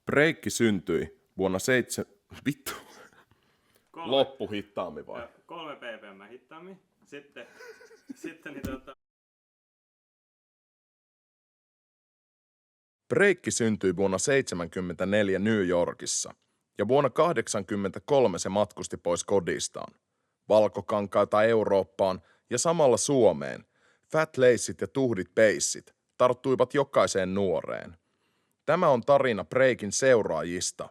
Breikki syntyi vuonna Vittu. Loppu hittaammin vai? 3 ppm hittaammin. Sitten Breikki syntyi vuonna 1974 New Yorkissa ja vuonna 1983 se matkusti pois kodistaan. Valkokankaita Eurooppaan ja samalla Suomeen. Fat Laceit ja tuhdit peissit tarttuivat jokaiseen nuoreen. Tämä on tarina breikin seuraajista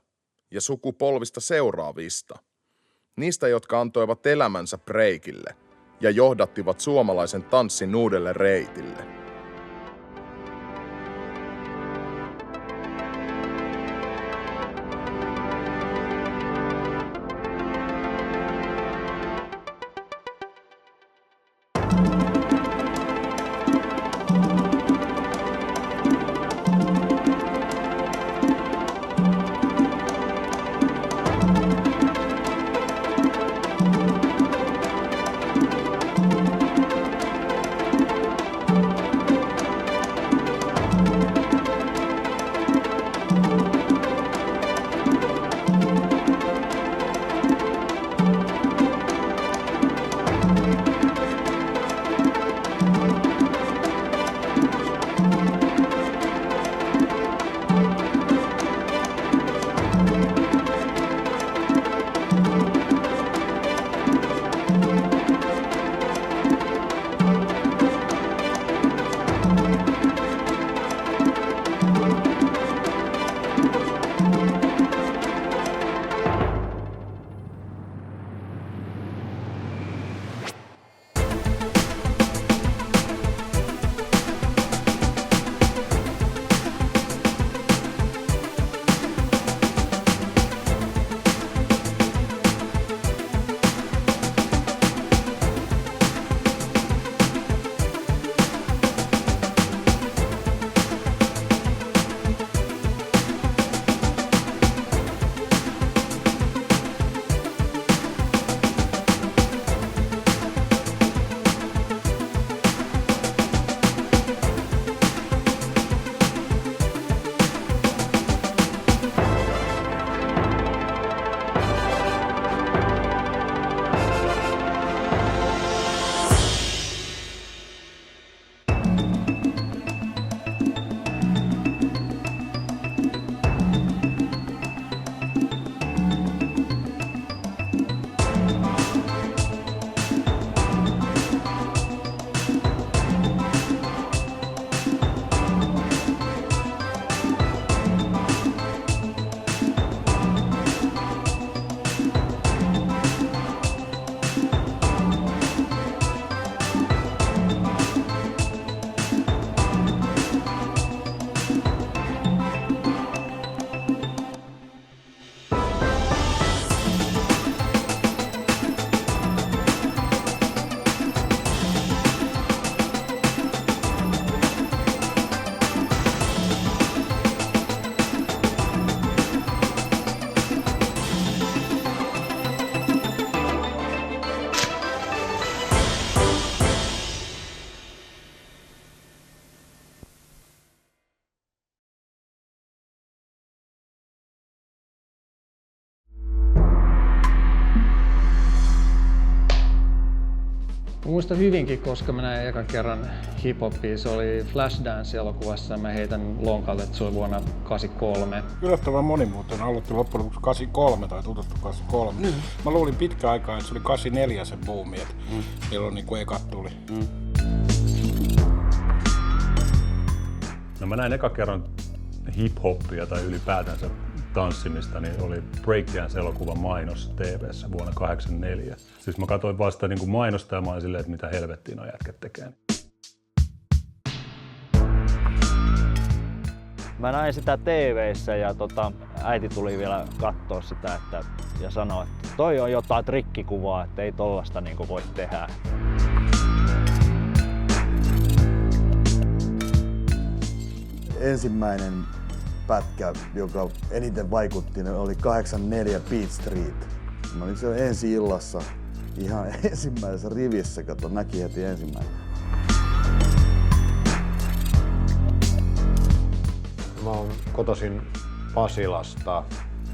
ja sukupolvista seuraavista. Niistä, jotka antoivat elämänsä breikille ja johdattivat suomalaisen tanssin uudelle reitille. Muistan hyvinkin, koska mä näin ekan kerran hip-hopia. Se oli Flashdance-elokuvassa. Mä heitän lonkalle, että se oli vuonna 1983. Yllättävän moni muuten aloitti loppujen lopuksi 83 tai tutustui 83. Mä luulin pitkän aikaa, että se oli 84 se buumi, että milloin niin ekat tuli. No mä näin ekan kerran hip-hoppia tai ylipäätänsä tanssimista, niin oli Breakdance-elokuvan mainos TV:ssä vuonna 1984. Siis mä katsoin vasta niin kuin mainosta ja mä olin silleen, että mitä helvettiin on jätket tekee. Mä näin sitä TV:ssä ja äiti tuli vielä kattoo sitä ja sanoi, että toi on jotain trikkikuvaa, että ei tollasta niinku voi tehdä. Ensimmäinen pätkä, joka eniten vaikutti, oli 84 Beat Street. Mä olin siellä ensi-illassa ihan ensimmäisessä rivissä, näki heti ensimmäinen. Mä oon kotoisin Pasilasta.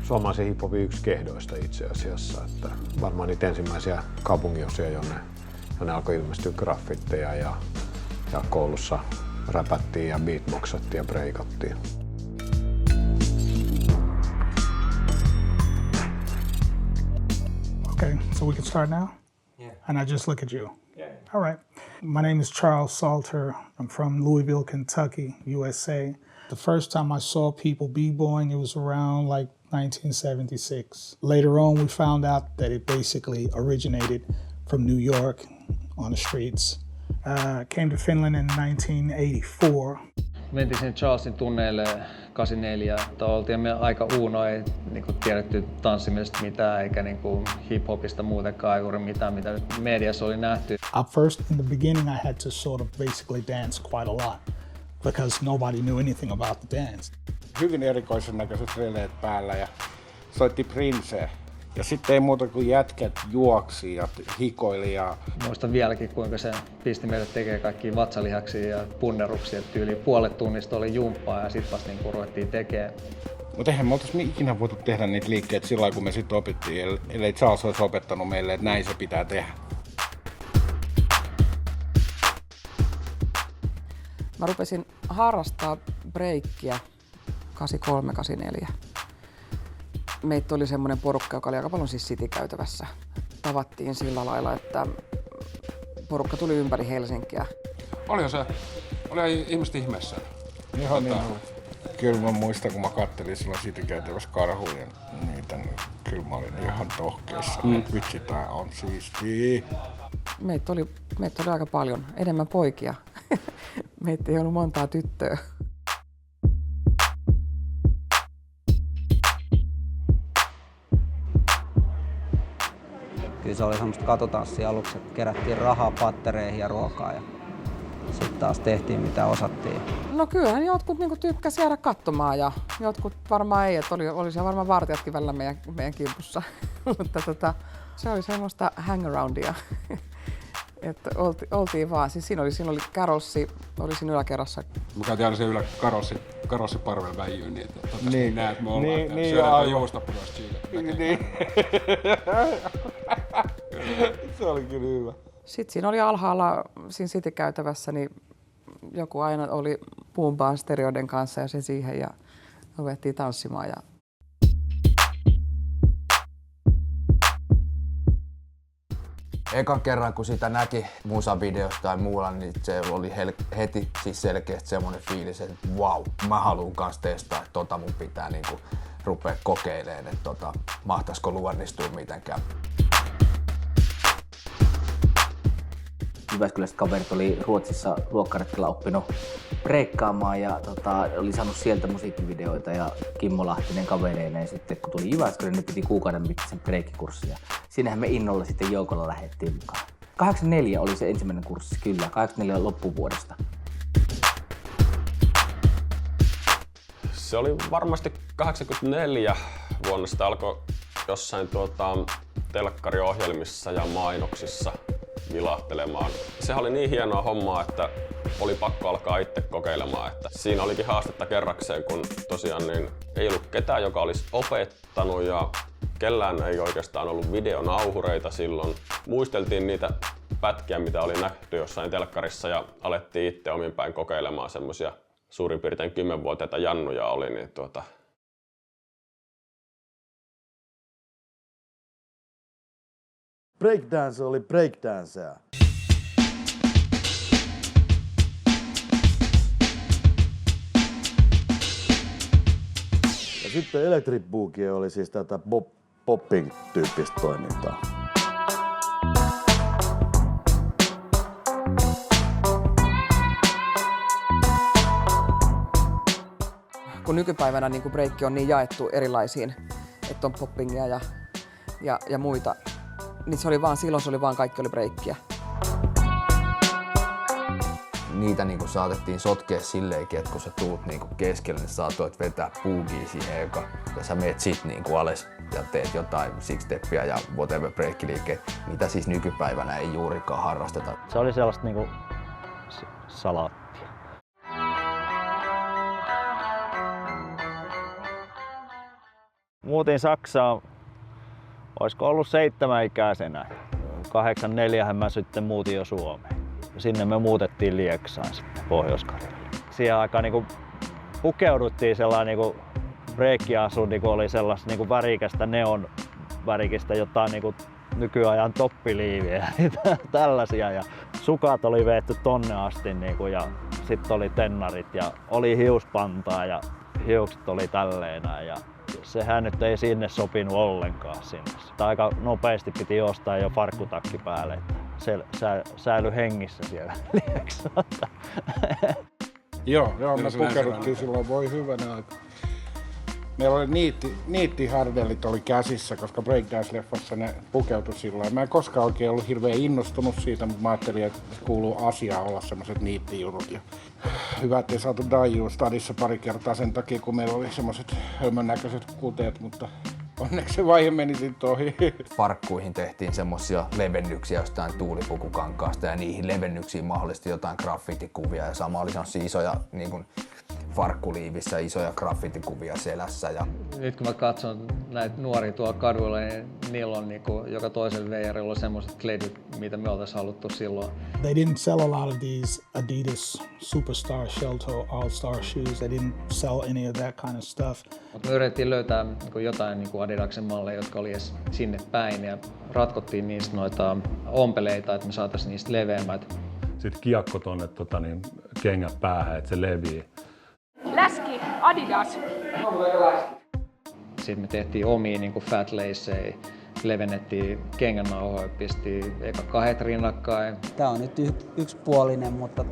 Suomalaisen hiphopin yksi kehdoista itse asiassa, että varmaan niitä ensimmäisiä kaupunginosia, jonne alkoi ilmestyä graffitteja ja koulussa räpättiin ja beatboxattiin ja breikattiin. Okay, so we can start now? Yeah. And I just look at you? Yeah. All right. My name is Charles Salter. I'm from Louisville, Kentucky, USA. The first time I saw people b-boying, it was around like 1976. Later on, we found out that it basically originated from New York on the streets. Came to Finland in 1984. Mentiin sinne Charlesin tunneille 84. Oltiin me aika uuno, ei niinku tiedetty tanssimisesta mitään eikä niinku hip-hopista muutenkaan juuri mitään, mitä nyt mediassa oli nähty. At first, in the beginning, I had to sort of basically dance quite a lot because nobody knew anything about the dance. Hyvin erikoisen näköiset releet päällä ja soitti Prince. Ja sitten ei muuta kuin jätkät juoksi ja hikoili. Ja... Muistan vieläkin, kuinka se pisti meille tekee kaikkia vatsalihaksia ja punneruksia. Yli puolet tunnista oli jumppaa ja sitten vasta niin ruvettiin tekemään. Mutta eihän me oltaisi ikinä voitu tehdä niitä liikkeitä sillä lailla, kun me sitten opittiin, ellei Charles olisi opettanut meille, että näin se pitää tehdä. Mä rupesin harrastaa breikkiä 83-84. Meitä oli semmoinen porukka, joka oli aika paljon siis City-käytävässä. Tavattiin sillä lailla, että porukka tuli ympäri Helsinkiä. Oli ihmiset ihmeessään. Ihan niin. Kyllä mä muistan, kun mä kattelin silloin City-käytävässä karhuja niitä, niin kyllä mä olin ihan tohkeissa. Vitsi, tää on siistiä. Meitä oli aika paljon, enemmän poikia. Meitä ei ollut montaa tyttöä. Kyllä se oli semmoista katotanssia aluksi, että kerättiin rahaa pattereihin ja ruokaa ja sitten taas tehtiin mitä osattiin. No kyllähän jotkut niinku tykkäsi jäädä katsomaan ja jotkut varmaan ei, että oli siellä varmaan vartijatkin välillä meidän kimpussa. Mutta se oli semmoista hangaroundia, että oltiin vaan. Siis siinä oli karossi, oli siinä yläkerrassa. Mä käytiin aina se karossiparven väijyyn, niin että niin näet me ollaan, että niin, syödään juustopurosta siitä. Niin. Se oli kyllä hyvä. Sitten siinä oli alhaalla siinä City-käytävässä, niin joku aina oli puumpaan stereoiden kanssa ja se siihen ja ruvettiin tanssimaan. Ja... Ekan kerran kun sitä näki musavideosta tai muulla, niin se oli heti siis selkeästi semmoinen fiilis, että vau, mä haluun kans testaa, että mun pitää niinku rupea kokeilemaan, että mahtaisiko luonnistua mitenkään. Jyväskyläiset kaverit oli Ruotsissa luokkaretkellä oppinut breikkaamaan ja oli saanut sieltä musiikkivideoita ja Kimmo Lahtinen kavereineen sitten kun tuli Jyväskylään, niin piti kuukauden mittaisen breikkikurssia. Siinähän me innolla sitten joukolla lähdettiin mukaan. 84 oli se ensimmäinen kurssi, kyllä, 84 loppuvuodesta. Se oli varmasti 84 vuonna, sitä alkoi jossain telkkariohjelmissa ja mainoksissa vilahtelemaan. Se oli niin hienoa hommaa, että oli pakko alkaa itse kokeilemaan. Että siinä olikin haastetta kerrakseen, kun tosiaan niin ei ollut ketään, joka olisi opettanut ja kellään ei oikeastaan ollut videonauhureita silloin. Muisteltiin niitä pätkiä, mitä oli nähty jossain telkkarissa ja alettiin itse omin päin kokeilemaan semmosia suurin piirtein 10-vuotiaita jannuja oli. Niin Breakdance oli breakdancea. Ja sitten Electric Boogie oli siis tätä popping-tyyppistä toimintaa. Kun nykypäivänä niin kuin breikki on niin jaettu erilaisiin, että on poppingia ja muita, niin silloin se oli vaan kaikki oli breikkiä. Niitä niinku saatettiin sotkea silleenkin, että kun sä tuut niinku keskelle, niin saatoit vetää boogia siihen eka. Ja sä meet sit niinku alas ja teet jotain six-steppiä ja whatever breikkiliikkeet, mitä siis nykypäivänä ei juurikaan harrasteta. Se oli sellaista niinku salaattia. Muutin Saksaan, olisiko ollut 7-ikäisenä. 84 mä sitten muutin jo Suomeen. Sinne me muutettiin Lieksaan sitten Pohjois-Karjalaan. Siihen aikaan niinku pukeuduttiin sellainen niinku breikkiasu, niinku oli sellaista niinku värikästä neon värikistä jotain niinku nykyajan toppiliiviä ja tällaisia. Ja sukat oli veetty tonne asti niinku, ja sitten oli tennarit ja oli hiuspantaa ja hiukset oli tälleenä. Ja sehän nyt ei sinne sopinut ollenkaan sinne. Aika nopeasti piti ostaa jo farkkutakki päälle, että se säilyi hengissä siellä Lieksassa. Joo, me pukeuduttiin silloin, voi hyvänä aika. Meillä oli niittihardellit oli käsissä, koska Breakdance-leffassa ne pukeutui silloin. Mä en koskaan oikein ollut hirveän innostunut siitä, mutta mä ajattelin, että kuuluu asiaan olla semmoset niittijunut. Ja hyvä, ettei saatu daijua stadissa pari kertaa sen takia, kun meillä oli semmoset hölmön näköiset kuteet, mutta onneksi se vaihe meni sitten ohi. Farkkuihin tehtiin semmosia levennyksiä jostain tuulipukukankaasta ja niihin levennyksiin mahdollisesti jotain graffitikuvia ja sama oli semmosia isoja niin kuin farkkuliivissä isoja graffitikuvia selässä. Ja nyt kun mä katson näitä nuoria tuolla kaduilla, niin niillä on niinku joka toisella veijarilla semmoiset kledyt, mitä me oltais haluttu silloin. They didn't sell a lot of these Adidas Superstar, Shelto, All-Star shoes. They didn't sell any of that kind of stuff. Mut me yritettiin löytää niinku jotain niinku Adidaksen malleja, jotka oli edes sinne päin ja ratkottiin niistä noita ompeleita, että me saatais niistä leveämmät. Sitten kiekko tonne kengän päähän, että se levii. Läski, Adidas. Sitten me tehtiin omia niin fat laceja, levennettiin kengännauhoja, pistiin eka 2 rinnakkain. Tää on nyt yksipuolinen, mutta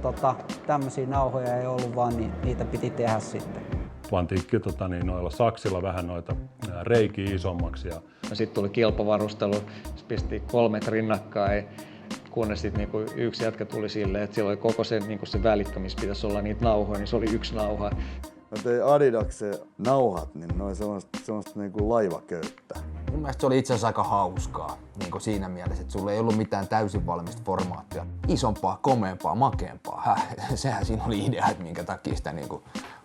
tämmöisiä nauhoja ei ollut, vaan niitä piti tehdä sitten. Pantiin noilla saksilla vähän noita reikiä isommaksi. Sitten tuli kilpavarustelu, pistiin 3 rinnakkain. Kunnes sitten niinku yksi jätkä tuli silleen, että siellä oli koko se, niinku se välikkä, missä pitäisi olla niitä nauhoja, niin se oli yksi nauha. Mä tein Adidaksen nauhat, niin ne oli semmoista niinku laivaköyttä. Mun mielestä se oli itse asiassa aika hauskaa niin siinä mielessä, että sulla ei ollut mitään täysin valmista formaattia. Isompaa, komeampaa, makeampaa. Sehän siinä oli idea, että minkä takia sitä niin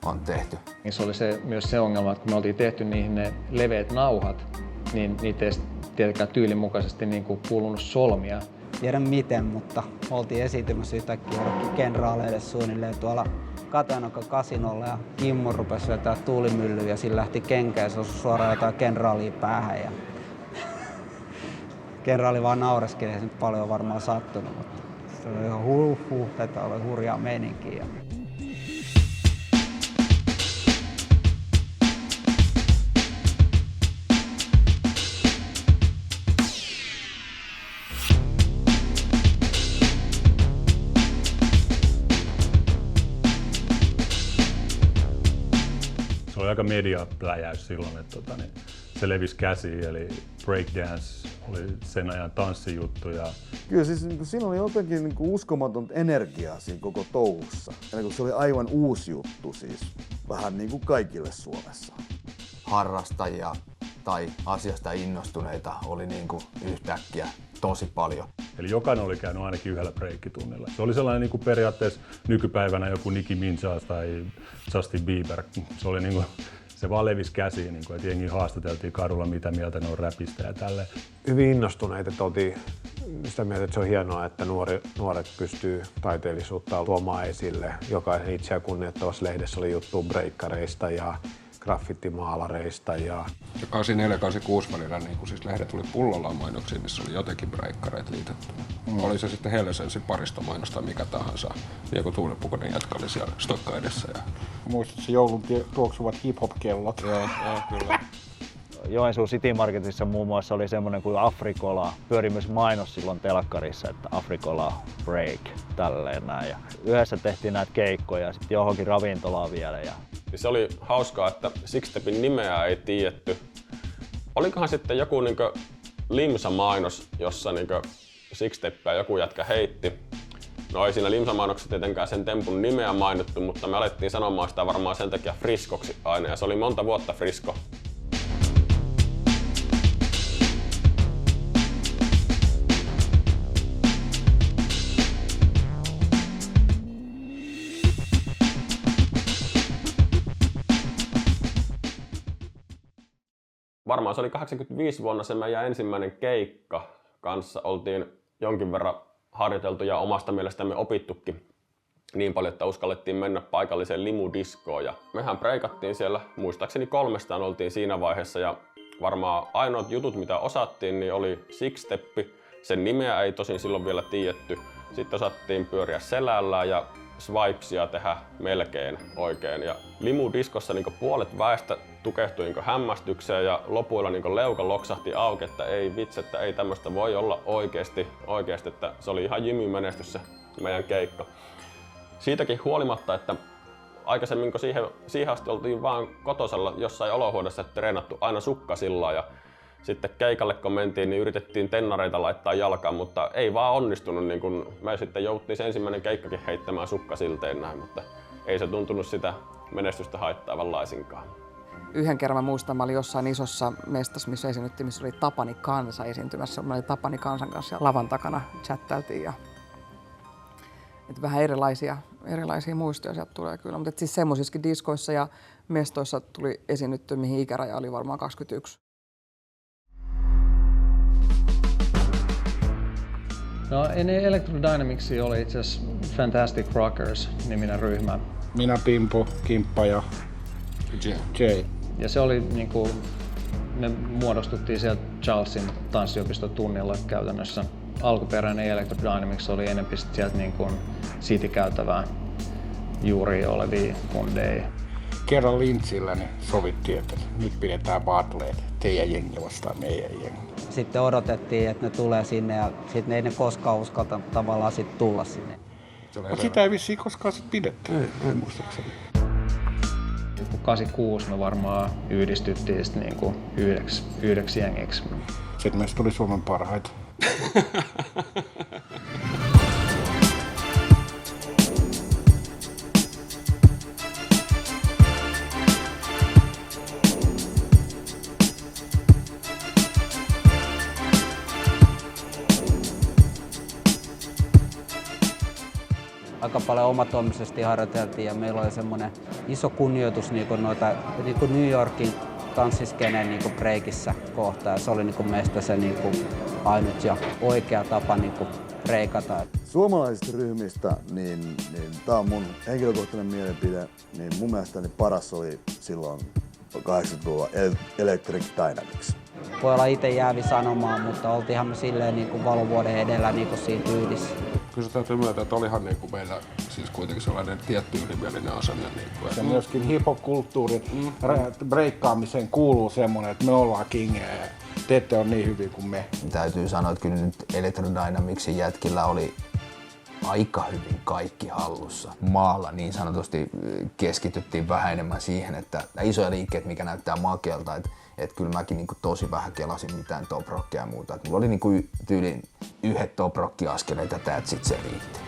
on tehty. Se oli myös se ongelma, että kun me oltiin tehty niihin ne leveät nauhat, niin niitä ei tietenkään tyylin mukaisesti niin kuulunut solmia. Tiedän miten, mutta oltiin esiintymässä yhtäkkiä kenraaleille suunnilleen tuolla Katanoka kasinolla ja Kimmo rupesi vetää tuulimyllyä ja sillä lähti kenkä ja se osui suoraan jotain kenraalia päähän. Ja kenraali vaan naureskeli, ei se nyt paljon varmaan sattunut, mutta se oli ihan tätä oli hurjaa meininkiä. Se oli aika mediapläjäys silloin, että se levisi käsiin, eli breakdance oli sen ajan tanssijuttu. Kyllä siis siinä oli jotenkin uskomaton energiaa siinä koko touhussa. Ja se oli aivan uusi juttu siis, vähän niin kuin kaikille Suomessa. Harrastajia tai asiasta innostuneita oli niin kuin yhtäkkiä tosi paljon. Eli jokainen oli käynyt ainakin yhdellä breikkitunnilla. Se oli sellainen niin kuin periaatteessa nykypäivänä joku Nicki Minaj tai Justin Bieber. Se oli niin kuin, se vaan levisi käsiin, niin kuin, että jengi haastateltiin kadulla, mitä mieltä ne on räpistä ja tälleen. Hyvin innostuneita, että oltiin sitä mieltä, että se on hienoa, että nuoret pystyy taiteellisuutta tuomaan esille. Jokaisen itseä kunnioittavassa lehdessä oli juttu breikkareista ja graffittimaalareista. Ja 84-86 välillä niin kun siis lehdet tuli pullollaan mainoksiin, missä oli jotenkin breikkareita liitetty. Oli se sitten Helsensin paristomainos tai mikä tahansa. Joku tuulipukuinen jätkä oli siellä stokka edessä. Ja muistatko joulun tuoksuvat hip-hop-kellot? Joo, kyllä. Joensuun City Marketissa muun muassa oli semmoinen kuin Afrikola. Pyöri myös mainos silloin telkkarissa, että Afrikola break, tälleen näin. Ja yhdessä tehtiin näitä keikkoja sitten johonkin ravintolaan vielä. Ja se oli hauskaa, että Sixstepin nimeä ei tiedetty. Olikohan sitten joku limsa-mainos, jossa Sixsteppiä joku jätkä heitti. No ei siinä limsa-mainoksessa tietenkään sen tempun nimeä mainittu, mutta me alettiin sanomaan sitä varmaan sen takia Friskoksi aina. Ja se oli monta vuotta Frisko. varmaan se oli 85 vuonna se meidän ensimmäinen keikka. Kanssa oltiin jonkin verran harjoiteltu ja omasta mielestämme opittukin niin paljon, että uskallettiin mennä paikalliseen limudiskoon. Ja mehän breikattiin siellä, muistaakseni 3 oltiin siinä vaiheessa. Ja varmaan ainoat jutut, mitä osattiin, niin oli six-steppi. Sen nimeä ei tosin silloin vielä tiedetty. Sitten osattiin pyöriä selällä ja swipesia tehdä melkein oikein. Ja limudiskossa niin puolet väestä tukehtui niin hämmästykseen ja lopuilla niin leuka loksahti auki, että ei vitsi, että ei tämmöistä voi olla oikeasti, että se oli ihan jymymenestys se meidän keikka. Siitäkin huolimatta, että aikaisemmin kun siihen asti oltiin vaan kotosalla jossain olohuoneessa treenattu aina sukkasilla ja sitten keikalle kun mentiin, niin yritettiin tennareita laittaa jalkaan, mutta ei vaan onnistunut. Niin kun me sitten jouttiin se ensimmäinen keikkakin heittämään sukkasilteen näin, mutta ei se tuntunut sitä menestystä haittaavan laisinkaan. Yhden kerran mä muistan, mä olin jossain isossa mestassa, missä esiinnyttiin, missä oli Tapani Kansa esiintymässä. Mä olin Tapani Kansan kanssa ja lavan takana chattailtiin. Että vähän erilaisia muistoja sieltä tulee kyllä. Mutta siis semmoisissakin diskoissa ja mestoissa tuli esiinnytty, mihin ikäraja oli varmaan 21. No ennen Electro Dynamicsia oli itse asiassa Fantastic Rockers-niminen ryhmä. Minä, Pimpu, Kimppa ja Jay. Ja se oli niinku, me muodostuttiin sieltä Charlesin tanssiopistotunnilla käytännössä. Alkuperäinen Electro Dynamics oli enemmän sieltä niinku City-käytävää juuri olevia kundeja. Kerran Lintsillä niin sovittiin, että nyt pidetään battleet teidän jengi vastaan meidän jengi. Sitten odotettiin, että ne tulee sinne ja sitten ei ne koskaan uskalta tavallaan sit tulla sinne. Sitä ei vissiin koskaan sit pidetty. Ei muistaakseni. 86 me varmaan yhdistyttiin sitten niinku yhdeksi jengiksi. Sitten meistä tuli Suomen parhaita. Aika paljon omatoimisesti harjoiteltiin ja meillä oli semmoinen iso kunnioitus noita New Yorkin tanssiskeneen breikissä kohtaan. Se oli meistä se ainut ja oikea tapa breikata. Suomalaisista ryhmistä, niin tää on mun henkilökohtainen mielipide, niin mun mielestäni paras oli silloin 80-luvulla Electric Dynamics. Voi olla itse jäävi sanomaan, mutta oltiinhan me silleen valovuoden edellä siinä tyylissä. Kyllä se täytyy myöntää, että olihan meillä siis kuitenkin sellainen tietty ylimielinen asenne. Ja myöskin hip-hop-kulttuurin breikkaamiseen kuuluu semmoinen, että me ollaan kingeä ja te ette ole niin hyviä kuin me. Täytyy sanoa, että kyllä nyt Electro Dynamicsin jätkillä oli aika hyvin kaikki hallussa. Maalla niin sanotusti keskityttiin vähän enemmän siihen, että isoja liikkeet, mikä näyttää makealta, että kyllä mäkin tosi vähän kelasin mitään top rockia ja muuta. Mulla oli tyyliin yhdet top rocki askeleita, that's it, se riitti.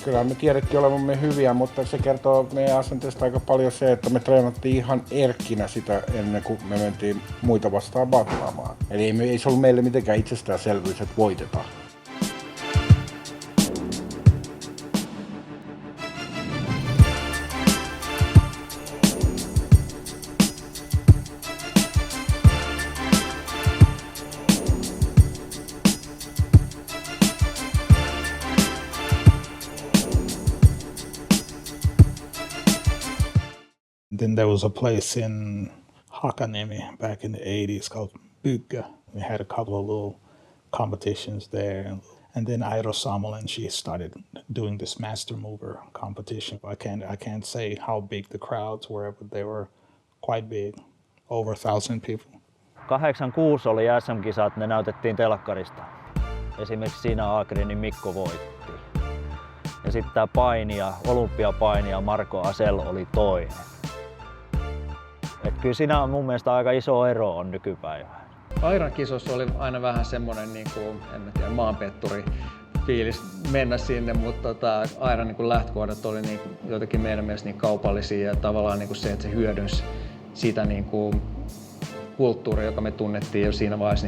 Kyllä me tiedettiin olevamme hyviä, mutta se kertoo meidän asenteesta aika paljon se, että me treenattiin ihan erkkinä sitä ennen kuin me mentiin muita vastaan battaamaan. Eli ei se ollut meille mitenkään itsestäänselvyys, että voitetaan. Then there was a place in Hakaniemi back in the 80s called Bygga. We had a couple of little competitions there. And then Airo Samolen, she started doing this Master Mover competition. I can't say how big the crowds were, but they were quite big, over 1,000 people. 86 oli SM-kisat, ne näytettiin telkkarista. Esimerkiksi siinä Agrenin Mikko voitti. Ja sitten tämä olympiapainija Marko Asel oli toinen. Et kyllä siinä on mun mielestä aika iso ero on nykypäivään. Airan kisossa oli aina vähän semmoinen maanpetturi fiilis mennä sinne, mutta Airan lähtökohdat oli jotenkin meidän mielestä kaupallisia ja tavallaan se, että se hyödynsi sitä kulttuuria, joka me tunnettiin jo siinä vaiheessa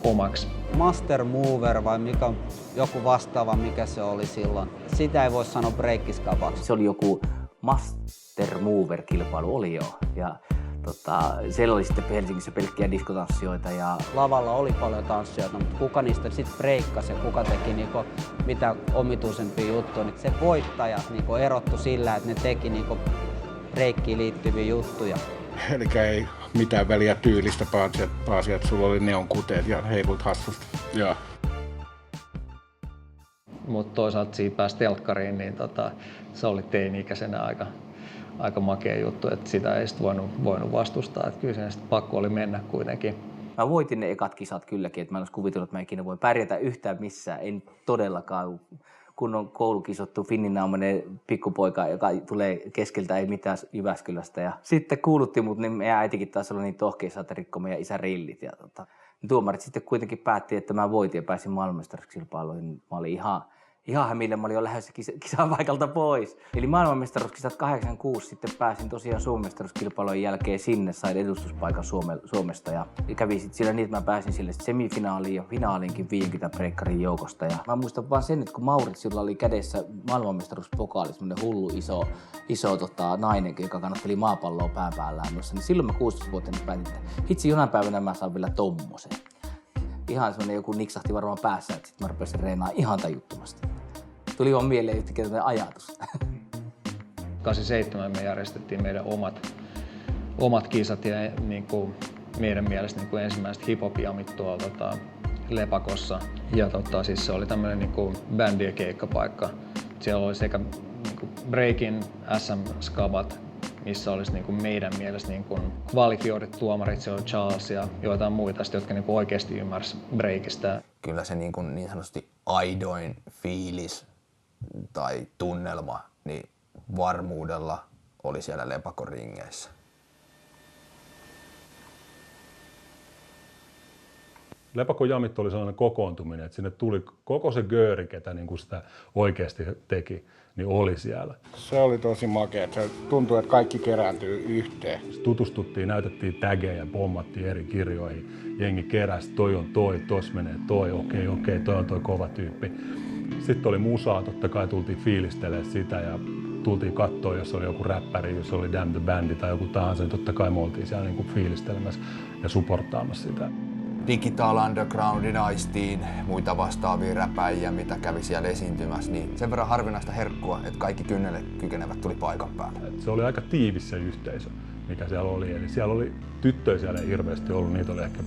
omaksi. Master Mover vai mikä joku vastaava, mikä se oli silloin. Sitä ei voi sanoa breikkiskapaksi. Se oli joku Master Mover-kilpailu oli jo. Ja siellä oli sitten Helsingissä pelkkiä diskotanssijoita. Ja lavalla oli paljon tanssijoita, mutta kuka niistä sitten breikkasi ja kuka teki niinku mitä omituisempia juttuja, niin se voittajat niinku erottu sillä, että ne teki niinku breikkiin liittyviä juttuja. Eli ei mitään väliä tyylistä, paitsi että sulla oli neonkuteet ja heilut hassusti. Joo. Mutta toisaalta siinä pääsi telkkariin, niin se oli teini-ikäisenä aika makea juttu, että sitä ei sit voinut vastustaa. Että kyllä sen sitten pakko oli mennä kuitenkin. Mä voitin ne ekat kisat kylläkin, että mä en olisi kuvitellut, että mä ikinä voi pärjätä yhtään missään. En todellakaan, kun on koulukisottu finninaumainen pikkupoika, joka tulee keskeltä, ei mitään Jyväskylästä. Ja sitten kuulutti mut, niin meidän äitikin taas oli niin tohkeissa, että rikkoi meidän isän rillit. Ja tuomarit sitten kuitenkin päätti, että mä voitin ja pääsin maailmanmestaruuskilpailuihin. Mä olin ihan hämillä, mä olin jo lähdössä kisan paikalta pois. Eli maailmanmestaruuskisat 86 sitten pääsin tosiaan suomenmestaruuskilpailujen jälkeen sinne, sain edustuspaikan Suomesta ja kävin sitten siellä niin, että mä pääsin sille semifinaaliin ja finaaliinkin 50 breikkarin joukosta. Ja mä muistan vaan sen, että kun Mauritsilla oli kädessä maailmanmestaruuspokaali, semmoinen hullu iso nainen, joka kannatteli maapalloa pään päällään noissa, niin silloin mä 16-vuotiaana päätin, että hitsi jonain päivänä mä saan vielä tommosen. Ihan semmoinen joku niksahti varmaan päässä, että sit mä rupesin reenaamaan ihan tajuttomasti. Tuli vaan mieleen yhtäkkiä tämmöinen ajatus. 87 me järjestettiin meidän omat kisat ja niin kuin meidän mielestä niin kuin ensimmäiset hip-hop-jamit tuolla Lepakossa. Ja siis se oli tämmöinen niin kuin bändien keikkapaikka. Siellä oli sekä niin kuin breakin SM-skabat, missä olisi niin kuin meidän mielestä niin kuin kvalifioidut tuomarit, siellä oli Charles ja joitain muita, jotka niin kuin oikeasti ymmärsivät breakistä. Kyllä se niin sanotusti aidoin fiilis tai tunnelma niin varmuudella oli siellä Lepakon ringeissä. Lepakon jamit oli sellainen kokoontuminen, että sinne tuli koko se gööri, ketä niin kuin sitä oikeasti teki, niin oli siellä. Se oli tosi makea. Se tuntui, että kaikki kerääntyy yhteen. Tutustuttiin, näytettiin tägejä, pommattiin eri kirjoihin. Jengi keräsi, toi on toi, tos menee toi, okei, toi on toi kova tyyppi. Sitten oli musaa, totta kai tultiin fiilistelemään sitä ja tultiin katsoa, jos oli joku räppäri, jos oli Damn the Bandi tai joku tahansa, niin totta kai me oltiin siellä niin kuin fiilistelemässä ja supporttaamassa sitä. Digital Undergroundin Ice-T:n, muita vastaavia räpäjiä, mitä kävi siellä esiintymässä, niin sen verran harvinaista herkkua, että kaikki kynnelle kykenevät tuli paikan päälle. Se oli aika tiivis se yhteisö, mikä siellä oli. Eli siellä oli tyttöjä siellä ei hirveästi ollut, niitä oli ehkä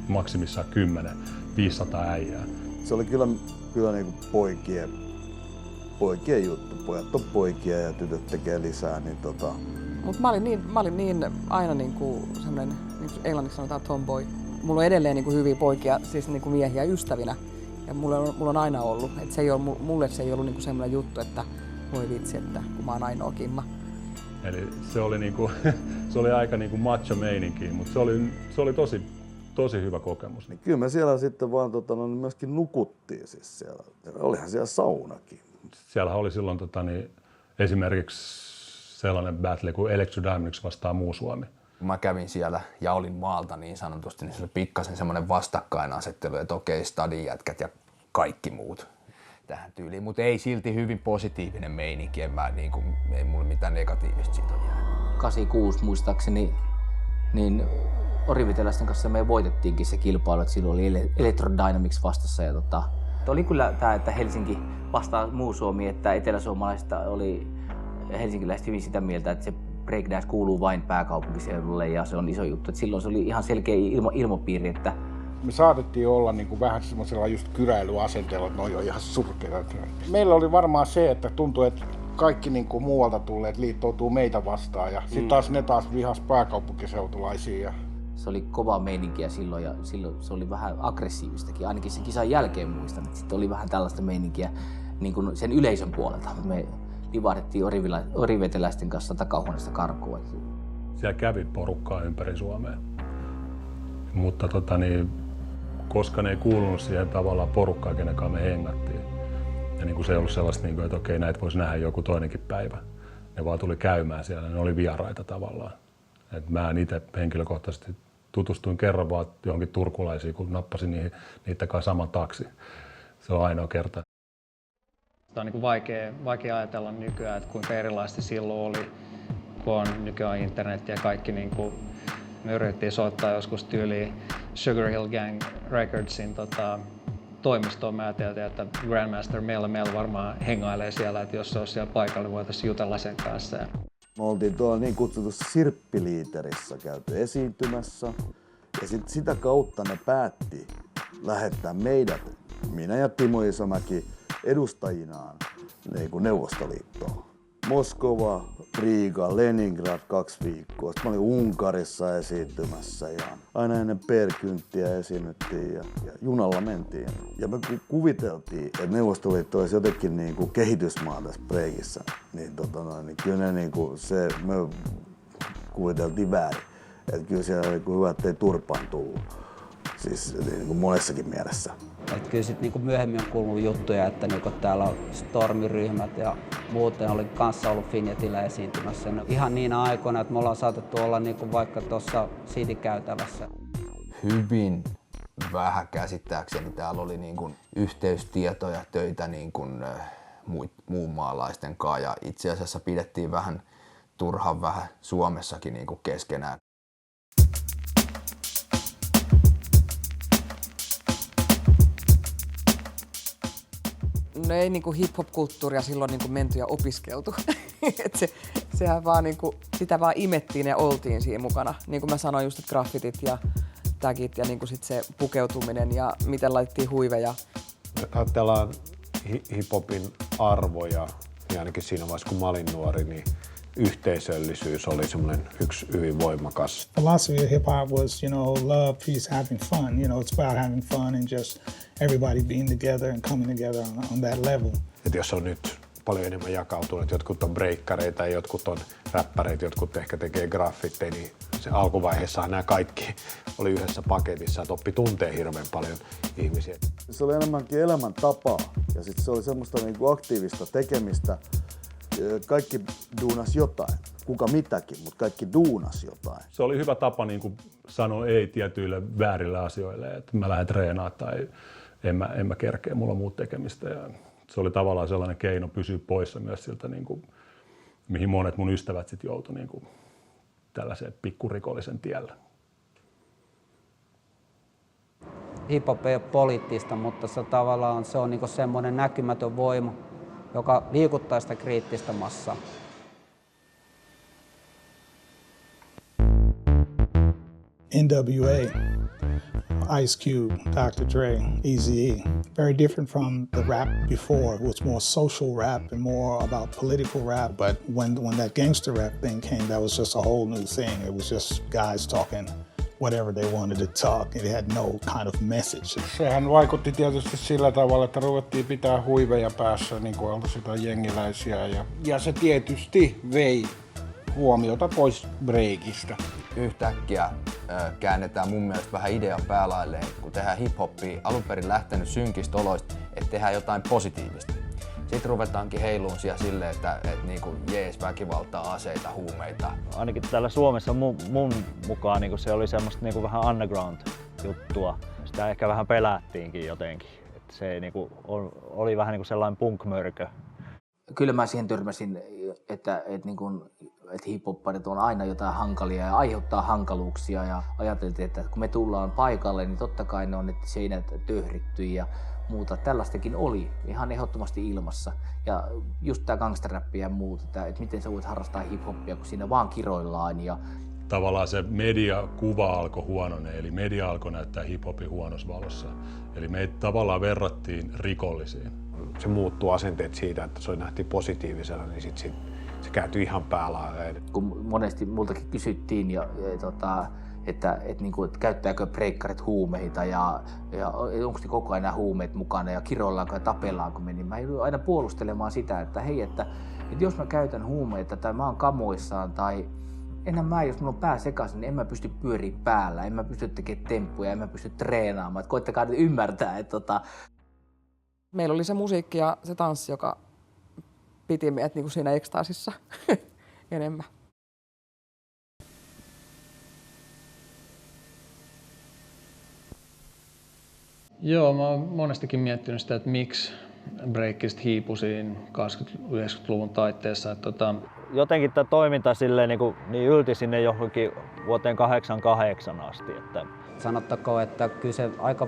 maksimissaan 10-500 äijää. Se oli kyllä niinku poikien juttu. Pojat on poikia ja tytöt tekee lisää. Niin Mut mä olin niin aina niinku semmoinen, niin englanniksi sanotaan tomboy. Mulla on edelleen niinku hyviä poikia, siis niinku miehiä ystävinä. Ja mulla on aina ollut. Et se ei ole, mulle se ei ollut niinku semmoinen juttu, että voi vitsi, että kun mä oon ainoa kimma. Eli se oli, niinku, se oli aika niinku macho meininki, mutta se oli tosi hyvä kokemus. Niin kyllä me siellä sitten vaan myöskin nukuttiin siis siellä. Olihan siellä saunakin. Siellähän oli silloin esimerkiksi sellainen battle kuin Electro Dynamics vastaan Muu Suomi. Kun mä kävin siellä ja olin maalta niin sanotusti, niin se oli pikkasen semmoinen vastakkainasettelu, että okei, stadin jätkät ja kaikki muut tähän tyyliin. Mutta ei silti hyvin positiivinen meininki, ei mulla mitään negatiivista siitä ole jäänyt. 86 muistaakseni, niin Oriviteläisten kanssa me voitettiinkin se kilpailu, että silloin oli Electro Dynamics vastassa. Ja oli kyllä tämä, että Helsinki vastaa Muu Suomi, että eteläsuomalaisista oli helsinkiläiset hyvin sitä mieltä, että se breakdance kuuluu vain pääkaupunkiseudulle ja se on iso juttu. Et silloin se oli ihan selkeä ilmapiiri, että me saatettiin olla niin kuin vähän semmoisella just kyräilyasenteella, että noi on ihan surkeita. Meillä oli varmaan se, että tuntui, että kaikki niin kuin muualta tulleet liittoutuu meitä vastaan ja sitten taas ne vihas pääkaupunkiseutulaisia. Se oli kovaa meininkiä silloin ja silloin se oli vähän aggressiivistakin. Ainakin sen kisan jälkeen muistan, että sitten oli vähän tällaista meininkiä niin kuin sen yleisön puolelta. Me livahdettiin oriveteläisten kanssa takahuoneesta karkuun. Siellä kävi porukkaa ympäri Suomea, mutta koska ne ei kuulunut siihen tavallaan porukkaan, kenen kanssa me hengattiin. Ja niin kuin se ei ollut sellaista, että okei, näitä voisi nähdä joku toinenkin päivä. Ne vaan tuli käymään siellä, ne oli vieraita tavallaan. Et mä itse henkilökohtaisesti tutustuin kerran vaan johonkin turkulaisiin, kun nappasin niiden kanssa saman taksi. Se on ainoa kerta. Tämä on niin kuin vaikea ajatella nykyään, että kuinka erilaista silloin oli, kun on nykyään internet ja kaikki. Niin kuin, me yritettiin soittaa joskus tyyliin Sugar Hill Gang Recordsin toimistoon. Mä ajattelin, että Grandmaster Mel varmaan hengailee siellä, että jos se olisi siellä paikalla, niin voitaisiin jutella sen kanssa. Me oltiin tuolla niin kutsutussa Sirppiliiterissä käyty esiintymässä ja sitä kautta ne päätti lähettää meidät, minä ja Timo Isomäki, edustajinaan niin kuin Neuvostoliittoon. Moskova, Riga, Leningrad 2 viikkoa. Sitten mä olin Unkarissa esiintymässä ja aina ennen perkynttiä esiinnyttiin ja junalla mentiin. Ja me kuviteltiin, että Neuvostoliitto olisi jotenkin niin kuin kehitysmaa tässä breakissä. Niin, niin kyllä ne, niin kuin, se, me kuviteltiin väärin. Että kyllä siellä oli hyvä, ettei turpaan tullut. Siis niin kuin monessakin mielessä. Et kyllä sit niinku myöhemmin on kuullut juttuja, että niinku täällä on stormiryhmät ja muuten oli kanssa ollut Finjetillä esiintymässä. Ihan niinä aikoina, että me ollaan saatettu olla niinku vaikka tuossa City-käytävässä. Hyvin vähän käsittääkseni täällä oli niinku yhteystietoja, töitä niinku muun maalaisten kanssa ja itse asiassa pidettiin turhan vähän Suomessakin niinku keskenään. No ei niinku hip-hop-kulttuuria silloin niinku menty ja opiskeltu. Sehän vaan niinku, sitä vaan imettiin ja oltiin siinä mukana. Niin kuin mä sanoin just, että graffitit ja tagit ja niinku sit se pukeutuminen ja miten laitettiin huiveja. Ajatellaan hip-hopin arvoja, niin ainakin siinä vaiheessa kun mä olin nuori, niin yhteisöllisyys oli semmoinen yksi hyvin voimakas. Philosophy of hip hop was, love, peace, having fun. It's about having fun and just everybody being together and coming together on that level. Et jos on nyt paljon enemmän jakautunut, jotkut on breikkareita, jotkut on räppäreitä, jotkut ehkä tekee graffitteja, niin se alkuvaiheessa nämä kaikki oli yhdessä paketissa, että oppi tuntee hirveän paljon ihmisiä. Se oli enemmänkin elämäntapaa ja sitten se oli semmoista niinku aktiivista tekemistä. Kaikki duunas jotain, kuka mitäkin, mutta kaikki duunas jotain. Se oli hyvä tapa niin kuin sanoa ei tietyille väärille asioille, että mä lähden treenaamaan tai en mä kerkeä, mulla on muut tekemistä. Ja se oli tavallaan sellainen keino pysyä poissa myös siltä, niin kuin, mihin monet mun ystävät sitten joutui niin kuin tällaiseen pikkurikollisen tiellä. Hip-hop ei ole poliittista, mutta se on niinku semmoinen näkymätön voima, joka liikuttaa sitä kriittistä massaa. NWA, Ice Cube, Dr. Dre, Eazy-E. Very different from the rap before. It was more social rap and more about political rap. But when that gangster rap thing came, that was just a whole new thing. It was just guys talking whatever they wanted to talk. It had no kind of message. Sehän vaikutti tietysti sillä tavalla, että ruvettiin pitää huiveja päässä, niin kuin oltaisiin jotain jengiläisiä. Ja se tietysti vei huomiota pois breikistä. Yhtäkkiä käännetään mun mielestä vähän idean päälailleen, kun tehdään hip-hoppia alun perin lähtenyt synkistä oloista, että tehdään jotain positiivista. Sitten ruvetaankin heiluun siellä silleen, että niinku jees, väkivaltaa, aseita, huumeita. Ainakin täällä Suomessa mun mukaan niinku se oli semmoista niinku vähän underground-juttua. Sitä ehkä vähän pelättiinkin jotenkin. Et se niinku oli vähän niinku sellainen punk-mörkö. Kyllä mä siihen törmäsin, että hip-hopparit on aina jotain hankalia ja aiheuttaa hankaluuksia. Ja ajateltiin, että kun me tullaan paikalle, niin totta kai ne on ne seinät töhritty ja muuta. Tällaistakin oli ihan ehdottomasti ilmassa. Ja just tää gangsterräppi ja muut, että miten sä voit harrastaa hip-hoppia, kun siinä vaan kiroillaan. Ja tavallaan se mediakuva alkoi huononeen, eli media alkoi näyttää hip-hopin huonossa valossa. Eli meitä tavallaan verrattiin rikollisiin. Se muuttuu asenteet siitä, että se nähtiin positiivisena, niin sitten se kääntyi ihan päälailleen. Kun monesti multakin kysyttiin, että käyttääkö breikkarit huumeita ja onko ne koko ajan huumeet mukana ja kiroillaanko ja tapellaanko me, niin mä joudun aina puolustelemaan sitä, että hei, että jos mä käytän huumeita tai mä oon kamoissaan tai jos mulla on pää sekaisin, niin en mä pysty pyöriin päällä, en mä pysty tekemään temppuja, en mä pysty treenaamaan. Koittakaa nyt ymmärtää, että Meillä oli se musiikki ja se tanssi, joka piti meidät niin kuin siinä ekstaasissa enemmän. Joo, mä oon monestikin miettinyt sitä, että breikistä hiipui siinä 80-90-luvun taitteessa. Jotenkin tämä toiminta silleen niin ylti sinne johonkin vuoteen 88 asti. Sanottakoon, että kyllä se aika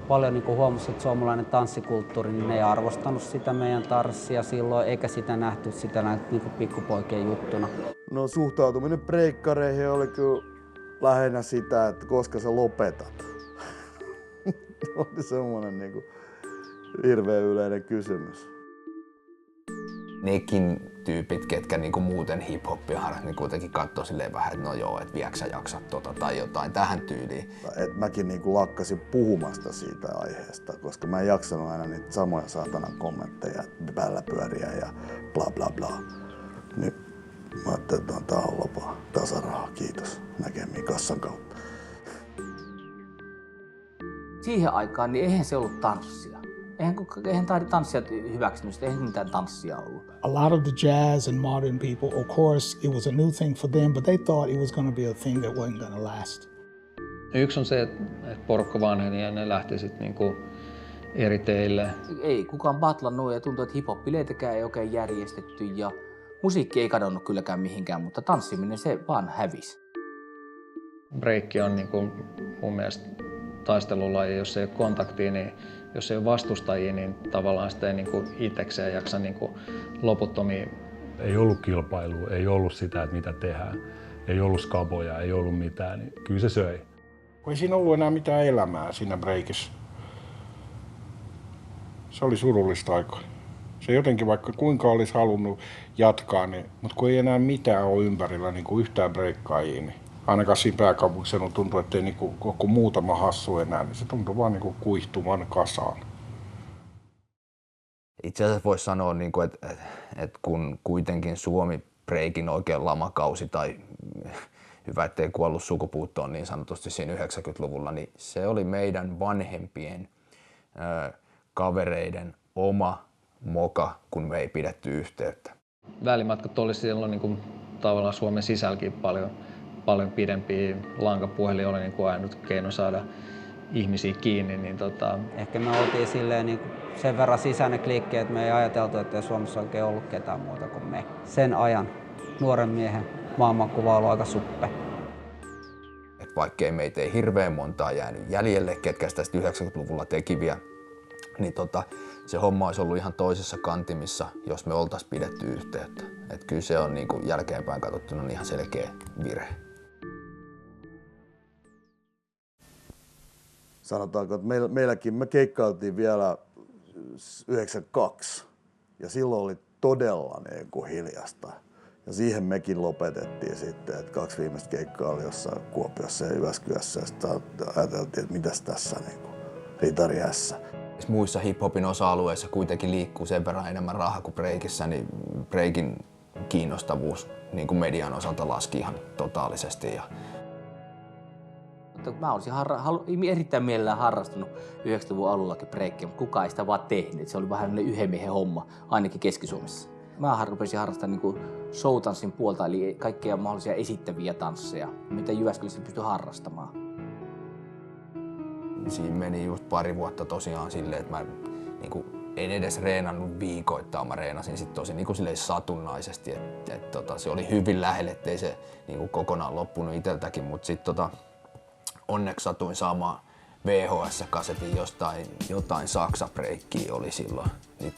paljon niin huomasi, että suomalainen tanssikulttuuri, niin ne ei arvostanut sitä meidän tanssia silloin, eikä sitä nähty niin pikkupoikien juttuna. No suhtautuminen breikkareihin oli kyllä lähinnä sitä, että koska sä lopetat. Oli semmoinen niin kuin hirveän yleinen kysymys. Nekin tyypit, ketkä niinku muuten hip-hoppia harrastaa, niin kuitenkin katsoo silleen vähän, että no joo, että vieläkö sä jaksat tai jotain tähän tyyliin. Et mäkin niinku lakkasin puhumasta siitä aiheesta, koska mä en jaksanut aina niitä samoja saatanan kommentteja, päällä pyöriä ja bla bla bla. Nyt mä ajattelin, että tää on lopaa. Tasarahaa, kiitos. Näkemiin kassan kautta. Siihen aikaan niin eihän se ollut tanssia. Eihän tanssijat hyväksynyt sitä, eihän mitään tanssia ollut. A lot of the jazz and modern people, of course, it was a new thing for them, but they thought it was going to be a thing that wasn't going to last. Yksi on se, että porukka vanheni ja ne lähti sitten niinku eri teille. Ei kukaan batlannut ja tuntui, että hip-hop-bileitäkään ei oikein järjestetty ja musiikki ei kadonnut kylläkään mihinkään, mutta tanssiminen se vaan hävisi. Breikki on niinku mun mielestä taistelulaji, jos ei ole kontaktia, niin jos ei ole vastustajia, niin tavallaan sitä ei niinku itsekseen jaksa niinku loputtomia. Ei ollut kilpailua, ei ollut sitä, että mitä tehdään. Ei ollut skaboja, ei ollut mitään, niin kyllä se söi. Ei siinä ollut enää mitään elämää siinä breikissä. Se oli surullista aikaa. Se jotenkin vaikka kuinka olisi halunnut jatkaa, niin, mutta kun ei enää mitään ole ympärillä niin kuin yhtään breikkaajia, niin ainakaan siinä pääkaupunkiseudulla tuntuu, että ei niin kuin muutama hassu enää, niin se tuntuu vaan niin kuin kuihtuvan kasaan. Itse asiassa voisi sanoa, että kun kuitenkin Suomi breikin oikein lamakausi tai hyvä, ettei kuollut sukupuuttoon niin sanotusti siinä 90-luvulla, niin se oli meidän vanhempien kavereiden oma moka, kun me ei pidetty yhteyttä. Välimatkat oli silloin niin kuin, tavallaan Suomen sisälläkin paljon pidempiä. Lankapuhelin oli niin kuin ainut keino saada ihmisiä kiinni. Niin Ehkä me oltiin silleen niin sen verran sisäinen klikki, että me ei ajateltu, että ei Suomessa oikein ollut ketään muuta kuin me. Sen ajan nuoren miehen maailmankuva on ollut aika suppe. Et vaikkei meitä ei hirveän montaa jäänyt jäljelle, ketkä sitä 90-luvulla tekiviä, niin se homma olisi ollut ihan toisessa kantimissa, jos me oltaisiin pidetty yhteyttä. Et kyllä se on niin kuin jälkeenpäin katsottuna ihan selkeä virhe. Sanotaanko, että meilläkin me keikkailtiin vielä 92 ja silloin oli todella niin kuin hiljasta. Ja siihen mekin lopetettiin sitten, että 2 viimeistä keikkaa oli jossain Kuopiossa ja Jyväskylässä ja sitten ajateltiin, että mitäs tässä niin kuin ritari ässä. Muissa hip-hopin osa-alueissa kuitenkin liikkuu sen verran enemmän rahaa kuin breikissä, niin breikin kiinnostavuus niin kuin median osalta laski ihan totaalisesti. Mä olisin erittäin mielellään harrastanut 90-luvun alullakin breikkiä, mutta kukaan ei sitä vaan tehnyt. Se oli vähän yhden miehen homma, ainakin Keski-Suomessa. Mä rupesin harrastamaan niin showtanssin puolta, eli kaikkia mahdollisia esittäviä tansseja, mitä Jyväskylässä pystyi harrastamaan. Siinä meni just pari vuotta tosiaan silleen, että mä en edes reenannut viikoittain, mä reenasin sit tosi satunnaisesti. Se oli hyvin lähellä, ettei se kokonaan loppunut itseltäkin, mutta sitten onneksi satuin saamaan VHS-kasetin jotain Saksa-breikkiä oli silloin. Niin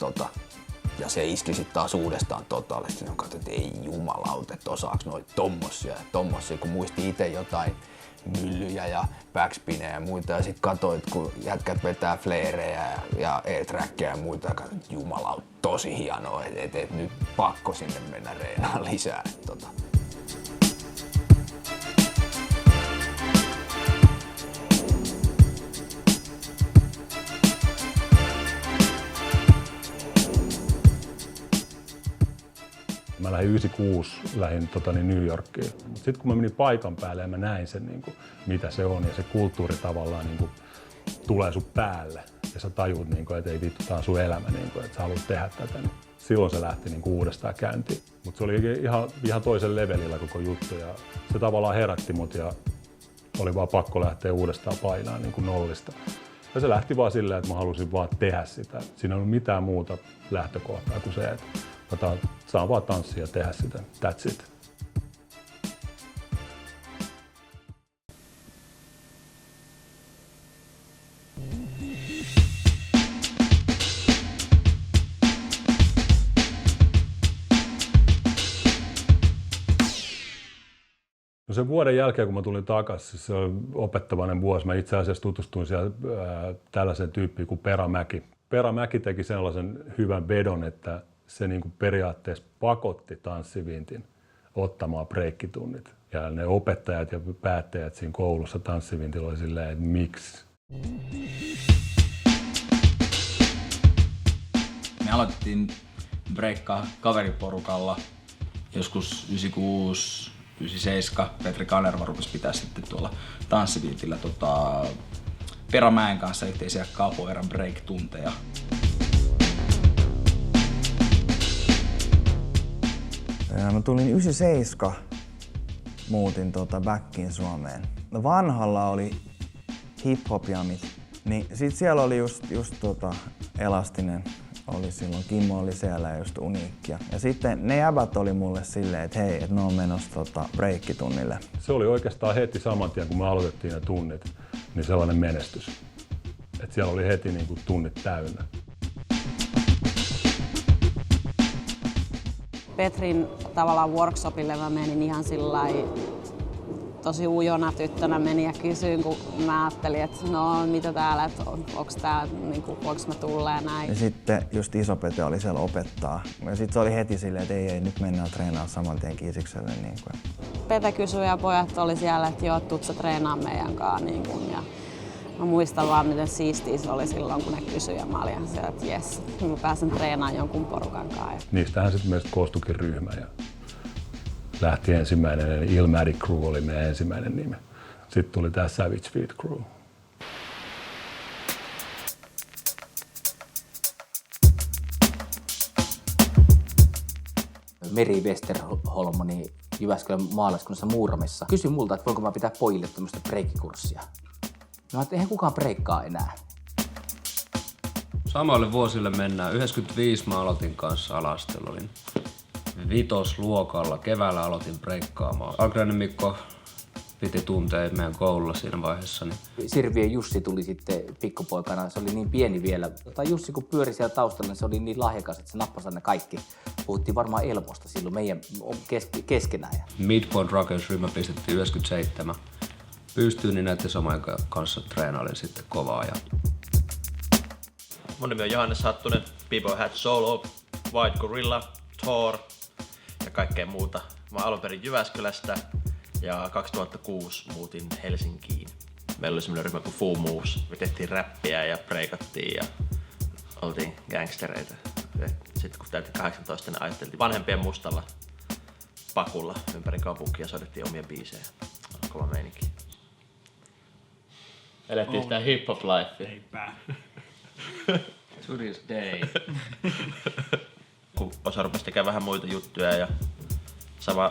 ja se iski sitten taas uudestaan totaalisesti. Niin katsoin, että ei jumalauta, että osaaks noita tommosia, kun muisti itse jotain myllyjä ja backspinejä ja muita. Ja sit katsoin, kun jätkät vetää flareja ja e-trackia ja muita. Ja katsoin, että jumalauta, tosi hienoa, että nyt pakko sinne mennä reenaan lisää. Mä lähdin 96 New Yorkiin. Sitten kun mä menin paikan päälle ja mä näin sen, mitä se on ja se kulttuuri tavallaan tulee sun päälle ja sä tajut, että ei vittu, tää on sun elämä, että sä haluat tehdä tätä. Niin silloin se lähti uudestaan käyntiin. Mutta se oli ihan toisen levelillä koko juttu ja se tavallaan herätti mut ja oli vaan pakko lähteä uudestaan painaa nollista. Ja se lähti vaan silleen, että mä halusin vaan tehdä sitä. Siinä ei ollut mitään muuta lähtökohtaa kuin se, että mä saan vaan tanssia ja tehdä sitä. That's it. No sen vuoden jälkeen, kun mä tulin takaisin, se oli opettavainen vuosi. Mä itse asiassa tutustuin siellä tällaiseen tyyppiin kuin Perämäki. Perämäki teki sellaisen hyvän vedon, että se niin kuin periaatteessa pakotti tanssivintin ottamaan breikkitunnit. Ja ne opettajat ja päättäjät siinä koulussa tanssivintillä oli silleen, että miksi? Me aloitettiin breikkaa kaveriporukalla joskus 96. 97 Petri Kanerva rupesi pitää sitten tuolla tanssiviitillä Perämäen kanssa yhteisiä capoeiran break-tunteja. Mä tulin 97, muutin backiin Suomeen. No vanhalla oli hip-hop-jamit, niin sit siellä oli just Elastinen. Oli silloin, Kimmo oli siellä ja just Uniikkia. Ja sitten ne jäbät oli mulle silleen, että hei, että ne on menossa breikkitunnille. Se oli oikeastaan heti saman tien, kun me aloitettiin ne tunnit, niin sellainen menestys. Että siellä oli heti niin kuin tunnit täynnä. Petrin tavallaan workshopille mä menin ihan sillai tosi ujona tyttönä menin ja kysyin, kun mä ajattelin, että no mitä täällä, että onks tää, niinku, voinko mä tulla ja näin. Ja sitten just Iso-Pete oli siellä opettaa. Ja sitten se oli heti silleen, että ei, nyt mennään treenaamaan saman tien Kiisikselle. Niin Pete kysyi ja pojat oli siellä, että joo, tuut sä treenaa meidän kanssa. Niin kun, ja mä muistan vaan, miten siistiä se oli silloin, kun ne kysyi ja mä olin siellä, että jes, mä pääsen treenaamaan jonkun porukan kanssa. Niistähän sitten meistä koostuikin ryhmä. Ja lähti ensimmäinen, Illmatic Crew oli meidän ensimmäinen nimi. Sitten tuli tää Savage Feet Crew. Meri Westerholm niin Jyväskylän maalaiskunnassa Muuramessa kysyi multa, että voinko mä pitää pojille tämmöistä breikkikurssia. Mä ajattelin, eihän kukaan breikkaa enää. Samoille vuosille mennään. 95 mä aloitin kanssa alastelun. Olin vitosluokalla. Keväällä aloitin breikkaamaan. Agreinen Mikko piti tunteja meidän koululla siinä vaiheessa. Niin. Sirvien Jussi tuli sitten pikkupoikana. Se oli niin pieni vielä. Jussi kun pyöri siellä taustalla, niin se oli niin lahjakas, että se nappasi ne kaikki. Puhuttiin varmaan Elmosta silloin meidän keskenään. Midpoint Rockers-ryhmä pistettiin 97. Pystyyn, niin näiden samojen kanssa treenailin sitten kovaa. Mun nimi on Johannes Hattunen, B-Boy Hat Solo, White Gorilla, Thor ja kaikkea muuta. Mä alun perin Jyväskylästä ja 2006 muutin Helsinkiin. Meillä oli semmoinen ryhmä kuin Foo Moves. Me tehtiin räppiä ja breikattiin ja oltiin gangstereita. Sitten kun täytin 18, niin ajatteltiin vanhempien mustalla pakulla ympäri kaupunkia ja soitettiin omia biisejä. Kova meininki. Elettiin sitä hip-hop-lifea. Eipä. To this day. Kun osa rupesi tekemään vähän muita juttuja ja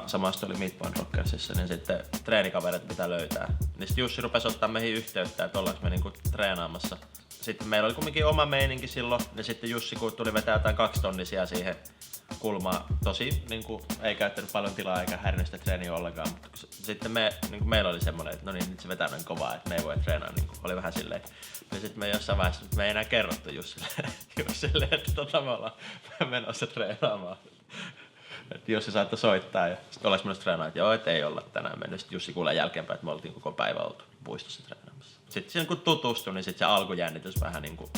samasta oli Midpoint Rockersissa, niin sitten treenikaverit pitää löytää. Niin sitten Jussi rupesi ottaa meihin yhteyttä, että ollaanko me niinku treenaamassa. Sitten meillä oli kumminkin oma meininki silloin, niin sitten Jussi kun tuli vetää jotain 2-tonnisia siihen kulmaan, tosi niinku, ei käyttänyt paljon tilaa eikä härnyt sitä treeniä ollenkaan, mutta sitten meillä oli semmoinen, että no niin, nyt se vetää noin kovaa, että me ei voi treenaa, niinku, oli vähän silleen. Ja sitten me jossain vaiheessa, me ei enää kerrottu Jussille että me ollaan menossa treenaamaan. Että Jussi saattoi soittaa ja sitten ollaanko menossa treenaamaan, että joo, et ei olla tänään mennyt. Sitten Jussi kuulee jälkeenpäin, että me oltiin koko päivä oltu puistossa treenaamassa. Sitten siinä kun tutustui, niin sitten se alkujännitys vähän niin kuin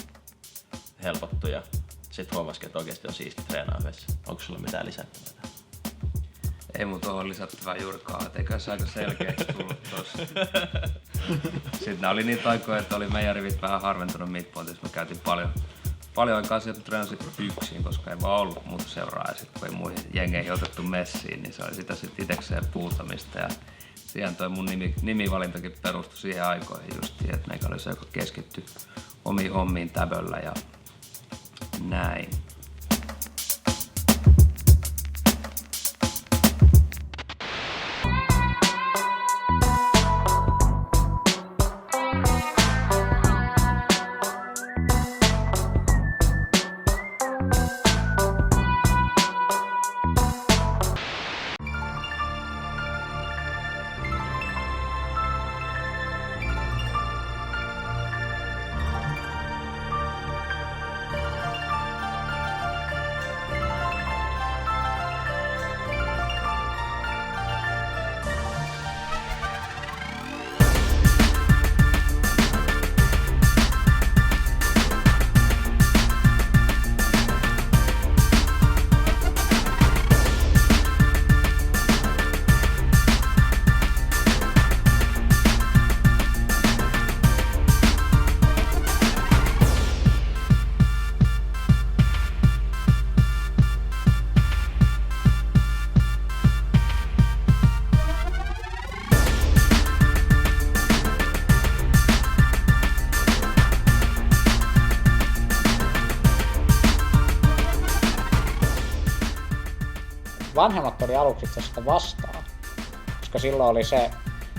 helpottui ja sitten huomasikin, että oikeasti on siisti treenaa yhdessä. Onko sulla mitään lisättävää? Ei mun tuohon lisättävää juurikaan, et eikä se aika selkeäksi tullut tossa. Sitten nää oli niitä aikoja, että oli meidän rivit vähän harventunut Midpointissa. Me käytiin paljon aikaa sieltä treenasin yksin, koska ei vaan ollut muuta seuraa. Ja sitten kun ei muihin jengeihin otettu messiin, niin se oli sitä sitten itekseen puutamista. Ja siihen toi mun nimivalintakin perustui siihen aikoihin just siihen, että meikä oli se, joka keskittyi omiin hommiin täböllä ja näin. Vanhemmat oli aluksi itse asiassa vastaan, koska silloin oli se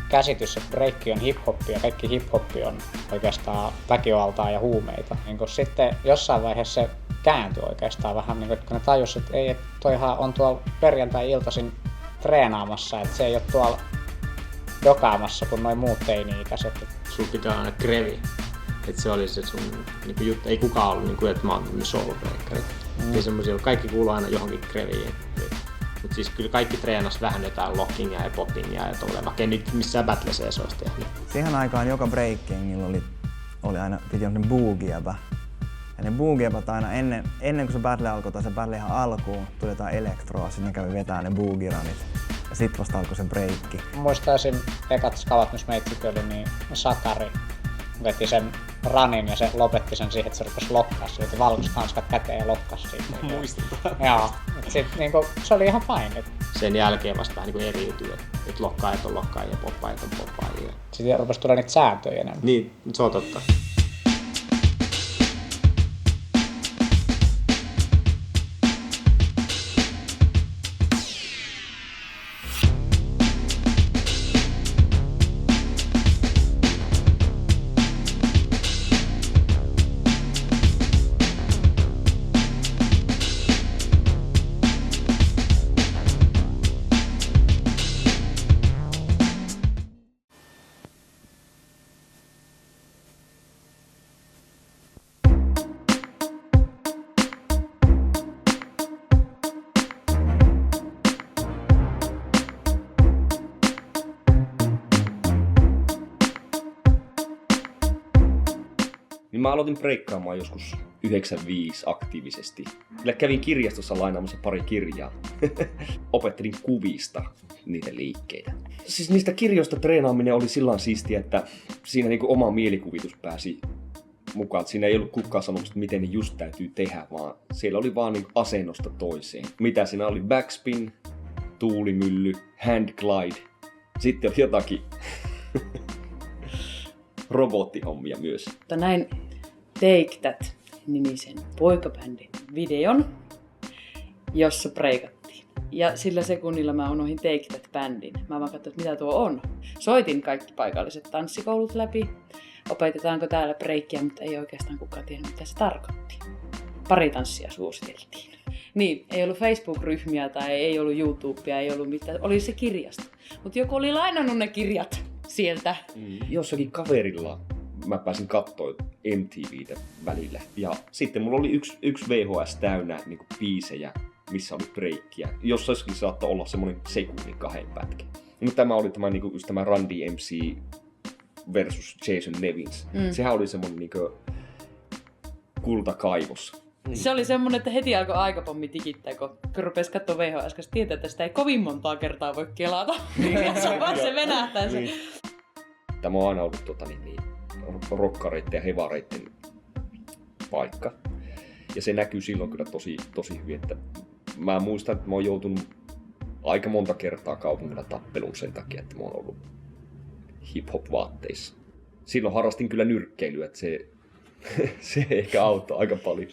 käsitys, että breikki on hip-hoppi ja kaikki hip-hoppi on oikeastaan väkivaltaa ja huumeita. Niin kun sitten jossain vaiheessa se kääntyi oikeastaan vähän, niin kun ne tajusivat, että ei, että toihan on tuolla perjantai-iltaisin treenaamassa, että se ei ole tuolla dokaamassa kuin noin muut teini-ikäiset. Sulla pitää aina krevi. Että se oli se sun niinku juttu. Ei kukaan ollut niinku, että mä oon soolobreikkarit. Ei semmosia, kaikki kuuluu aina johonkin kreviin. Mut siis kyllä kaikki treenas vähän jotain lockingia ja poppingia ja tolleen, vaikka ei nyt missään battleseessa olisi tehnyt. Siihen aikaan joka breakingilla oli aina piti olla ne boogie-jäbä. Ja ne boogie-jäbät aina ennen kuin se battle alkoi tai se battle ihan alkuun, tuli jotain elektroa, sitten ne kävi vetää ne boogie-ranit. Ja sit vasta alkoi se breikki. Muistaisin ekat skavat, missä meitsit oli, niin Sakari veti sen ranin ja se lopetti sen siihen, että se rupesi lokkaa. Se veti valkoiset hanskat käteen ja lokkasi siitä. Muistetaan. Joo. Niinku, se oli ihan fine. Sen jälkeen vasta vähän niinku eriytyi, että lokkaajat on lokkaajia ja poppaajat on poppaajia. Sitten rupesi tulla niitä sääntöjä enemmän. Niin, se on totta. Niin mä aloitin breikkaamaan joskus 95 aktiivisesti. Kyllä kävin kirjastossa lainaamassa pari kirjaa. Opettelin kuvista niitä liikkeitä. Siis niistä kirjoista treenaaminen oli sillä siistiä, että siinä niinku oma mielikuvitus pääsi mukaan. Että siinä ei ollut kukaan sanomassa, miten ne just täytyy tehdä, vaan siellä oli vaan niinku asennosta toiseen. Mitä siinä oli? Backspin, tuulimylly, hand glide. Sitten oli jotakin robottihommia myös. Näin Take That-nimisen poikabändin videon, jossa breikattiin. Ja sillä sekunnilla mä unohdin Take That-bändin. Mä vaan katsoin, että mitä tuo on. Soitin kaikki paikalliset tanssikoulut läpi. Opetetaanko täällä breikkiä, mutta ei oikeastaan kukaan tiennyt, mitä se tarkoitti. Pari tanssia suositeltiin. Niin, ei ollut Facebook-ryhmiä tai ei ollut YouTubea, ei ollut mitään. Oli se kirjasto. Mutta joku oli lainannut ne kirjat sieltä. Jossakin kaverilla mä pääsin katsoa MTVtä välillä. Ja sitten mulla oli yksi VHS täynnä niinku biisejä, missä oli breikkiä. Jossakin saattoi olla semmonen sekunnin 2 pätkä. Mutta tämä oli tämä Run DMC versus Jason Nevins. Sehän oli semmonen niinku kultakaivos. Se oli semmonen, että heti alkoi aikapommi tikittää, kun rupesi katsoa VHS, koska tietää, että sitä ei kovin montaa kertaa voi kelata. Se venähtää se. Tämä on aina ollut rokkareitten ja hevareitten paikka. Ja se näkyy silloin kyllä tosi hyvin, että mä muistan, että mä oon joutunut aika monta kertaa kaupungilla tappeluun sen takia, että mä oon ollut hip-hop-vaatteissa. Silloin harrastin kyllä nyrkkeilyä, että se ehkä auttaa aika paljon.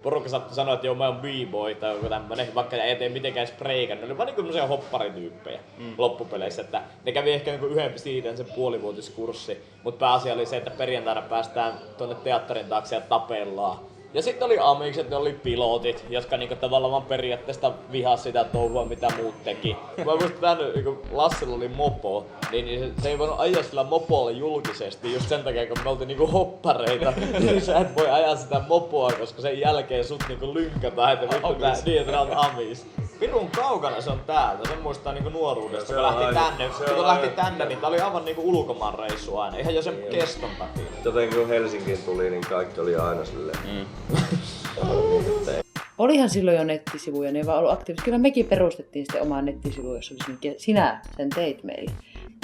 Porukka saattoi sanoa, että joo mä oon b-boy tai joku tämmönen, vaikka ei tee mitenkään spreikan. Ne oli vaan niinku semmosia hopparityyppejä loppupeleissä, että ne kävi ehkä niinku yhden siitä sen puolivuotiskurssi, mut pääasia oli se, että perjantaina päästään tuonne teatterin taakse ja tapellaan. Ja sitten oli amikset, ne oli pilotit, jotka niinku tavallaan vaan periaatteessa vihas sitä touhua, mitä muut teki. Mä muistan, että Lassilla oli mopo, niin se ei voinut ajaa sillä mopolla julkisesti just sen takia, kun me oltiin niinku hoppareita. Niin sä et voi ajaa sitä mopoa, koska sen jälkeen sut niinku lynkätään, että vittu tää niin, että on amis. Pirun kaukana se on täältä, sen muistaa niinku nuoruudesta, kun lähti tänne, niin tää oli aivan niinku ulkomaan reissu aina, ihan jo sen keston takia. Joten kun Helsinkiin tuli, niin kaikki oli aina silleen. Olihan silloin jo nettisivuja, ne ei vaan ollut aktiivisia. Kyllä mekin perustettiin sitten omaa nettisivu, jossa oli sinä sen teit meille,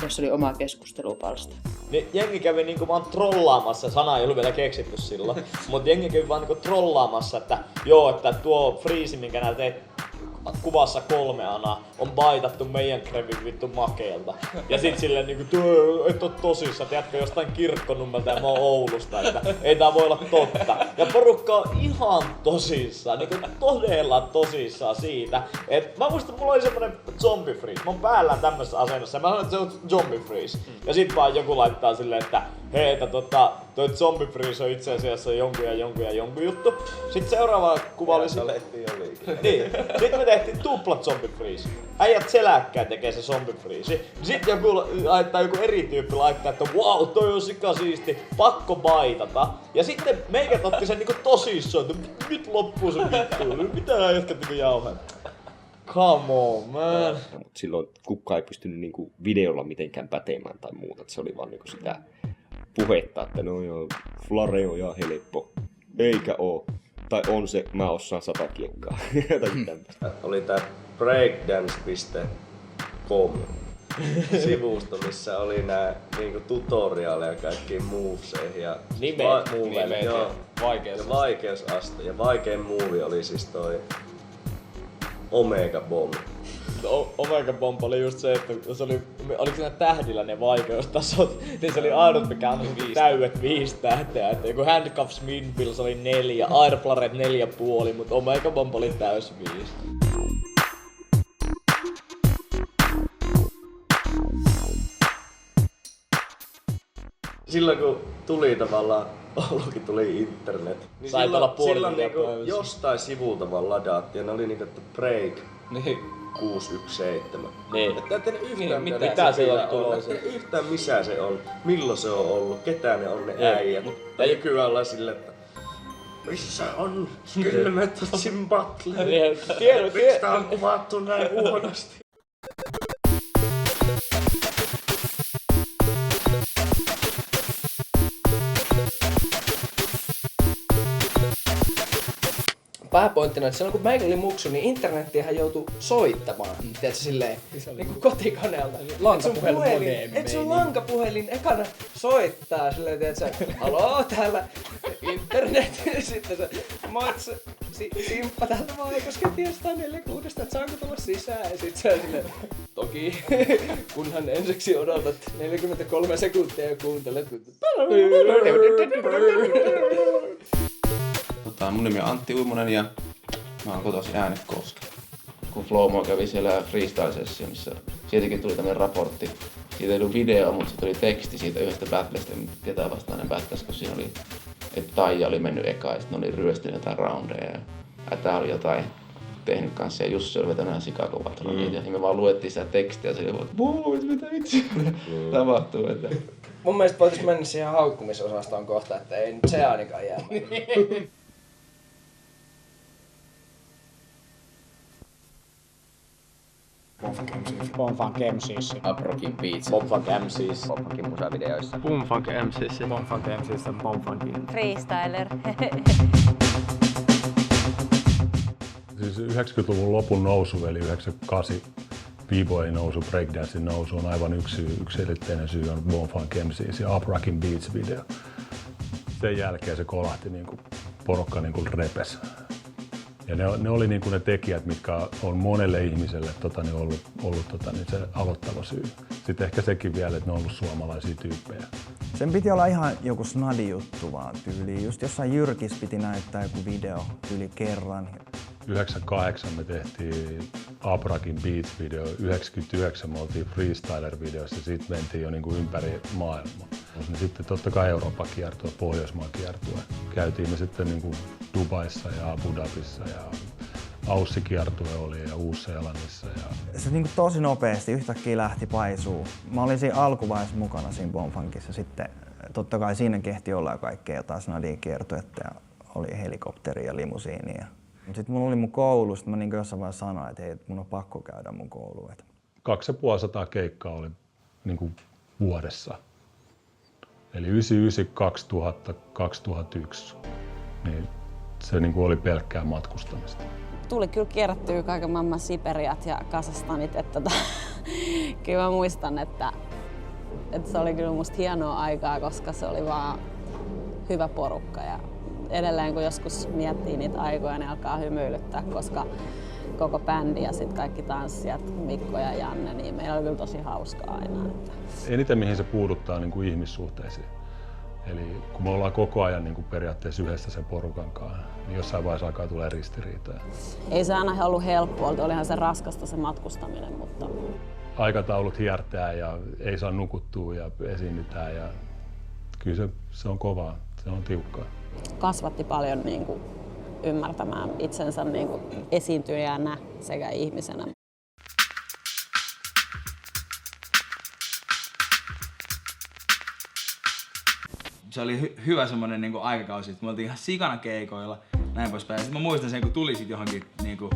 jossa oli oma keskustelupalsta. Niin jengi kävi niinku vaan trollaamassa, sana ei ollut vielä keksitty silloin, mutta jengi kävi vaan niinku trollaamassa, että joo, että tuo friisi, minkä nää teet kuvassa 3 anaa, on baitattu meidän krevin vittu makeelta. Ja sit silleen niinku, et oo tosissaan, tiedätkö jostain Kirkkonummelta ja mä oon Oulusta, että ei tää voi olla totta. Ja porukka on ihan tosissaan, niinku todella tosissaan siitä, että mä muistan, mulla oli semmonen zombie freeze, mä oon päällään tämmöisessä asennossa ja mä sanon, että se on zombie freeze. Ja sit vaan joku laittaa silleen, että hei, että toi zombie freeze on itse asiassa jonkun juttu. Sitten seuraava kuva oli niin. Sitten me tehtiin tuplat zombie freeze. Äijät seläkkää tekee se zombie freeze. Sitten joku eri tyyppi laittaa, että wow, toi on sikasiisti, pakko baitata. Ja sitten meikät otti sen niinku tosissaan, että nyt loppuu se vittu, mitä äijät niinku jauhaa. Come on, man. Mutta silloin kukaan ei pystynyt niinku videolla mitenkään pätemään tai muuta. Se oli vaan niinku sitä puhetta, että no joo, flare on ihan helppo. Eikä oo. Tai on se, mä osaan 100 kiekkaa. Oli tää breakdance.com sivusto, missä oli nää niinku tutoriaaleja kaikkiin moveseihin ja nimet joo, vaikeusaste. Ja vaikein move oli siis toi Omega Bomb. Omega Bomb oli just se, että se oli, oliko siinä tähdillä ne vaikeustasot, niin se oli ainut mikä on täydet 5 tähteä, että joku Handcuffs Minbills oli 4, Airplaret 4,5, mutta Omega Bomb oli täys 5. Silloin kun tuli tavallaan, Oulukin tuli internet, niin silloin niinku jostain sivulta vaan ladattiin ja ne oli niinku, että break. Niin. 617. Niin. Että ette yhtään niin, mitä se on tulossa. Ette yhtään missä se on, milloin se on ollut, ketä ne on ne äijät. Ja nykyään ollaan silleen, että missä on Skelemetotsin Butler? Miksi tää on kuvattu näin huonosti? Pääpointtina, että silloin kun meillä oli muksu, niin internettihän joutui soittamaan, tiedätkö, silleen, niin kuin kotikoneelta. Et sun lankapuhelin ekana soittaa silleen, tiedätkö, haloo täällä internet, sitten se, moits, Simppa täältä Valkosken tiestä 46, että saanko tulla sisään, ja sit se on silleen, toki, kunhan ensiksi odotat 43 sekuntia ja kuuntelet, Mun nimi on Antti Uimonen ja mä oon kotoisin Äänekoski. Kun Flowmo kävi siellä freestyle-sessionissa, siitäkin tuli tämmönen raportti. Siitä ei ollut video, mutta se tuli teksti siitä yhdestä battlesta, ketä vastaan ne battles, kun siinä oli, että Taija oli mennyt eka ja sitten oli ryöstynyt jotain roundeja ja Ätä oli jotain tehnyt kanssa ja Jussi oli vetänyt ihan sikakovat roundit ja me vaan luettiin sitä tekstiä ja se oli vaan, että mitä vitsi tapahtuu. Että... Mun mielestä voitais mennä siihen haukkumisosastoon kohta, että ei nyt se ainakaan jää. Boomfunk MCs. Uprockin Beats. Boomfunk MCs. Boomfunkin musavideoissa. Boomfunk MCs. Boomfunk MCs on Boomfunkin. Freestyler. Siis 90-luvun lopun nousu, eli 98 B-boyin nousu, breakdancein nousu on aivan yksiselitteinen syy on Boomfunk MCs ja Uprockin Beats video. Sen jälkeen se kolahti porukka repes. Ja ne oli ne tekijät, mitkä on monelle ihmiselle ollut se aloittava syy. Sitten ehkä sekin vielä, että ne on ollut suomalaisia tyyppejä. Sen piti olla ihan joku snadi juttu vaan tyyliin. Just jossain Jyrkissä piti näyttää joku video yli kerran. 98 me tehtiin Abrakin Beat-video, 99 me oltiin Freestyler-videossa ja siitä mentiin jo niinku ympäri maailmaa. Sitten totta kai Euroopan kiertue, Pohjoismaan kiertue. Käytiin me sitten niinku Dubaissa ja Abu Dhabissa ja Aussi-kiertue oli ja Uus-Seelannissa. Se niinku tosi nopeasti yhtäkkiä lähti paisuu. Mä olin siinä alkuvaiheessa mukana siinä Bombfunkissa. Sitten totta kai siinä kehti olla kaikkea jotain Snadin-kiertuetta ja oli helikopteri ja limusiini. Sitten mulla oli mun koulu, sitten mä niin jossain vaiheessa sanoin, että hei, mun on pakko käydä mun kouluun. 250 keikkaa oli niin kuin vuodessa. Eli 99, 2000, 2001. Niin se niin kuin oli pelkkää matkustamista. Tuli kyllä kierrättyä kaiken maailman Siperiat ja Kazakstanit. Kyllä mä muistan, että se oli kyllä musta hienoa aikaa, koska se oli vaan hyvä porukka. Ja edelleen kun joskus miettii niitä aikoja, niin alkaa hymyilyttää, koska koko bändi ja sitten kaikki tanssijat, Mikko ja Janne, niin meillä oli kyllä tosi hauskaa aina. Eniten mihin se puuduttaa niin kuin ihmissuhteisiin. Eli kun me ollaan koko ajan niin kuin periaatteessa yhdessä sen porukan kanssa, niin jossain vaiheessa alkaa tulee ristiriitoja. Ei se aina ollut helppoa, olihan se raskasta se matkustaminen, mutta... Aikataulut hiertää ja ei saa nukuttua ja esiinnytään ja kyllä se on kovaa, se on tiukkaa. Kasvatti paljon niin kuin ymmärtämään itsensä niin kuin esiintyjänä sekä ihmisenä. Se oli hyvä semmonen niinku aikakausi, että me oltiin ihan sikana keikoilla, näin poispäin. Sitten mä muistan sen, kun tuli sit johonkin niinku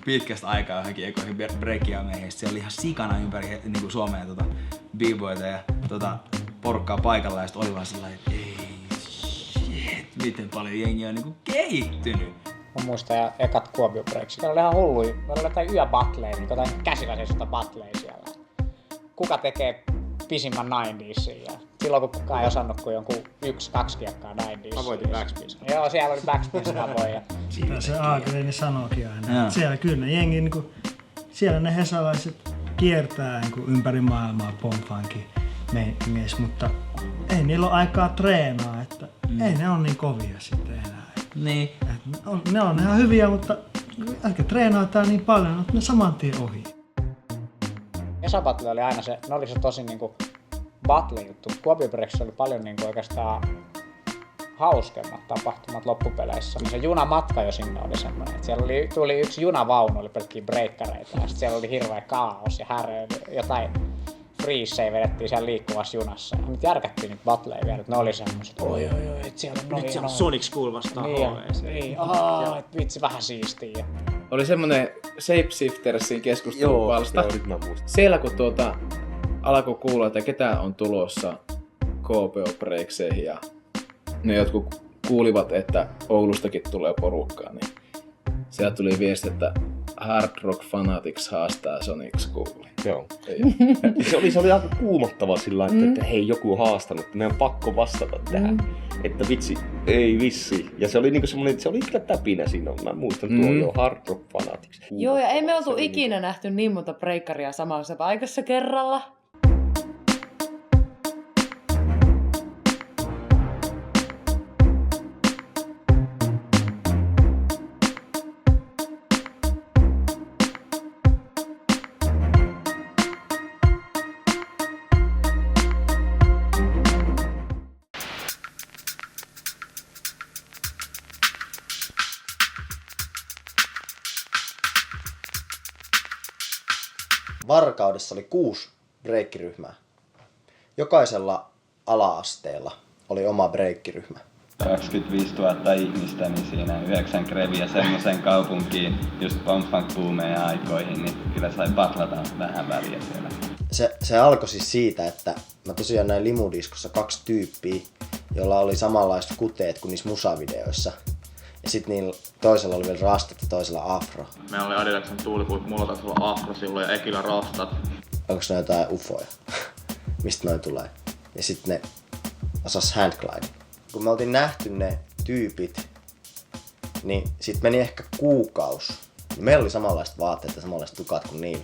pitkästä aikaa johonkin ekoihin breikkiaameihin. Se oli ihan sikana ympäri niinku Suomea b-boyta ja porukkaa paikalla ja sit oli vaan sellainen, että ei shit, miten paljon jengiä on niinku kehittynyt. Mä muistan ekat Kuopio Breaksia. Meillä oli ihan hulluja. Meillä oli jotain yöbattleja, niin jotain käsiläisistä battleja siellä. Kuka tekee pisimmän 90sin ja silloin kun kukaan ei osannut kuin jonkun 1-2 kiekkaa 90sin. Mä voitin backspin. Joo, siellä oli backspin sanapoja. Sitä se Aagreeni sanookin aina. Siellä kyllä ne jengi, niinku, siellä ne hesalaiset kiertää niinku, ympäri maailmaa Bombfunkin meissä, mutta ei niillä ole aikaa treenaa, että ei ne ole niin kovia sitten enää. Niin. Ne on ihan hyviä, mutta ehkä treenataan niin paljon, että ne saman tien ohi. Esa Battle oli aina se, ne oli se tosi niinku battle-juttu. Kuopio Breaks oli paljon niinku oikeastaan hauskemmat tapahtumat loppupeleissä. Se junamatka jo sinne oli semmoinen, että siellä tuli yksi junavaunu, oli pelkkiä breikkareita ja sitten siellä oli hirveä kaos ja härö, jotain freesejä vedettiin siellä liikkuvassa junassa. Ja nyt järkättiin niitä battleja vielä, että ne oli semmoiset, oi, et siellä on nyt siellä on Sonic School vastaan HVC. Niin, vitsi vähän siistiä. Oli semmonen Shapeshiftersin keskustelupalsta. Siellä kun alkoi kuulla, että ketä on tulossa KPO Breakseihin ja ne jotkut kuulivat, että Oulustakin tulee porukkaa, niin sieltä tuli viesti, että Hard Rock Fanatics haastaa Sonic Schoolin. Joo. Se oli aika kuumottava sillä että hei, joku on haastanut, että meidän on pakko vastata tähän. Että vitsi, ei vissi. Ja se oli niinku semmoinen, se oli kyllä täpinä siinä. Mä muistan tuo jo Hard Rock Fanatics. Joo, ja ei me oltu ikinä nähty niin monta breikkaria samassa paikassa kerralla. Varkaudessa oli 6 breikkiryhmää. Jokaisella ala-asteella oli oma breikkiryhmä. 25 000 ihmistä, niin siinä 9 kreviä semmoisen kaupunkiin just Bombfunk-boomeen aikoihin, niin kyllä sai patlata vähän väliä siellä. Se alkoi siis siitä, että mä tosiaan näin limudiskossa 2 tyyppiä, joilla oli samanlaiset kuteet kuin niissä musavideoissa. Ja sit niillä toisella oli vielä rastat ja toisella afro. Meillä oli Adidaksen tuulipuut, mulla taisi olla afro silloin ja Ekillä rastat. Onko ne jotain ufoja? Mistä noin tulee? Ja sit ne osas handglide. Kun me oltiin nähty ne tyypit, niin sit meni ehkä kuukausi. Ja meillä oli samanlaiset vaatteet ja samanlaiset tukat kuin niillä.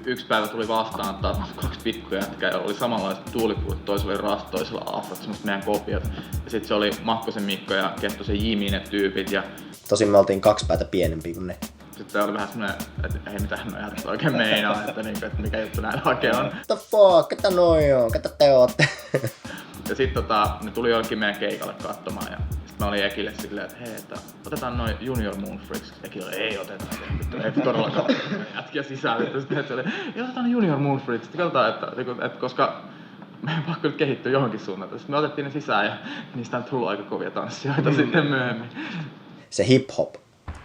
Yksi päivä tuli vastaan, että 2 pikkujätkä, jolla oli samanlaiset tuulipuut, toisella oli rast, toisella afrot, semmoset meidän kopiot. Ja sit se oli Mahkosen Mikko ja Kettosen Jimi ne tyypit. Ja Tosin me oltiin 2 päätä pienempiä kuin ne. sitten oli vähän semmonen, että ei mitään nojaa tästä oikein meinaa, että mikä juttu näin oikein on. What the fuck, ketä noi on, ketä te ootte? Ja sit ne tuli jollekin meidän keikalle katsomaan ja sit mä olin Ekille silleen, että hei, että otetaan noi Junior Moonfreaks. Eki oli, ei oteta, ei todellakaan jätkiä sisään. Sitten se oli, ei otetaan Junior Moonfreaks. Sitten katsotaan, että koska meidän pakko nyt kehittyä johonkin suuntaan. Sitten me otettiin ne sisään ja niistä on tullut aika kovia tanssijoita sitten myöhemmin. Se hip-hop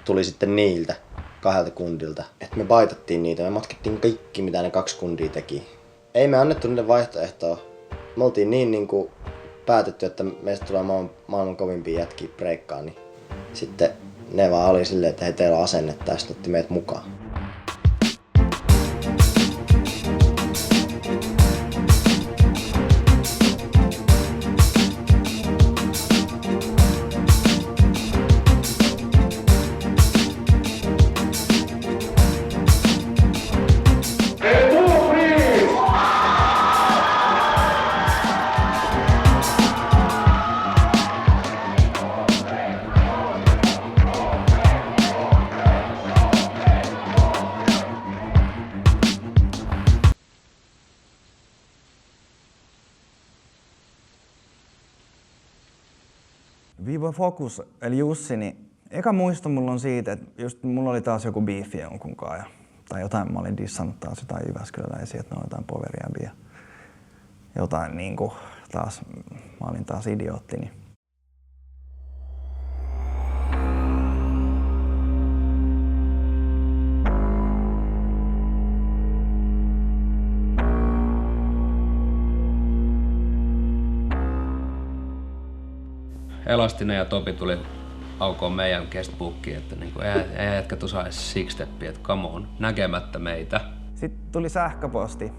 tuli sitten niiltä 2 kundilta. Että me baitattiin niitä, me matkittiin kaikki mitä ne 2 kundia teki. Ei me annettu niille vaihtoehtoa. Me oltiin niinku päätetty, että meistä tulee maailman kovimpia jätkiä breikkaan, niin sitten ne vaan oli silleen, että hei, teillä on asennetta ja sitten otti meidät mukaan. Viva Focus, eli Jussi, niin eka muisto mulla on siitä, että just mulla oli taas joku biifi jonkunkaan tai jotain, mä olin dissannut taas jotain jyväskyläläisiä, että ne on jotain poveriäviä. Jotain niinku taas, mä olin taas idiootti. Niin. Elastinen ja Topi tuli aukoon meidän guestbookiin, että niinku, ei jätkät osaa edes six-steppia, että come on, näkemättä meitä. Sitten tuli sähköposti.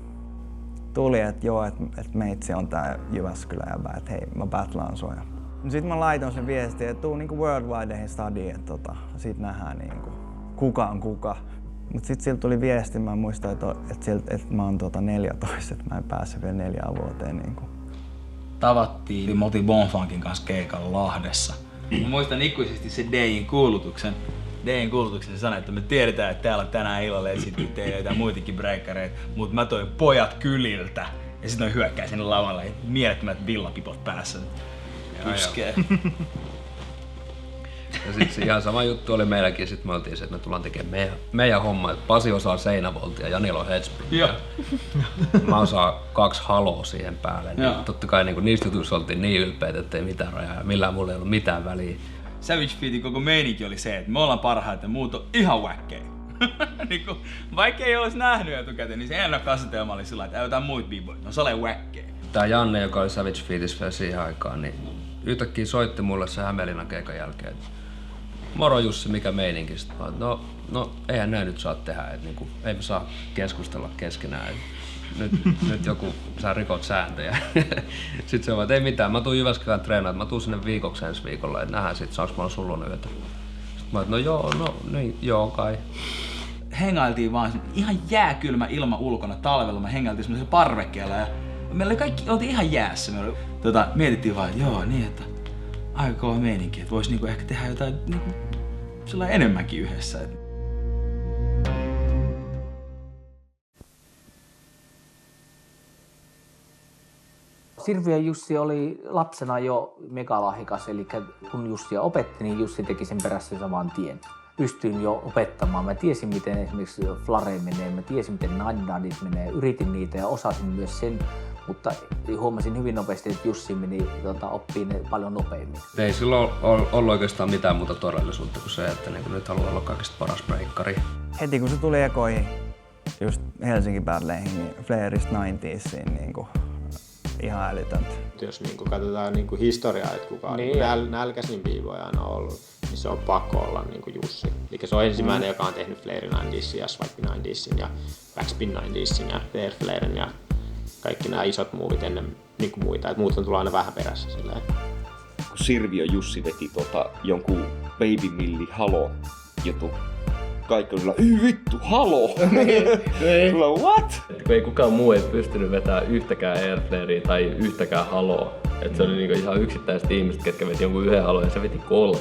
Tuli, että joo, että meitsi on tää Jyväskylä jäbä, että hei, mä battlaan sua. Sitten mä laitoin sen viestin, että tuu niinku Worldwideihin studiin, että sit nähdään niinku, kuka on kuka. Mut sit siltä tuli viesti, mä muistan, että mä oon 14, että mä en päässyt vielä 4 vuoteen. Niinku. Tavattiin Moti Bonfunkin kanssa keikalla Lahdessa. Mä muistan ikuisesti se Dein kuulutuksen. Se sanoi, että me tiedetään, että täällä tänään illalla esiintyy teille jotain muitakin breikkareita, mutta mä toin pojat kyliltä. Ja sit noin hyökkää sinne lavalle, mielettömät villapipot päässä. Puskee. Ja sit se ihan sama juttu oli meilläkin, sit me oltiin se, että me tullaan tekemään meidän homma, että Pasi osaa seinävoltia ja Janilo headspinnia. Mä osaan 2 haloa siihen päälle. Niin totta kai niin niistä jutuissa oltiin niin ylpeitä, ettei mitään rajaa ja millään mulla ei ollut mitään väliä. Savage Feetin koko meininki oli se, että me ollaan parhaita ja muut on ihan wäkkejä. Niin vaikka ei olisi nähnyt etukäteen, niin se ennakkoasetelma oli sillä, että ei jotain muut b-boyt, no se oli wäkkejä. Tää Janne, joka oli Savage Feetissä vielä siihen aikaan, niin yhtäkkiä soitti mulle se Hämeenlinnan keikan jälkeen, että moro Jussi, mikä meininki? Sitten mä oon, no eihän näin nyt saa tehdä, että niinku, ei me saa keskustella keskenään. Nyt joku, sä rikot sääntöjä. Sitten se on, että ei mitään, mä tuun Jyväskylään treenaan, mä tuun sinne viikoksi ensi viikolla, että nähdään sit, saanko mä olla sullun yötä. Sitten mä oon, no joo kai. Hengailtiin vaan ihan jääkylmä ilma ulkona talvella, me hengailtiin semmoisella parvekkeella ja meillä kaikki oltiin ihan jäässä. Me mietittiin vaan, että joo niin, että aika kova meininki, että vois niinku ehkä tehdä jotain niinku sellainen enemmänkin yhdessä. Sirviö Jussi oli lapsena jo megalahikas, eli kun Jussia opetti, niin Jussi teki sen perässä saman tien. Pystyin jo opettamaan. Mä tiesin, miten esimerkiksi flare menee, mä tiesin, miten nine-nadit menee. Yritin niitä ja osasin myös sen, mutta huomasin hyvin nopeasti, että Jussi meni oppii ne paljon nopeammin. Ei silloin ollut oikeastaan mitään muuta todellisuutta kuin se, että niin nyt haluaa olla kaikista paras breikkari. Heti kun se tuli ekoihin, just Helsingin battleihin, niin Flairista 90siin, niin ihan älytöntä. Jos niin katsotaan niin historiaa, että kuka on niin nälkäisin biivoja aina ollut, niin se on pakko olla niin Jussi. Eli se on ensimmäinen, joka on tehnyt Flare 90sin ja Swipe 90sin ja Backspin 90sin ja Flare Flaren ja kaikki nämä isot muuvit ennen niin muita. Et muut on tullut aina vähän perässä. Silleen. Kun Sirviö Jussi veti jonkun Baby Milli Halo-jutun kaikki oli ei vittu, haloo! What? Kun ei kukaan muu ei pystynyt vetämään yhtäkään airflarea tai yhtäkään haloa. Et se oli niinku ihan yksittäiset ihmiset, ketkä veti jonkun yhden haloa ja se veti 3.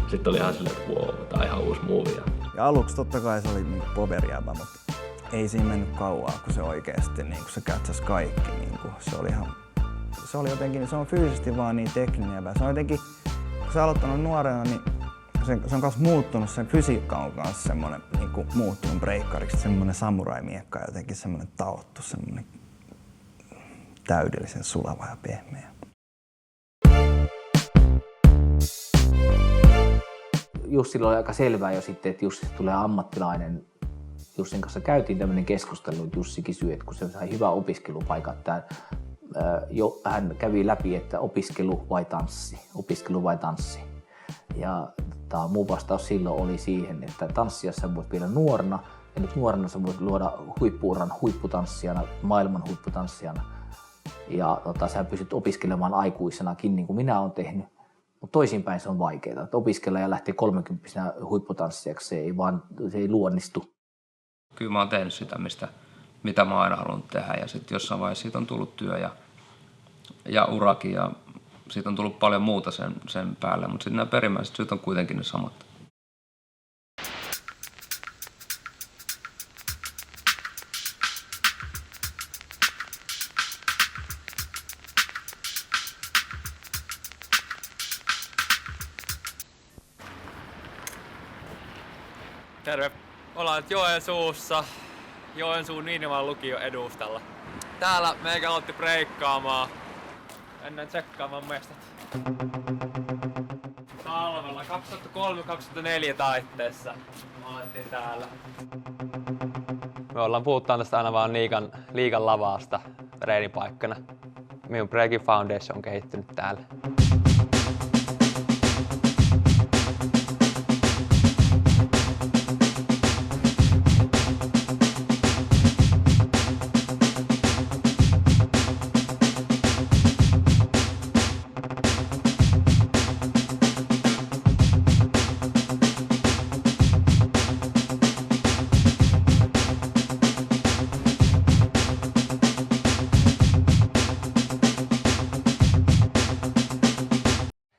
Sitten oli ihan silleen, että wow, tää on ihan uusi movie. Ja aluksi totta kai se oli niinku powerjäävä, mutta ei siinä mennyt kauaa, kun se oikeesti niinku se kätsäs kaikki. Niinku, se oli jotenkin, se on fyysisesti vaan niin tekninen. Se on jotenkin, kun se on aloittanut nuorena, niin se on myös muuttunut, sen fysiikka on myös semmoinen niinku muuttunut breikkariksi, semmoinen samurai-miekka ja jotenkin semmoinen taottu, semmoinen täydellisen sulava ja pehmeä. Jussilla oli aika selvää jo sitten, että Jussista tulee ammattilainen. Jussin kanssa käytiin tämmöinen keskustelu, että Jussi kysyi, että kun se sai hyvä opiskelupaikka, että hän kävi läpi, että opiskelu vai tanssi. Ja mun vastaus silloin oli siihen, että tanssia sä voit vielä nuorena, ja nyt nuorena sä voit luoda huippu-uran huipputanssijana, maailman huipputanssijana. Ja sä pystyt opiskelemaan aikuisenakin, niin kuin minä olen tehnyt. Mutta toisinpäin se on vaikeaa, että opiskella ja lähtee 30-vuotiaana huipputanssijaksi, se ei luonnistu. Kyllä mä oon tehnyt sitä, mitä mä oon aina halunnut tehdä, ja sitten jossain vaiheessa siitä on tullut työ ja urakin, ja siitä on tullut paljon muuta sen päälle, mutta sitten nämä perimmäiset syyt on kuitenkin ne samat. Terve! Ollaan nyt Joensuussa, Joensuun Niinivalan lukion edustalla. Täällä meikä aloitti breikkaamaan. Mennään tsekkaamaan mestat. Talvella 2003-2004 taitteessa alettiin täällä. Me puhutaan tästä aina vaan liigan lavaasta treenipaikkana. Minun Breaking Foundation on kehittynyt täällä.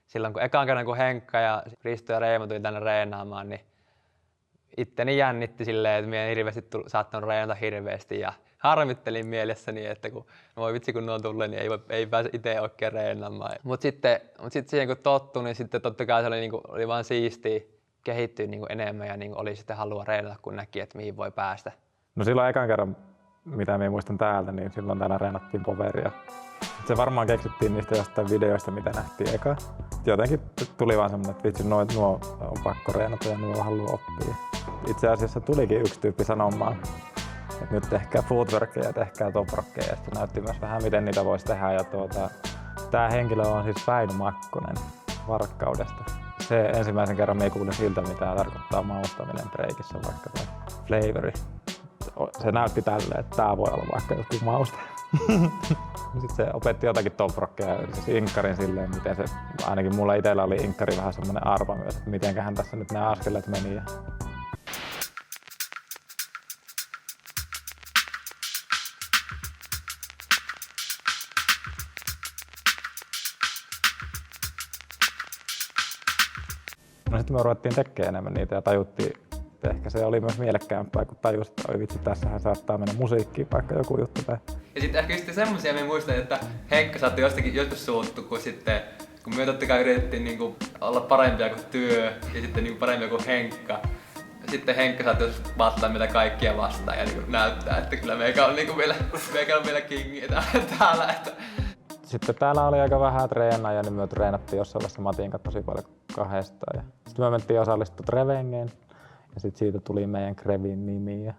Silloin kun ekan kerran kun Henkka ja Risto ja Reimo tuli tänne reenaamaan, niin itteni jännitti silleen, että minä en hirveästi saattanut reenata hirveästi ja harmittelin mielessäni, että voi vitsi kun ne on tullut, niin ei pääse itse oikein reenaamaan. Mutta sitten siihen kun tottui, niin sitten totta kai se oli vaan siistiä kehittyä enemmän ja oli sitten halua reenata, kun näki, että mihin voi päästä. No silloin ekan kerran, mitä minä muistan täältä, niin silloin täällä reenattiin poveria. Se varmaan keksittiin niistä jostain videoista, mitä nähtiin eka. Jotenkin tuli vaan semmoinen, että vitsi, nuo on pakko reenata ja nuo haluaa oppia. Itse asiassa tulikin yksi tyyppi sanomaan, että nyt tehkää footworkia ja tehkää toprokkeja. Ja sitten näytti myös vähän, miten niitä voisi tehdä. Ja tämä henkilö on siis Väinö Makkonen Varkaudesta. Se ensimmäisen kerran minä kuulin siltä, mitä tarkoittaa maustaminen breikissä, vaikka tämä flavori. Se näytti tälleen, että tämä voi olla vaikka joku mauste. Sitten se opetti jotakin toprokkeja, siis inkkarin silleen, miten se, ainakin mulla itsellä oli inkkari vähän semmoinen arva myös, että mitenköhän tässä nyt nämä askeleet meni. No sitten me ruvettiin tekemään enemmän niitä ja tajuttiin, että ehkä se oli myös mielekkäämpää, kun tajusi, että oi vitsi, tässähän saattaa mennä musiikkiin vaikka joku juttu. Ja sitten ehkä just semmosia me muistan, että Henkka saattoi joskus suuttua, kun me totta kai yritettiin olla parempia kuin työ ja sitten parempia kuin Henkka. Ja sitten Henkka saattoi vattaa meitä kaikkia vastaan ja näyttää, että kyllä meikä on vielä kingiä täällä. Että. Sitten täällä oli aika vähän treenaajia, niin me treenattiin jossain vaiheessa Matin kanssa tosi paljon kahdestaan. Sitten me mentiin osallistua Trevengeen ja sitten siitä tuli meidän Krevin nimi.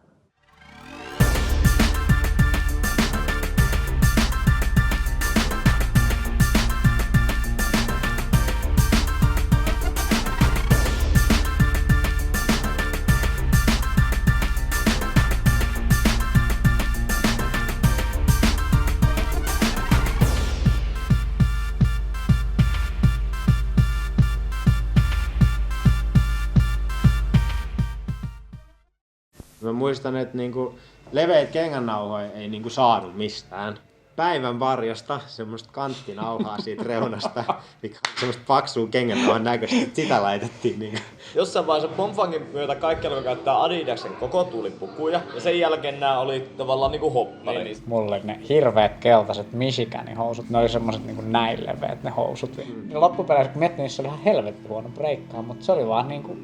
Mä muistan, että niinku leveät kengännauhoja ei niinku saanut mistään. Päivän varjosta semmoista kanttinauhaa siitä reunasta, mikä on semmoista paksua kengännauhan näköistä, sitä laitettiin niinku. Jossain vaiheessa Bombfungin myötä kaikki alkoi käyttää Adidaksen koko tuulipukuja ja sen jälkeen nämä oli tavallaan niinku hoppareita. Mulle ne hirveät keltaiset Michiganin housut, ne oli semmoset niinku näin leveät ne housut. Ja loppupeleissä kun miettii, niissä oli ihan helvetti huono breikkaa, mutta se oli vaan niinku...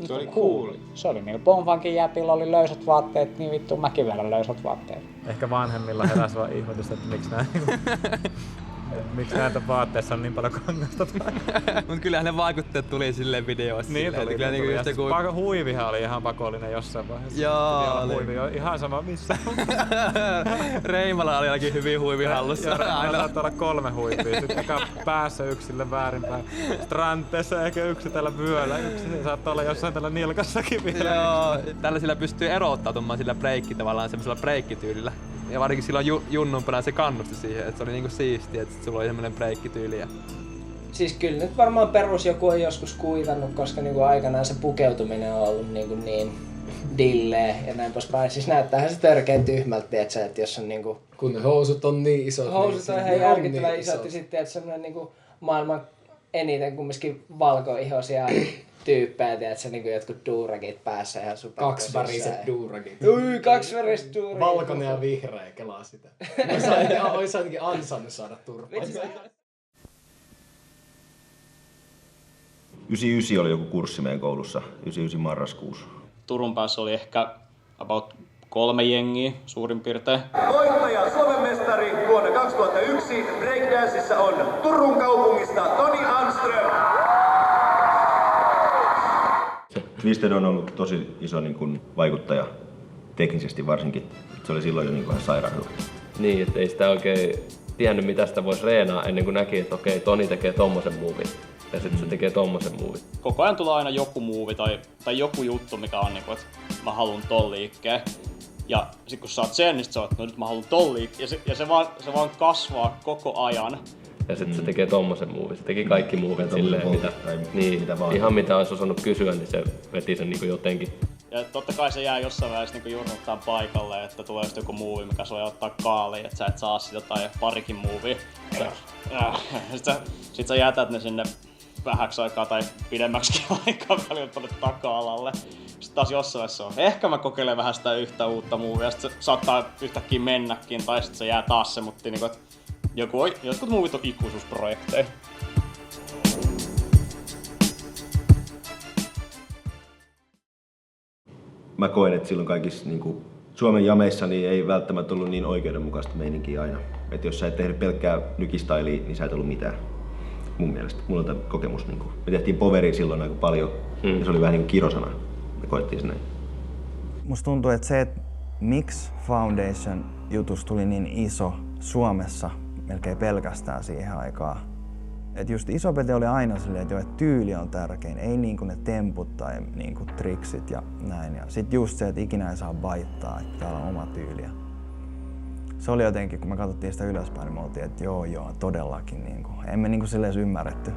Se oli cool. Se oli niillä Bombfungin jäpillä oli löysät vaatteet, niin vittu mäkin vielä löysät vaatteet. Ehkä vanhemmilla heräsi vaan ihmetystä, että miksi näitä vaatteissa on niin paljon kangasta. Mut kyllähän ne vaikutteet tuli silleen videoissa. Niin silleen, tuli. Kyllä niinku just joku... Huivihan oli ihan pakollinen jossain vaiheessa. Joo. Huivi ihan sama missä. Reimalla oli ainakin hyvin huivi hallussa. Aina saattaa olla 3 huivia. Sitten eka päässä yksi sille väärinpäin. Sitten ranteessa ehkä yksi tällä vyöllä. Yksi saattaa olla jossain tällä nilkassakin vielä. Joo, tällaisilla pystyy erottautumaan sillä breikki tavallaan semmoisella breikkityylillä. Ja varsinkin silloin junnumpana se kannusti siihen, että se oli niinku siistiä, että sulla oli semmoinen breikkityyli. Siis kyllä nyt varmaan perus joku on joskus kuivannut, koska niinku aikanaan se pukeutuminen on ollut niin dilleä ja näin poispäin. Siis näyttäähän se törkeen tyhmältä, että jos on niinku... Kun ne housut on niin isot. Housut on ihan järkyttävän isot ja sitten että semmoinen niinku maailman eniten kumminkin valkoihoisia tyyppejä, tiedätkö, niinku jotkut duuragit päässä ihan Kaksiväriset duuragit. Ui, kaksiväriset duuragit. Valkoinen ja vihreä, kelaa sitä. Ois ainakin ansannut saada turpaa. 99 oli joku kurssi meidän koulussa, 99 marraskuussa. Turun päässä oli ehkä about 3 jengiä suurin piirtein. Voittaja Suomen mestari vuonna 2001 breakdanceissa on Turun kaupungista Toni Anström. Twisted on ollut tosi iso niin kuin, vaikuttaja, teknisesti varsinkin. Se oli silloin jo niin kuin, ihan sairaan hyvä. Niin, että ei sitä oikein tiennyt mitä sitä voisi reenaa ennen kuin näki, että okei, Toni tekee tommosen muuvin. Ja sitten se tekee tommosen muuvin. Koko ajan tulee aina joku muuvi tai joku juttu, mikä on niinku, että mä haluun ton liikkeen. Ja sit kun saat sen, niin sit sä oot, no nyt mä haluun ton liikkeen. Ja se vaan kasvaa koko ajan. Ja sitten se tekee tommosen muuvin. Se teki kaikki muuvit silleen, mitä vaan. Ihan mitä olisi osannut kysyä, niin se veti sen niinku jotenkin. Ja totta kai se jää jossain vaiheessa niinku jurnuttaa paikalle, että tulee just joku muuvi, mikä sua ottaa kaaliin, että sä et saa sitä tai parikin muuvia. Sit sä jätät ne sinne vähäksi aikaa tai pidemmäksikin aikaa välillä tuonne taka-alalle. Sitten taas jossain vaiheessa on, ehkä mä kokeilen vähän sitä yhtä uutta muuvia, sit se saattaa yhtäkkiä mennäkin, tai sitten se jää taas se, mutta niinku, jotkut muuvit on ikuisuusprojekteja. Mä koen, että silloin kaikissa niin kuin Suomen jameissa niin ei välttämättä ollut niin oikeudenmukaista meininkiä aina. Että jos sä et tehnyt pelkkää nykistailia, niin sä et ollut mitään. Mun mielestä. Mulla on tämä kokemus. Niin kuin. Me tehtiin poveria silloin aika paljon ja se oli vähän niin kuin kirosana. Me koettiin se näin. Musta tuntuu, että se, että miksi Foundation jutus tuli niin iso Suomessa melkein pelkästään siihen aikaan. Että just Isopete oli aina silleen, että, että tyyli on tärkein, ei niinku ne temput tai niinku triksit ja näin. Ja sit just se, että ikinä ei saa baittaa, että täällä on oma tyyli. Se oli jotenkin, kun me katsottiin sitä ylöspäin, niin me oltiin, että joo, todellakin. Niinku. Emme niinku silleen ymmärretty,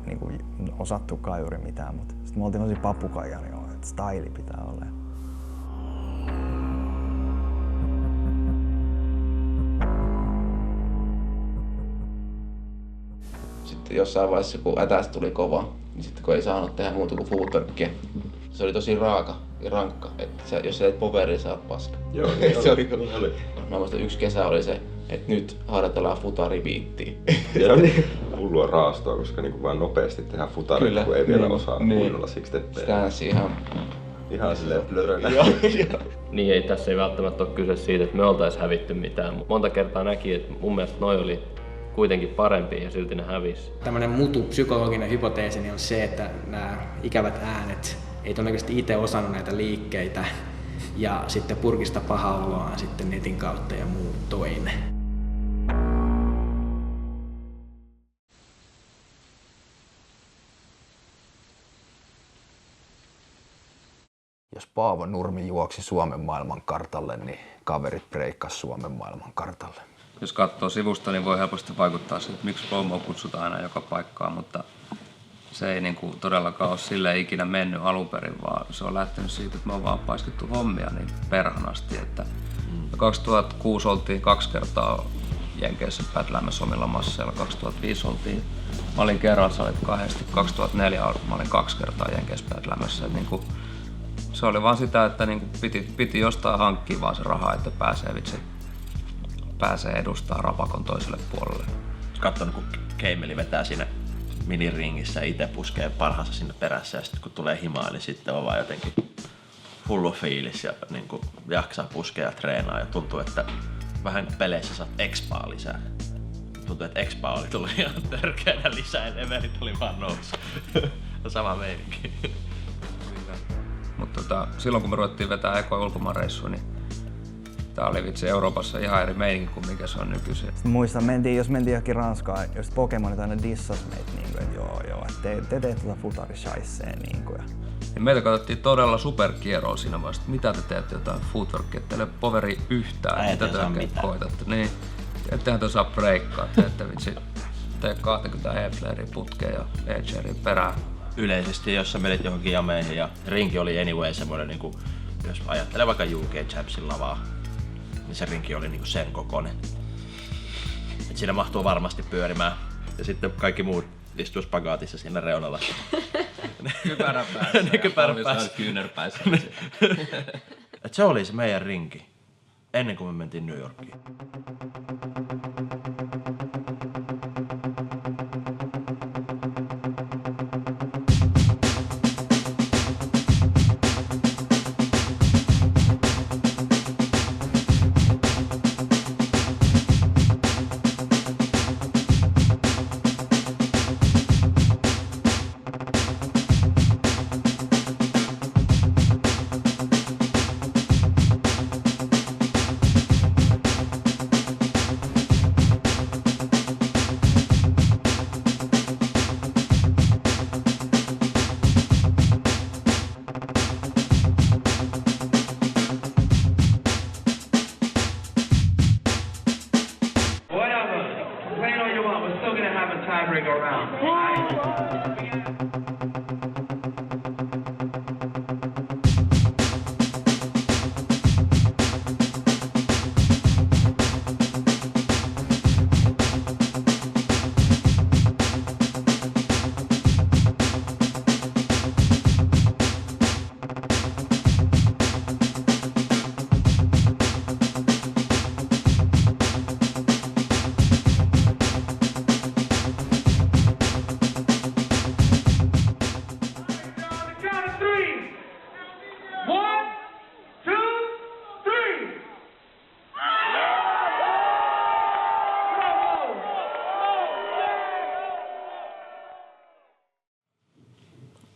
niinku osattukaan juuri mitään, mutta sit me oltiin tosi papukaija, niin että style pitää olla. Sitten jossain vaiheessa, kun ätästä tuli kova, niin sitten kun ei saanut tehdä muuta kuin footworkia, se oli tosi raaka ja rankka. Että jos sä teit poveria, sä oot paska. Joo, se oli. Mä muistan, yksi kesä oli se, että nyt harjoitellaan futaribiittiä. Se oli hullua raastoa, koska niinku vaan nopeasti tehdään futaria, kun ei vielä osaa kuunnella siksi teppejä. Stanssi ihan silleen blörönä. Niin, ei tässä ei välttämättä ole kyse siitä, että me oltais hävitty mitään. Monta kertaa näki, että mun mielestä noi oli kuitenkin parempi ja silti ne hävisi. Tämmönen mutu psykologinen hypoteesini on se, että nämä ikävät äänet ei todennäköisesti itse osannut näitä liikkeitä ja sitten purkista paha oloaan sitten netin kautta ja muutoin. Jos Paavo Nurmi juoksi Suomen maailmankartalle, niin kaverit breikkasi Suomen maailmankartalle. Jos katsoo sivusta, niin voi helposti vaikuttaa siihen, että miksi FOMO kutsutaan aina joka paikkaan, mutta se ei niinku todellakaan ole silleen ikinä mennyt alun perin, vaan se on lähtenyt siitä, että me on vaan paiskittu hommia niin perhanasti. Että 2006 oltiin 2 kertaa Jenkeissä pätläämässä omilla masseilla, 2005 oltiin, mä olin kerran, sä olit 2, 2004 mä olin 2 kertaa Jenkeissä pätläämässä. Niinku, se oli vaan sitä, että niinku piti jostain hankkia vaan se raha, että pääsee edustamaan rapakon toiselle puolelle. Olis kattonut, kun Keimeli vetää siinä miniringissä ja itse puskee parhaansa sinne perässä ja sitten kun tulee himaa, niin sitten on vaan jotenkin hullu fiilis ja niin kuin jaksaa puskea ja treenaa ja tuntuu, että vähän peleissä saat expaa lisää. Tuntuu, että expaa oli tullut ihan törkeänä lisää ja levelit oli vaan noussut. Sama meininki. Mutta silloin kun me ruvettiin vetää ekoja ulkomaanreissua, niin tää oli vitsi Euroopassa ihan eri meininki kuin mikä se on nykyisin. Muistan, jos mentiin johonkin Ranskaan, jos Pokemonit aina dissas meitä, niin että joo, että te teet tuota futarishaisseen. Niin meitä katsottiin todella superkierroa siinä vaiheessa, että mitä te teette jotain footworkia, että teille poveri yhtään, mitä te oikein koitatte. Niin, ettehän te osaa breikkaa, teette vitsi, tee 20 e-flaria putkeen ja e-chairin perään. Yleisesti, jos sä menet johonkin jameihin ja rinki oli anyway semmoinen, niin kuin, jos ajattelee vaikka UK Champsin lavaa, niin se rinki oli niin sen kokoinen. Et siinä mahtuu varmasti pyörimään. Ja sitten kaikki muut istuu spagaatissa siinä reunalla. Kypärä päässä. Kypärä päässä. Kyynärpäissä. Et se oli se meidän rinki ennen kuin me mentiin New Yorkiin.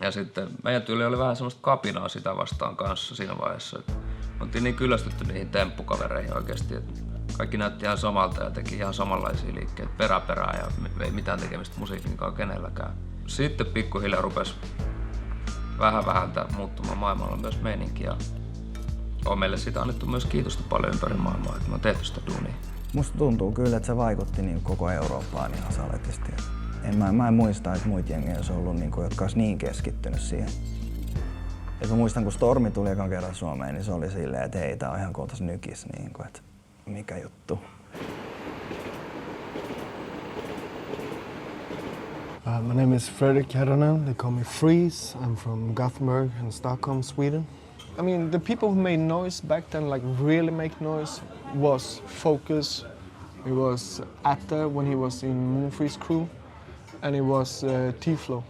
Ja sitten meidän tyyli oli vähän semmoista kapinaa sitä vastaan kanssa siinä vaiheessa. Että oltiin niin kyllästytty niihin temppukavereihin oikeasti, että kaikki näytti ihan samalta ja teki ihan samanlaisia liikkeitä peräperää ja ei mitään tekemistä musiikin kanssa kenelläkään. Sitten pikkuhiljaa rupesi vähän muuttumaan maailmalla myös meininki ja on meille siitä annettu myös kiitosta paljon ympäri maailmaa, että me on tehty sitä duunia. Musta tuntuu kyllä, että se vaikutti niin koko Eurooppaan ihan saletisti. Mä en muista, että muita jengejä olisi ollut, jotka olisi niin keskittynyt siihen. Et mä muistan, kun Stormi tuli ekan kerran Suomeen, niin se oli silleen, että hei, tää on ihan kohta nykis, että mikä juttu. My name is Fredrik Herranen. They call me Freeze. I'm from Gothenburg in Stockholm, Sweden. I mean, the people who made noise back then, like really make noise, was Focus. It was Atta when he was in Moonfreeze crew. And it was T-Flow.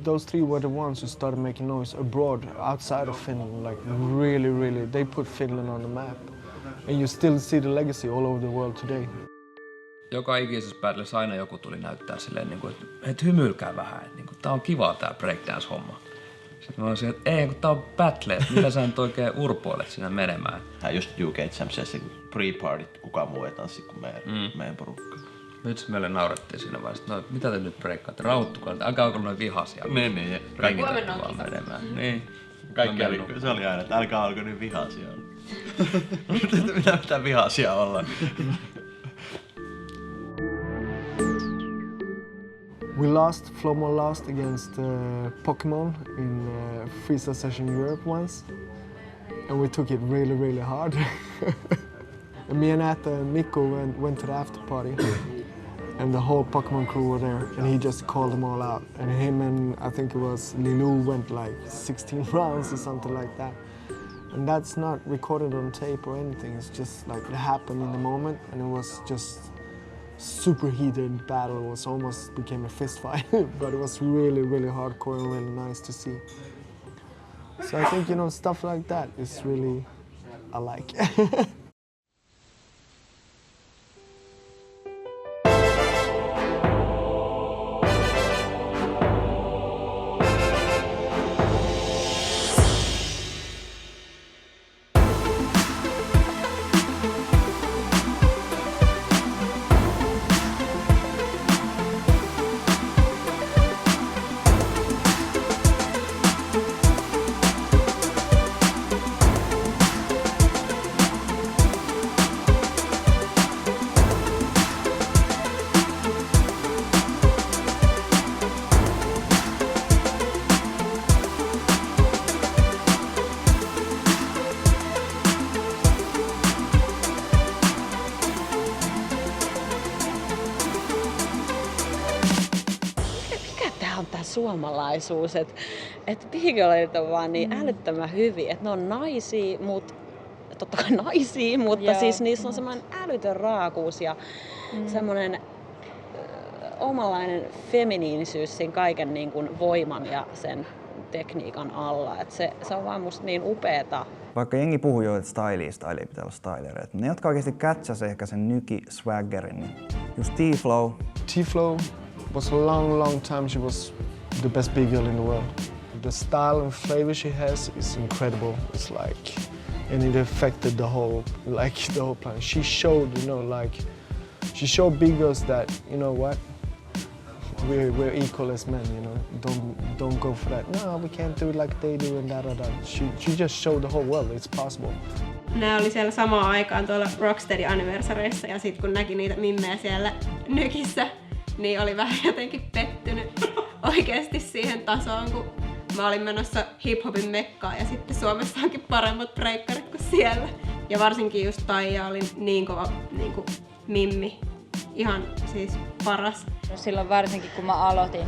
Those three were the ones who started making noise abroad, outside of Finland. Like really, they put Finland on the map. And you still see the legacy all over the world today. Joka ikisessä battlessa aina joku tuli näyttää silleen, että hymyilkää vähän, että tää on kivaa tää breakdance-homma. Sitten mä olisin, että ei, kun tää on battle, että mitä sä nyt oikein urpoilet siinä menemään. Tää just UK Championsissa pre-party, kukaan muu ei tanssi kuin meidän porukka. Nyt meille naurettiin siinä vaiheessa, että mitä te nyt breikkaatte, rauhoittukaa, älkää olko noin vihaisia. Niin. Rengitetty vaan menemään. Niin. Kaikki se oli aina, että älkää olko niin vihaisia olla. mitä vihaisia olla? We lost, Flowmo lost against Pokemon in Freestyle Session Europe once. And we took it really, really hard. And me and Atta and Mikko went to the after party. And the whole Pokemon crew were there. And he just called them all out. And him and I think it was Lilu went like 16 rounds or something like that. And that's not recorded on tape or anything. It's just like it happened in the moment. And it was just super heated battle. It was almost became a fist fight. But it was really, really hardcore and really nice to see. So I think, you know, stuff like that is really, I like. Suomalaisuus, että beaglerit on vaan niin älyttömän hyviä, että ne on naisia, totta kai naisia, mutta siis niissä on semmoinen älytön raakuus ja semmoinen omanlainen feminiinisyys siinä kaiken niin kuin voiman ja sen tekniikan alla, että se on vaan musta niin upeeta. Vaikka jengi puhuu jo, että style pitää olla stylereita, ne jotka oikeasti catchas ehkä sen nyki-swaggerin, niin just T-Flow. T-Flow was a long time she was the best big girl in the world. The style and flavor she has is incredible. It's like, and it affected the whole plan. She showed, you know, like, she showed big girls that, you know what, we're equal as men, you know. Don't go for that. No, we can't do it like they do and da. She just showed the whole world it's possible. Nämä oli siellä samaan aikaan tuolla Rocksteady Anniversaryissa ja sitten kun näki niitä mimmejä siellä nykissä, niin oli vähän jotenkin pettynyt oikeasti siihen tasoon, kun mä olin menossa hip-hopin mekkaan ja sitten Suomessa onkin paremmat breikkarit kuin siellä. Ja varsinkin just Taija oli niin kova niin kuin mimmi. Ihan siis paras. No silloin varsinkin kun mä aloitin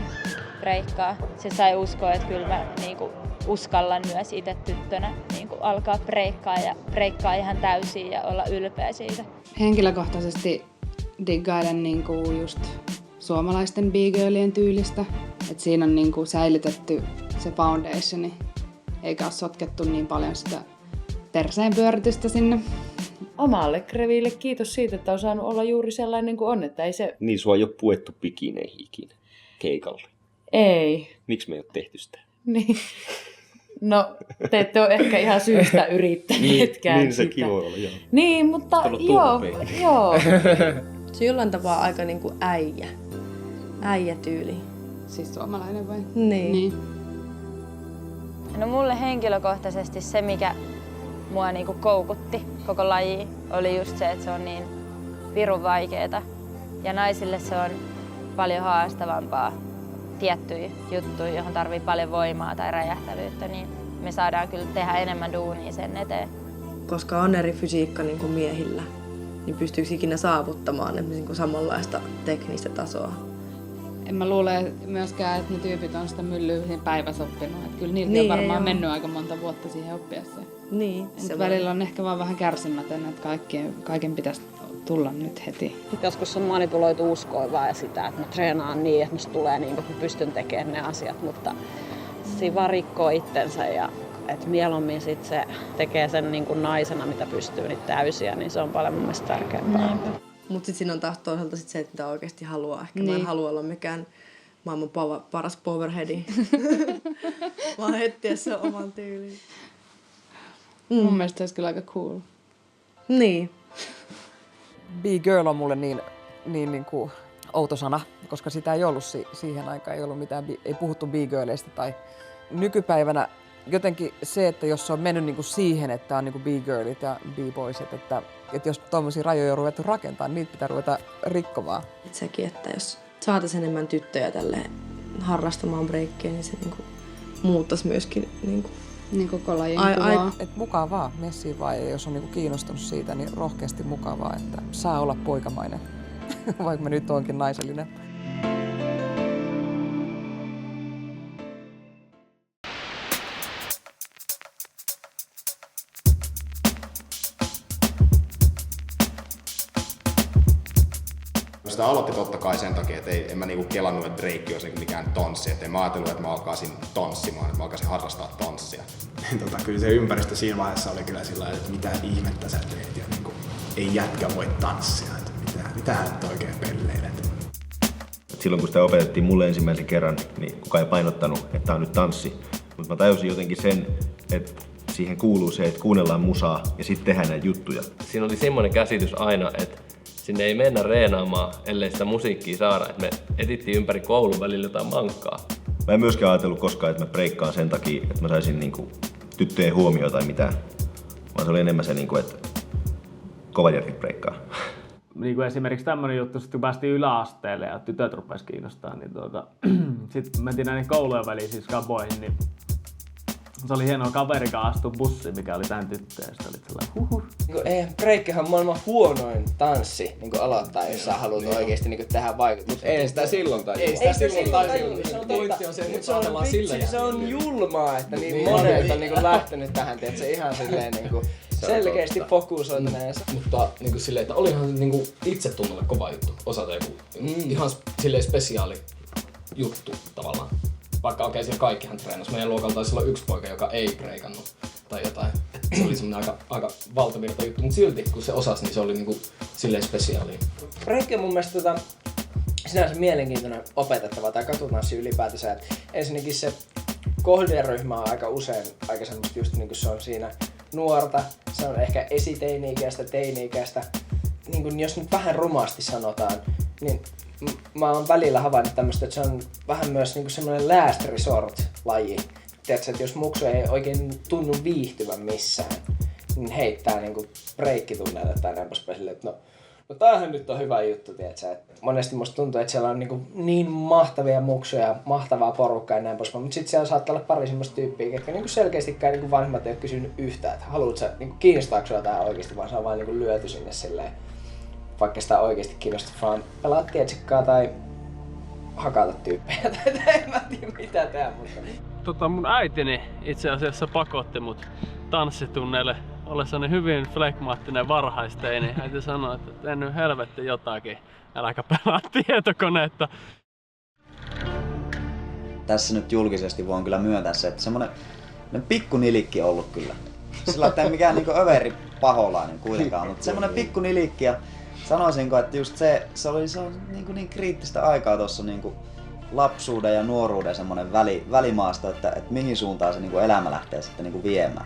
breikkaa, se sai uskoa, että kyllä mä niinku uskallan myös itse tyttönä niinku alkaa breikkaa ihan täysin ja olla ylpeä siitä. Henkilökohtaisesti diggailen niinku just suomalaisten b-girlien tyylistä. Et siinä on niinku säilytetty se foundationi, eikä ole sotkettu niin paljon sitä perseen pyöritystä sinne. Omalle Greville kiitos siitä, että on saanut olla juuri sellainen kuin on, että ei se... Niin, sua ei ole puettu pikineihin ikinä keikalle. Ei. Miksi me ei ole tehty sitä? Niin. No, te ette ole ehkä ihan syystä yrittäneetkään niin sekin voi olla, joo. Niin, mutta joo. Se on jollain tapaa aika niinku äijätyyli. Siis suomalainen vai? Niin. No mulle henkilökohtaisesti se, mikä mua niinku koukutti koko laji, oli just se, että se on niin pirun vaikeeta. Ja naisille se on paljon haastavampaa tiettyjä juttuja, johon tarvii paljon voimaa tai räjähtävyyttä, niin me saadaan kyllä tehdä enemmän duunia sen eteen. Koska on eri fysiikka niin kuin miehillä, niin pystyykö ikinä saavuttamaan niin kuin samanlaista teknistä tasoa? En mä luule myöskään, että ne tyypit on sitä myllyä päivässä oppinut. Että kyllä niiltä on varmaan mennyt aika monta vuotta siihen oppiessa. Niin. Mutta välillä on ehkä vaan vähän kärsimätön, että kaiken pitäisi tulla nyt heti. Joskus on manipuloitu uskoa vaan sitä, että mä treenaan niin, että musta tulee niin, että mä pystyn tekemään ne asiat, mutta siinä vaan rikkoo itsensä ja että mieluummin sit se tekee sen niin kuin naisena, mitä pystyy, niin täysiä, niin se on paljon mun mielestä tärkeämpää. Mutta sitten siinä on taas toisaalta sit se, että mitä oikeasti haluaa. Ehkä mä en halua olla mikään maailman paras powerheadi, vaan etsiä se oman tyyliin. Mun mielestä se olisi kyllä aika cool. Niin. B-girl on mulle niin kuin outo sana, koska sitä ei ollut siihen aikaan, ei ollut mitään, ei puhuttu B-girleistä tai nykypäivänä jotenkin se, että jos se on mennyt niin kuin siihen, että on niin kuin B-girlit ja B-boysit, että jos tuommoisia rajoja on ruvettu rakentamaan, niitä pitää ruveta rikkomaan. Sekin, että jos saataisiin enemmän tyttöjä tälle harrastamaan breikkiä, niin se niinku muuttaisi myöskin niinku niin koko lajin kuvaa. Et mukaan vaan, messiin vaan, ja jos on niinku kiinnostunut siitä, niin rohkeasti mukaan vaan, että saa olla poikamainen, vaikka mä nyt oonkin naisellinen. Sitä aloitti totta kai sen takia, että en mä niinku kelannut, että breikki olisi niinku mikään tanssi. Et en mä ajatellut, että mä alkaisin tanssimaan, että mä alkaisin harrastaa tanssia. Kyllä se ympäristö siinä vaiheessa oli kyllä sillä että mitä ihmettä sä teet ja niinku, ei jätkä voi tanssia. Että mitä hän oikein pelleilet. Silloin kun sitä opetettiin mulle ensimmäisen kerran, niin kukaan ei painottanut, että tää on nyt tanssi. Mutta mä tajusin jotenkin sen, että siihen kuuluu se, että kuunnellaan musaa ja sitten tehdään näitä juttuja. Siinä oli semmoinen käsitys aina, että sinne ei mennä reenaamaan, ellei sitä musiikkia saada. Et me etittiin ympäri koulun välillä jotain mankkaa. Mä en myöskään ajatellut koskaan, että mä breikkaan sen takia, että mä saisin niinku tyttöjen huomioon tai mitään. Vaan se oli enemmän se, niinku, että kovat jätkät breikkaa. Niin esimerkiksi tämmöinen juttu, kun päästiin yläasteelle ja tytöt rupesi kiinnostaa, niin sitten mentiin näihin koulujen välisiin skaboihin, niin se oli hienoa kaveri, joka astui bussiin, mikä oli tämän tyttöjä, ja sitten oli sellainen huhuh. Breikkihan on maailman huonoin tanssi aloittaa, jos sä haluat oikeesti tehdä vaikutusta. Mutta ei sitä silloin tajunnut. Pointti on se, että ajatellaan sillä se on julmaa, että niin monet on lähtenyt tähän, että se ihan silleen selkeästi fokusoituneen. Mutta niinku silleen, että olihan niinku itsetunnolle kova juttu osata joku ihan silleen spesiaali juttu tavallaan. Vaikka okei, siellä kaikkihan treenasi. Meidän luokalla taisi olla yksi poika, joka ei breikannut tai jotain. Se oli semmoinen aika valtavirta juttu, mutta silti kun se osasi, niin se oli niinku silleen spesiaalia. Breikki on mun mielestä sinänsä mielenkiintoinen opetettava tai katutanssi ylipäätänsä. Ensinnäkin se kohderyhmä on aika usein aika semmoista just niinku se on siinä nuorta, se on ehkä esiteini-ikäistä, teini-ikäistä. Niin kun jos nyt vähän rumasti sanotaan, niin mä oon välillä havainnut tämmöstä, että se on vähän myös niinku semmoinen last resort-laji. Tiedätkö, että jos muksu ei oikein tunnu viihtyvän missään, niin heittää niinku breikkitunneille tai näin poispäin silleen, että no tämähän nyt on hyvä juttu, tiedätkö. Monesti musta tuntuu, että siellä on niin mahtavia muksuja, mahtavaa porukkaa ja näin poispäin, mutta sitten siellä saattaa olla pari semmoista tyyppiä, ketkä selkeästikään vanhemmat ei ole kysynyt yhtään, että haluatko sä, kiinnostaako sua tää oikeesti, vaan se on vaan lyöty sinne silleen. Vaikka sitä oikeesti kiinnostaa vaan pelaa tietsikkaa tai hakata tyyppejä tai en mä tiedä mitä tehdä, mutta... Mun äitini itse asiassa pakotti mut tanssitunneille ollessani hyvin flegmaattinen varhaisteini. Äiti sanoi, että tee nyt helvetti jotakin, äläkä pelaa tietokoneetta. Tässä nyt julkisesti voin kyllä myöntää se, että semmonen pikku nilikki on ollut kyllä. Sillä että ei mikään överi paholainen kuitenkaan, mutta semmonen pikku nilikki ja sanoisinko, että just se oli niin kriittistä aikaa tuossa lapsuuden ja nuoruuden semmoinen välimaasto, että mihin suuntaan se elämä lähtee sitten viemään.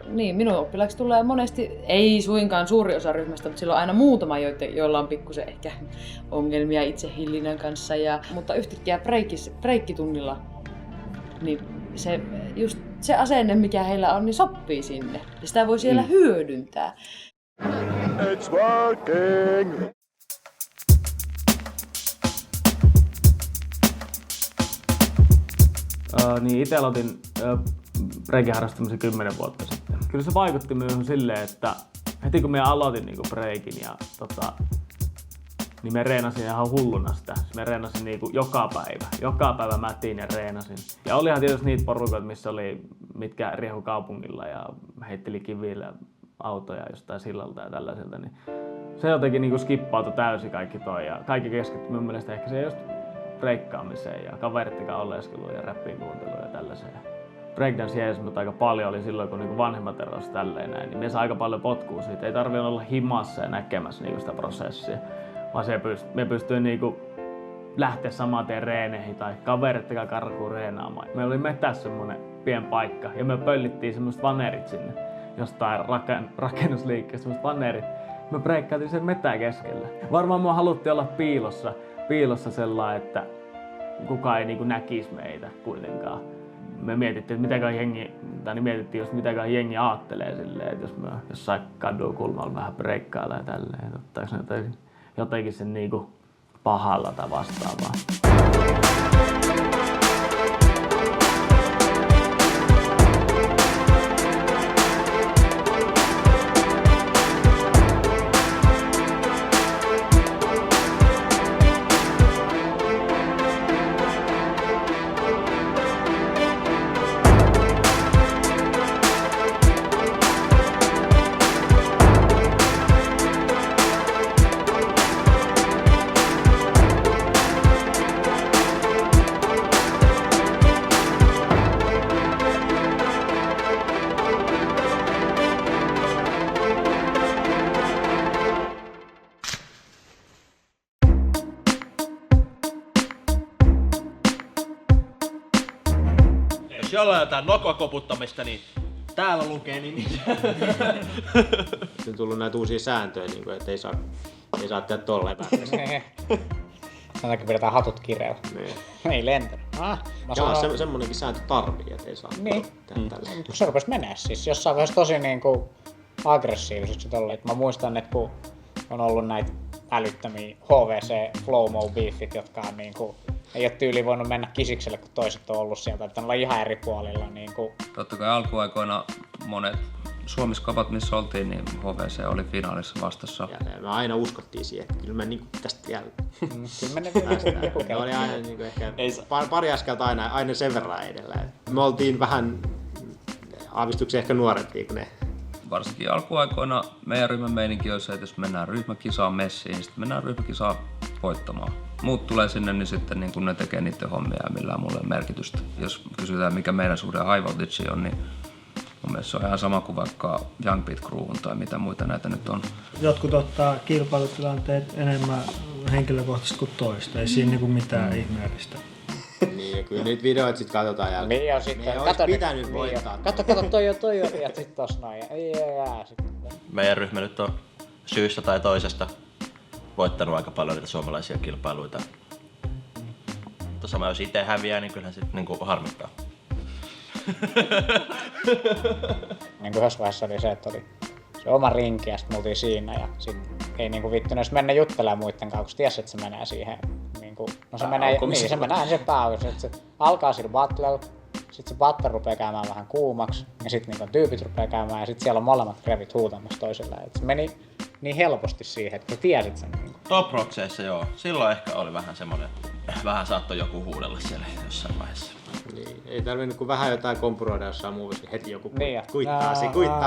Niin, minun oppilaaksi tulee monesti, ei suinkaan suuri osa ryhmästä, mutta silloin aina muutama, joilla on pikkusen ehkä ongelmia itsehillinnän kanssa. Mutta yhtäkkiä breikkitunnilla, niin se asenne, mikä heillä on, niin sopii sinne. Ja sitä voi siellä hyödyntää. It's working! Niin itse aloitin breikin-harrastamisen 10 vuotta sitten. Kyllä se vaikutti minuun silleen, että heti kun minä aloitin breikin ja niin me reenasin ihan hulluna sitä. Me reenasin joka päivä. Joka päivä mätin ja reenasin. Ja olihan tietysti niitä porukoita, mitkä riehu kaupungilla ja heitteli kivillä autoja jostain sillalta ja tällaiselta. Niin se jotenkin skippautui täysin kaikki toi. Ja kaikki keskittyi mun mielestä ehkä se just breikkaamiseen ja kaverittikaan oleskeluun ja räppiin kuunteluun ja tällaiseen. Breakdance jäi mut aika paljon oli silloin, kun vanhemmat erosi tälleen näin. Niin me sai aika paljon potkua siitä. Ei tarvinnut olla himassa ja näkemässä sitä prosessia. Vaan me pystyin lähteä saman tien reeneihin tai kaverittikaan karkuun reenaamaan. Meillä oli metässä semmonen pien paikka ja me pöllittiin semmoset vanerit sinne jostain rakennusliikkeestä, semmoset vanerit. Me breikkaatiin sen metään keskellä. Varmaan mua haluttiin olla piilossa sellainen, että kukaan ei näkisi meitä kuitenkaan. me mietittiin, että mietittiin just mitäkään jengi aattelee silleen, että jos me jossain kadukulmalla vähän breikkaillaan ja tälleen, että ottaako ne jotenkin sen niinku pahalla tai vastaavaa. Jos jollain jotain nokakoputtamista, niin täällä lukee nimi. On tullut näitä uusia sääntöjä, että ei saa tehdä tolleen päätössä. Sen takia pidetään hatut kireellä. Ei lentänyt. Semmonenkin sääntö tarvii, että ei saa tehdä tälleen. Se rupesi menee siis jossain vaiheessa tosi niinku aggressiiviseksi tolleen. Mä muistan, että kun on ollut näitä älyttömiä HVC Flow-Mo beefit, jotka on niinku ei ole tyyliin voinut mennä kisikselle, kun toiset on ollut sieltä, että on olla ihan eri puolilla. Niinku. Totta kai alkuaikoina monet Suomiskapat, missä oltiin, niin HVC oli finaalissa vastassa. Ja me aina uskottiin siihen, että kyllä me niinku tästä vielä kyllä me ne oli aina niinku ehkä pari askelta aina sen verran edellä. Me oltiin vähän aavistuksia ehkä nuorempia kuin ne. Varsinkin alkuaikoina meidän ryhmän meininki on se, että jos mennään ryhmäkisaan messiin, niin sitten mennään ryhmäkisaan voittamaan. Muut tulee sinne, niin sitten niin kun ne tekee niiden hommia ja millään mulle merkitystä. Jos kysytään, mikä meidän suhde High Voltage on, niin mun mielestä se on ihan sama kuin vaikka Young Beat Crew'n tai mitä muita näitä nyt on. Jotkut ottaa kilpailutilanteet enemmän henkilökohtaisesti kuin toista. Ei siinä niinku mitään ihmeellistä. Niin, ja kyllä niitä videoita sit katsotaan jälkeen. Niin, ja sitten ne olisi pitänyt voittaa. Kato, toi on, ja sit tossa noin. Meidän ryhmä nyt on syystä tai toisesta voittanut aika paljon niitä suomalaisia kilpailuita. Mutta sama jos itse häviää, niin kyllähän sit niinku harmittaa. Niin kuin yhdessä vaiheessa oli se, että oli se oma rinki ja sit me oltiin siinä ja sit ei niinku vittunut edes mennä juttelemaan muitten kanssa, kun tiesi, että se menee siihen niinku, no se menee, niin se menee se pääoikeus, se alkaa sillä battlella, sit se battle rupeaa käymään vähän kuumaksi ja sit niinku tyypit rupeaa käymään ja sit siellä on molemmat revit huutamassa toisilleen, et se meni niin helposti siihen, että sä tiesit sen niinku. Top Rockseissa joo, silloin ehkä oli vähän semmonen, vähän saattoi joku huudella siellä jossain vaiheessa. Niin, ei tarvinnut kuin vähän jotain kompuroida jossain muussa, heti joku niin, kuittaa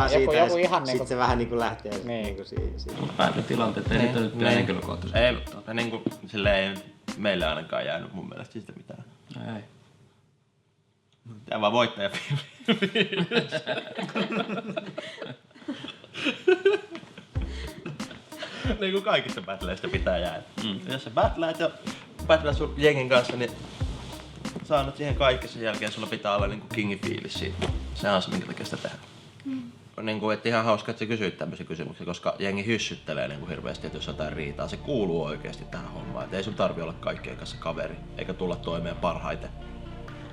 siitä joku ja ihan sit se vähän niinku lähtee niin. siitä. Päätötilanteet, ei niitä nyt vielä henkilökohtaisesti. Ei, niinku, silleen ei meille ainakaan jäänyt mun mielestä siitä mitään. Ei. Tää vaan voittaja niin kuin kaikista battleista pitää jäädä. Jos sä battleat sun jengin kanssa, niin sä annat siihen kaikki, sen jälkeen sulla pitää olla niinku kingin fiilis siitä. Se on se, minkä takia sitä tehdään. Niinku, et ihan hauska, että sä kysyit tämmöisiä kysymyksiä, koska jengi hyssyttelee niinku hirveästi, että jos jotain riitaa, se kuuluu oikeasti tähän hommaan. Et ei sun tarvi olla kaikkien kanssa kaveri, eikä tulla toimeen parhaiten.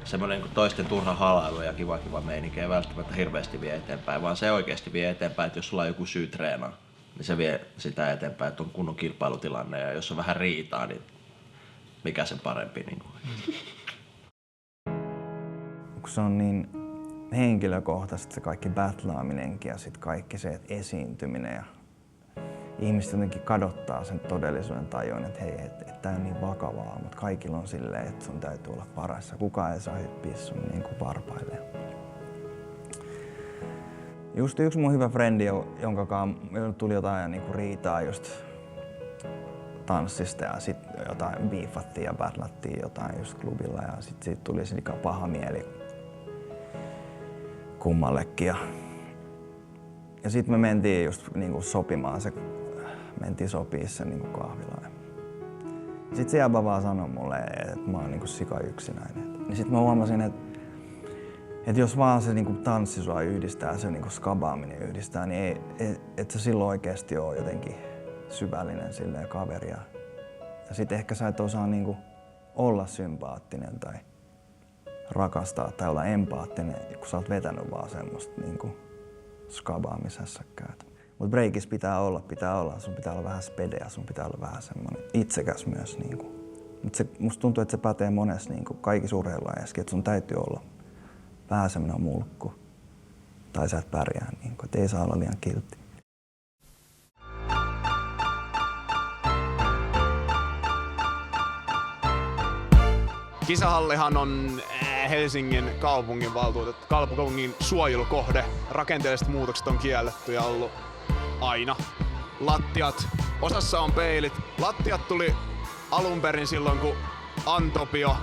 Semmoinen niin toisten turha halailu ja kiva meininki ei välttämättä hirveästi vie eteenpäin, vaan se oikeasti vie eteenpäin, että jos sulla on joku syy treenaa, niin se vie sitä eteenpäin, että on kunnon kilpailutilanne ja jos on vähän riitaa, niin mikä sen parempi. Niin kun se on niin henkilökohtaisesti se kaikki battlaaminenkin ja sitten kaikki se esiintyminen ja ihmiset jotenkin kadottaa sen todellisuuden tajun, että hei, tää on niin vakavaa, mutta kaikilla on silleen, että sun täytyy olla paras. Kukaan ei saa hyppiä sun niinku varpaille. Just yksi mun hyvä frendi, jonka kanssa tuli jotain niinku riitaa just tanssista ja sit jotain biifattiin ja battlattiin jotain just klubilla ja sit siitä tuli se paha mieli kummallekin. Ja sit me mentiin just niinku sopimaan se, mentiin sopii se niinku kahvilaan. Sit se jäbä vaan sanoi mulle, että mä oon niinku sika yksinäinen. Niin sit mä huomasin, että jos vaan se niinku tanssi sua yhdistää, se niinku skabaaminen yhdistää, niin et sä silloin oikeesti oo jotenkin syvällinen silleen kaveria. Ja sit ehkä sä et osaa niinku olla sympaattinen tai rakastaa tai olla empaattinen, kun sä oot vetänyt vaan semmoista niinku skabaa, missä sä käyt. Mutta breakissä pitää olla, sun pitää olla vähän spedeä, sun pitää olla vähän semmoinen itsekäs myös. Niinku. Mutta musta tuntuu, että se pätee monessa niinku kaikissa urheilulajeissakin, että sun täytyy olla vähän semmoinen mulkku. Tai sä et pärjää, niinku, että ei saa olla liian kiltti. Kisahallihan on Helsingin kaupunginvaltuutettu, kaupungin suojelukohde. Rakenteelliset muutokset on kielletty ja ollut aina. Lattiat, osassa on peilit. Lattiat tuli alun perin silloin, kun Antopio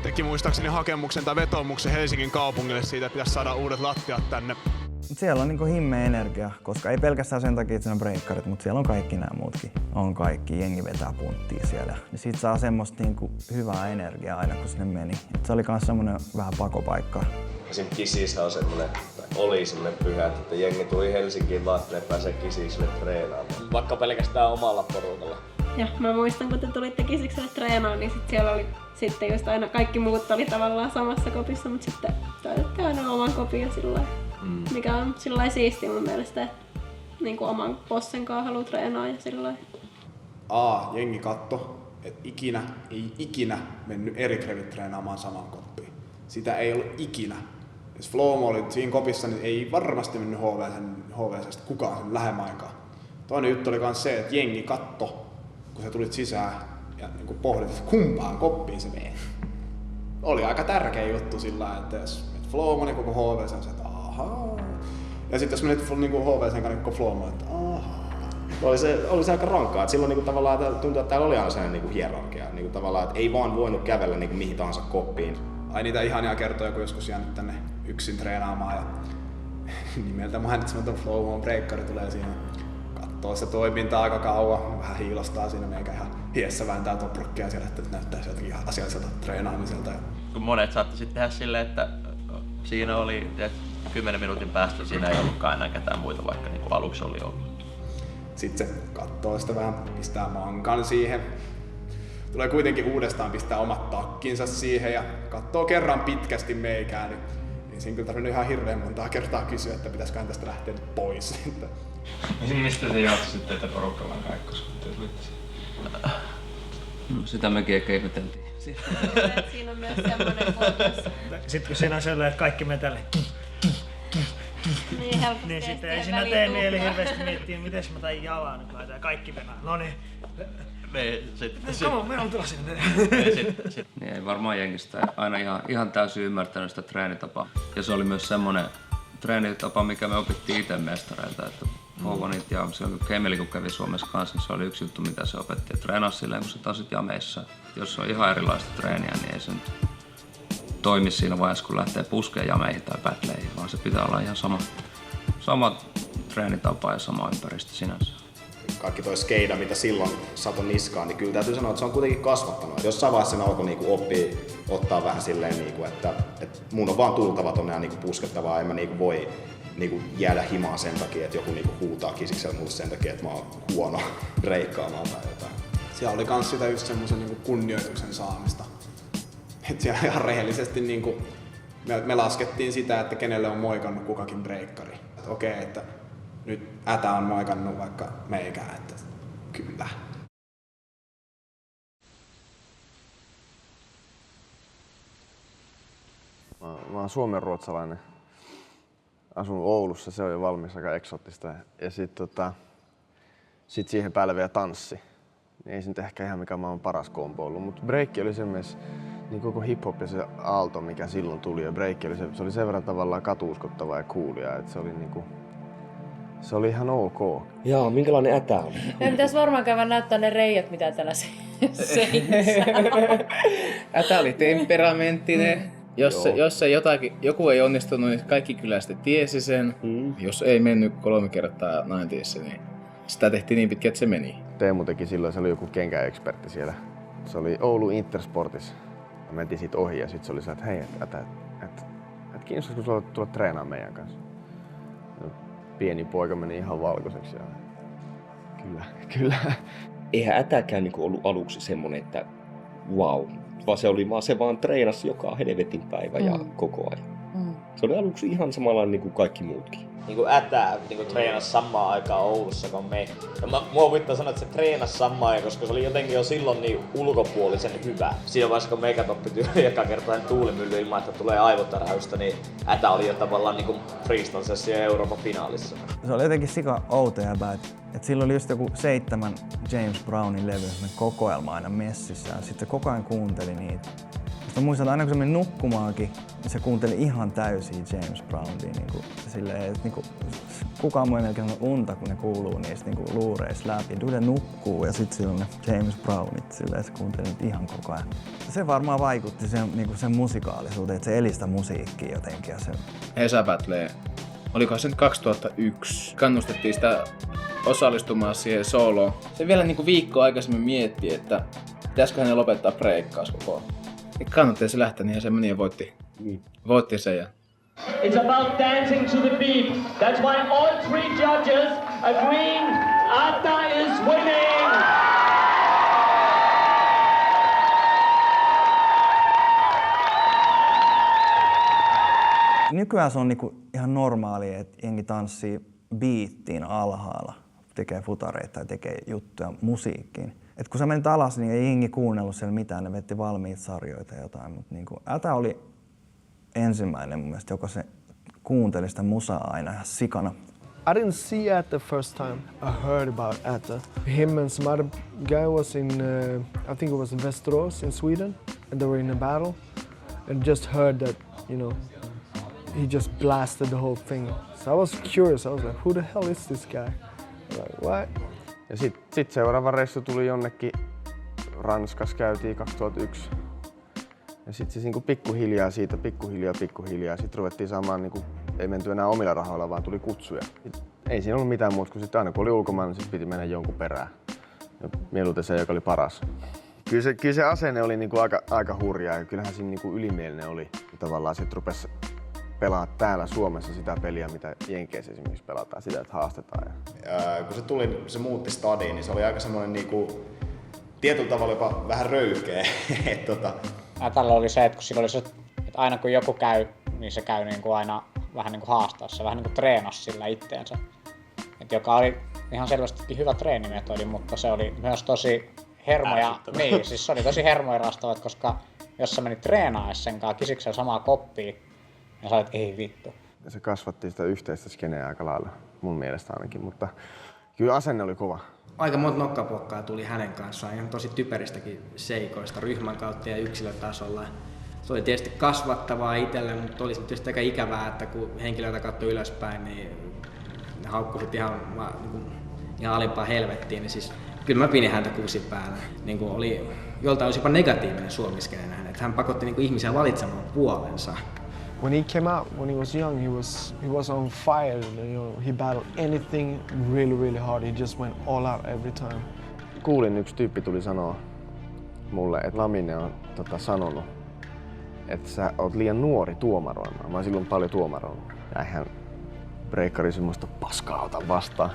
teki muistaakseni hakemuksen tai vetoomuksen Helsingin kaupungille siitä, että pitäisi saada uudet lattiat tänne. Siellä on niinku himmeä energia, koska ei pelkästään sen takia, että siinä on breikkarit, mutta siellä on kaikki nämä muutkin. On kaikki, jengi vetää punttia siellä. Ja siitä saa semmoista niinku hyvää energiaa aina, kun sinne meni. Et se oli myös semmoinen vähän pakopaikka. Esim. Kisissä on oli semmoinen pyhä, että jengi tuli Helsinkiin vaan, että ne pääsee Kisisille treenaamaan. Vaikka pelkästään omalla porukalla. Ja mä muistan, kun te tulitte Kisikselle treenaamaan, niin siellä oli sitten just aina kaikki muut oli tavallaan samassa kopissa, mutta sitten toivotte aina oman kopin ja sillä mikä on sillä siistiä mun mielestä, että niin kuin oman bossen kanssa haluaa treenaa ja sillä Jengi katto, että ei ikinä mennyt Erik Revit treenaamaan samaan koppiin. Sitä ei ollut ikinä. Jos Flowmo oli siinä kopissa, niin ei varmasti mennyt HVC:stä kukaan sen lähemmän aikaa. Toinen juttu oli myös se, että jengi katto, kun sä tulit sisään ja niin kuin pohdit, että kumpaan koppiin se menee. Oli aika tärkeä juttu sillä, että jos Flowmo niin koko HVC on se, että ahaa. Ja sitten jos menit niin HVC:n kanssa niin koko Flowmo, että ahaa. Oli se aika rankkaa, että silloin niin tavallaan tuntui, että täällä oli aina sellainen niin hierarkia. Niin tavallaan, että ei vaan voinut kävellä niin mihin tahansa koppiin. Ai niitä ihania kertoja, kun joskus jäänyt tänne yksin treenaamaan ja nimeltä mainitsematon Flowmon breikkari tulee siinä. Kattoo sitä toimintaa aika kauan, vähän hiilostaa siinä meikä ihan hiessä vääntää toprokkia siellä, että näyttää jotakin asialliselta treenaamiselta. Kun monet saattoi sitten tehdä silleen, että siinä oli 10 minuutin päästä, siinä ei ollutkaan enää ketään muita, vaikka niin kuin aluksi oli ollut. Sitten se kattoo sitä vähän, pistää mankan siihen. Tulee kuitenkin uudestaan pistää omat takkinsa siihen ja katsoo kerran pitkästi meikään, niin siinä kyllä tarvinnut ihan hirveän montaa kertaa kysyä, että pitäisiköhän tästä lähteä pois. Mistä te jaotte sitten, että porukalla on kaikkossa, kun te tulitte? No, sitä mekin ehkä ihmeteltiin. Siinä on myös semmoinen kohta. Sitten kun siinä on sellainen, että kaikki me tälle niin helposti. Niin sitten ei siinä tee mieli hirveästi miettiä, miten mä tain jalan nyt laitan ja kaikki venää. Noniin. Me on tulla sinne. Niin ei varmaan jengistä aina ihan täysin ymmärtänyt sitä treenitapaa. Ja se oli myös semmonen treenitapa, mikä me opittiin itse mestareilta. Että Hovanit ja silloin kun Kemeli kun kävi Suomessa kanssa, niin se oli yksi juttu, mitä se opetti. Ja treenaa silleen, kun sä tasit jameissa. Jos se on ihan erilaista treeniä, niin ei se nyt toimi siinä vaiheessa, kun lähtee puskeen jameihin tai battleihin, vaan se pitää olla ihan sama treenitapa ja sama ympäristö sinänsä. Kaikki toi skeida, mitä silloin satoi niskaan, niin kyllä täytyy sanoa, että se on kuitenkin kasvattanut. Jossain vaiheessa alkoi niinku oppia ottaa vähän silleen, niinku, että mun on vaan tultava tonne ja niinku puskettavaa, en mä niinku voi niinku jäädä himaan sen takia, että joku niinku huutaa Kisiksellä mulle sen takia, että mä oon huono reikkaamaan tai jotain. Siellä oli kans sitä just semmosen niinku kunnioituksen saamista. Et siellä ihan rehellisesti niinku, me laskettiin sitä, että kenelle on moikannut kukakin breikkari. Että okei, että nyt Ätä on moikannut vaikka meikään, että kyllä. Mä oon suomenruotsalainen. Asun Oulussa, se on jo valmis aika eksoottista. Ja sit siihen päälle vielä tanssi. Ei se nyt ehkä ihan mikä maailman paras kombo ollut, mutta breikki oli semmoinen, niin koko hip-hop ja se aalto, mikä silloin tuli. Ja breikki oli se oli sen verran tavallaan katuuskottavaa ja coolia, että se oli niinku, se oli ihan ok. Jaa, minkälainen Ätä on? Meidän pitäisi varmaan käydä näyttää ne reijät, mitä täällä seinissä on. Ätä oli temperamenttinen. Jos joku ei onnistunut, niin kaikki kyllä sitten tiesi sen. Jos ei mennyt 3 kertaa 90:ssä, niin sitä tehtiin niin pitkä, että se meni. Teemu teki silloin, se oli joku kenkäekspertti siellä. Se oli Oulu Intersportissa. Mä mentiin siitä ohi ja sit se oli se, että hei, että kiinnostaisiko sulla tulla treenaamaan meidän kanssa? Pieni poika meni ihan valkoiseksi ja kyllä. Eihän Ätäkään niinku ollut aluksi semmonen, että wow, vaan se vaan treenasi joka helvetin päivä ja koko ajan. Se oli aluksi ihan samanlainen niin kuin kaikki muutkin. Niinku Ätä niinku treenasi samaan aikaan Oulussa kuin me. Ja mua vittaa sanoa, että se treenasi samaan aikaan, koska se oli jotenkin jo silloin niin ulkopuolisen hyvä. Siinä vaiheessa kun Megatoppi tyyli eka kertaa tuulimylly ilman, että tulee aivotäräystä, niin Ätä oli jo tavallaan niinku freestyle-sessio Euroopan finaalissa. Se oli jotenkin sika outo jäbä, että sillä oli just joku 7 James Brownin levy kokoelma aina messissä ja sitten se koko ajan kuunteli niitä. Mä muistan, että aina kun se meni nukkumaankin, niin se kuunteli ihan täysin James Brownia. Niin silleen, että niin kukaan muu ei melkein unta, kun ne kuuluu niistä niin luureista läpi. Dude nukkuu ja sitten sillä on ne James Brownit. Silleen se kuunteli ihan koko ajan. Se varmaan vaikutti sen musikaalisuuteen, että se eli sitä musiikkia jotenkin. Ja se... Esa Battle, olikohan se nyt 2001, kannustettiin sitä osallistumaan siihen sooloon. Se vielä niin viikkoa aikaisemmin mietti, että pitäisikö hänen lopettaa breikkaus koko. Kannattaa se lähteä, niin se meni ja voitti sen. Ja... It's about dancing to the beat. That's why all 3 judges agreeing Ätä is winning! Nykyään se on niinku ihan normaali, että jengi tanssii biittiin alhaalla, tekee futareita tai tekee juttuja musiikkiin. Et kun sä menit alas, niin ei jengi kuunnellut siellä mitään, ne vetti valmiita sarjoita ja jotain, mutta niinku Ätä oli ensimmäinen mun mielestä, joka se kuunteli sitä musaa aina ihan sikana. I didn't see Ätä first time. I heard about Ätä. Him and some other guy was in, I think it was in Västerås in Sweden, and they were in a battle, and just heard that, you know, he just blasted the whole thing. So I was curious. I was like, who the hell is this guy? Like, what? Ja sit seuraava reissu tuli jonnekin, Ranskassa käytiin 2001. Ja sit se niinku pikkuhiljaa, sit ruvettiin saamaan, niinku, ei menty enää omilla rahoilla, vaan tuli kutsuja. Ei siinä ollut mitään muuta, kun sit aina kun oli ulkomailla, niin sit piti mennä jonkun perään. Ja mieluiten se, joka oli paras. Kyllä se asenne oli niinku aika hurjaa ja kyllähän siinä niinku ylimielinen oli. Tavallaan sit rupesi pelaa täällä Suomessa sitä peliä, mitä Jenkeissä esimerkiksi pelataan, sitä, että haastetaan. Kun se tuli, se muutti stadiin, niin se oli aika semmoinen niinku, tietyllä tavalla jopa vähän röyhkeä. Ätällä oli se, että kun sillä oli se, että aina kun joku käy, niin se käy niinku aina vähän niinku haastaa, se vähän niinku treenasi sillä itteensä. Et joka oli ihan selvästikin hyvä treenimetodi, mutta se oli myös tosi hermoja. Niin, siis se oli tosi hermoirastava, koska jos sä menit treenaamaan sen kanssa kisiksellä samaa koppia, ja sä olet, ei vittu. Se kasvatti sitä yhteistä skeneä aika lailla, mun mielestä ainakin, mutta kyllä asenne oli kova. Aika monta nokkapokkaa tuli hänen kanssaan, ihan tosi typeristäkin seikoista ryhmän kautta ja yksilötasolla. Se oli tietysti kasvattavaa itselle, mutta oli tietysti aika ikävää, että kun henkilöitä katsoi ylöspäin, niin ne haukkuivat ihan alimpaan helvettiin. Niin siis, kyllä mä pinin häntä kuusin päällä. Niin oli, joltain olisi jopa negatiivinen suomiskenen hänen, että hän pakotti niin ihmisiä valitsemaan puolensa. When he came out, when he was young, he was on fire. You know, he battled anything really hard. He just went all out every time. Kuulin, yksi tyyppi tuli sanoa mulle, että Lamine on sanonut, että sä oot liian nuori tuomaroimaan. Mä oon silloin paljon tuomaroinut. Ja eihän breikkari semmoista paskaa ota vastaan.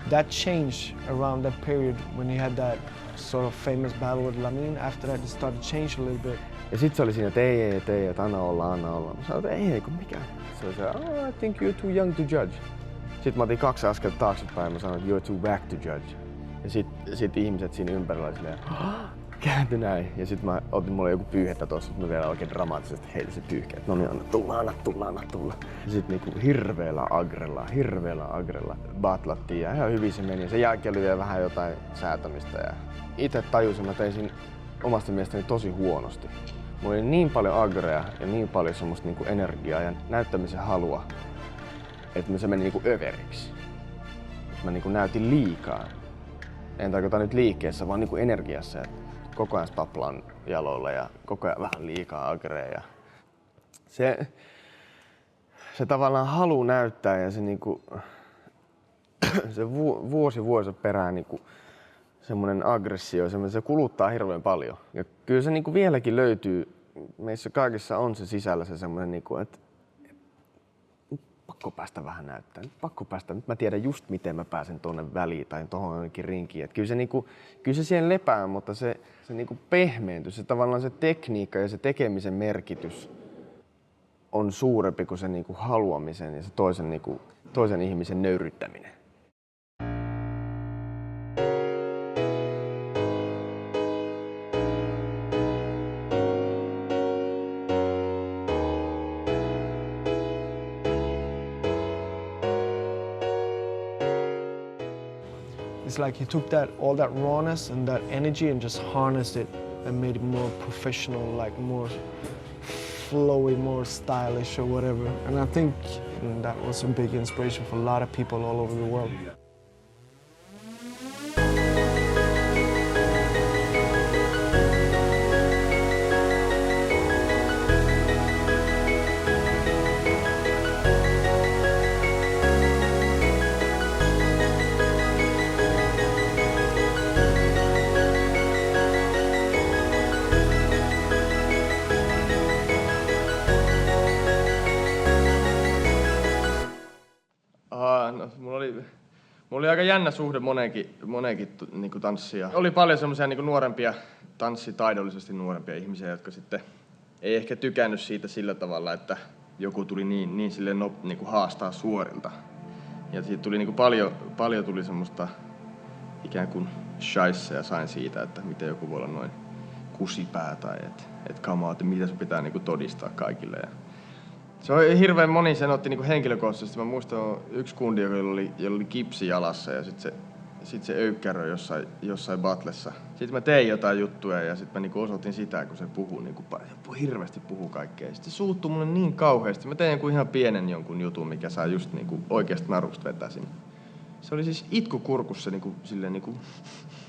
That changed around that period when he had that sort of famous battle with Lamine. After that it started to change a little bit. Ja sit se oli siinä, että ei, että anna olla. Mä sanoin, että ei, kun mikä. Se oli se, I think you're too young to judge. Sitten mä otin 2 askelta taaksepäin ja mä sanoin, että you're too back to judge. Ja sit ihmiset siinä ympärillä oli silleen, kääntyi näin. Ja sit mä otin mulle joku pyyhettä tossa, mä vielä oikein dramaattisesti heitin se pyyhkeä, että no niin, anna tulla. Ja sit niinku hirveellä agrella batlattiin ja ihan hyvin se meni. Ja sen jälkeen oli vielä vähän jotain säätämistä ja itse tajusin, mä tein siinä omasta mielestäni tosi huonosti. Mulla oli niin paljon agrea ja niin paljon semmoista niinku energiaa ja näyttämisen halua, että se meni niinku överiksi. Mä niinku näytin liikaa. En tarkoita nyt liikkeessä, vaan niinku energiassa. Koko ajan staplaan jaloilla ja koko ajan vähän liikaa agrea. Ja se tavallaan halu näyttää ja se niinku se vuosi perään niinku semmoinen aggressio, se kuluttaa hirveän paljon. Ja kyllä se niinku vieläkin löytyy, meissä kaikissa on se sisällä se semmoinen, niinku, että pakko päästä vähän näyttää. Nyt mä tiedän just miten mä pääsen tuonne väliin tai tuohon jonnekin rinkiin. Et kyllä se siihen lepää, mutta se niinku pehmeentys, se tavallaan se tekniikka ja se tekemisen merkitys on suurempi kuin se niinku haluamisen ja se toisen ihmisen nöyryttäminen. It's like he took all that rawness and that energy and just harnessed it and made it more professional, like more flowy, more stylish or whatever. And I think that was a big inspiration for a lot of people all over the world. Mulla oli aika jännä suhde moneenkin niin tanssia. Oli paljon semmoisia niin nuorempia, tanssitaidollisesti nuorempia ihmisiä, jotka sitten ei ehkä tykännyt siitä sillä tavalla, että joku tuli niin silleen niin haastaa suorilta. Ja siitä tuli niin paljon tuli semmoista ikään kuin shaisseja sain siitä, että miten joku voi olla noin kusipää tai että kamaa, että mitä sun pitää niin todistaa kaikille. Ja se on hirveän moni, sen otti niinku henkilökohtaisesti. Mä muistan yksi kundi, jolla oli kipsi jalassa ja sit se öykkäröi jossain battlessa. Sitten mä tein jotain juttuja ja sit mä niinku osoitin sitä, kun se puhuu niinku hirveästi puhuu kaikkea. Sitten se suuttui mulle niin kauheasti. Mä tein jonkun ihan pienen jonkun jutun, mikä saa just niinku oikeasta narusta vetäsin. Se oli siis itku kurkussa silleen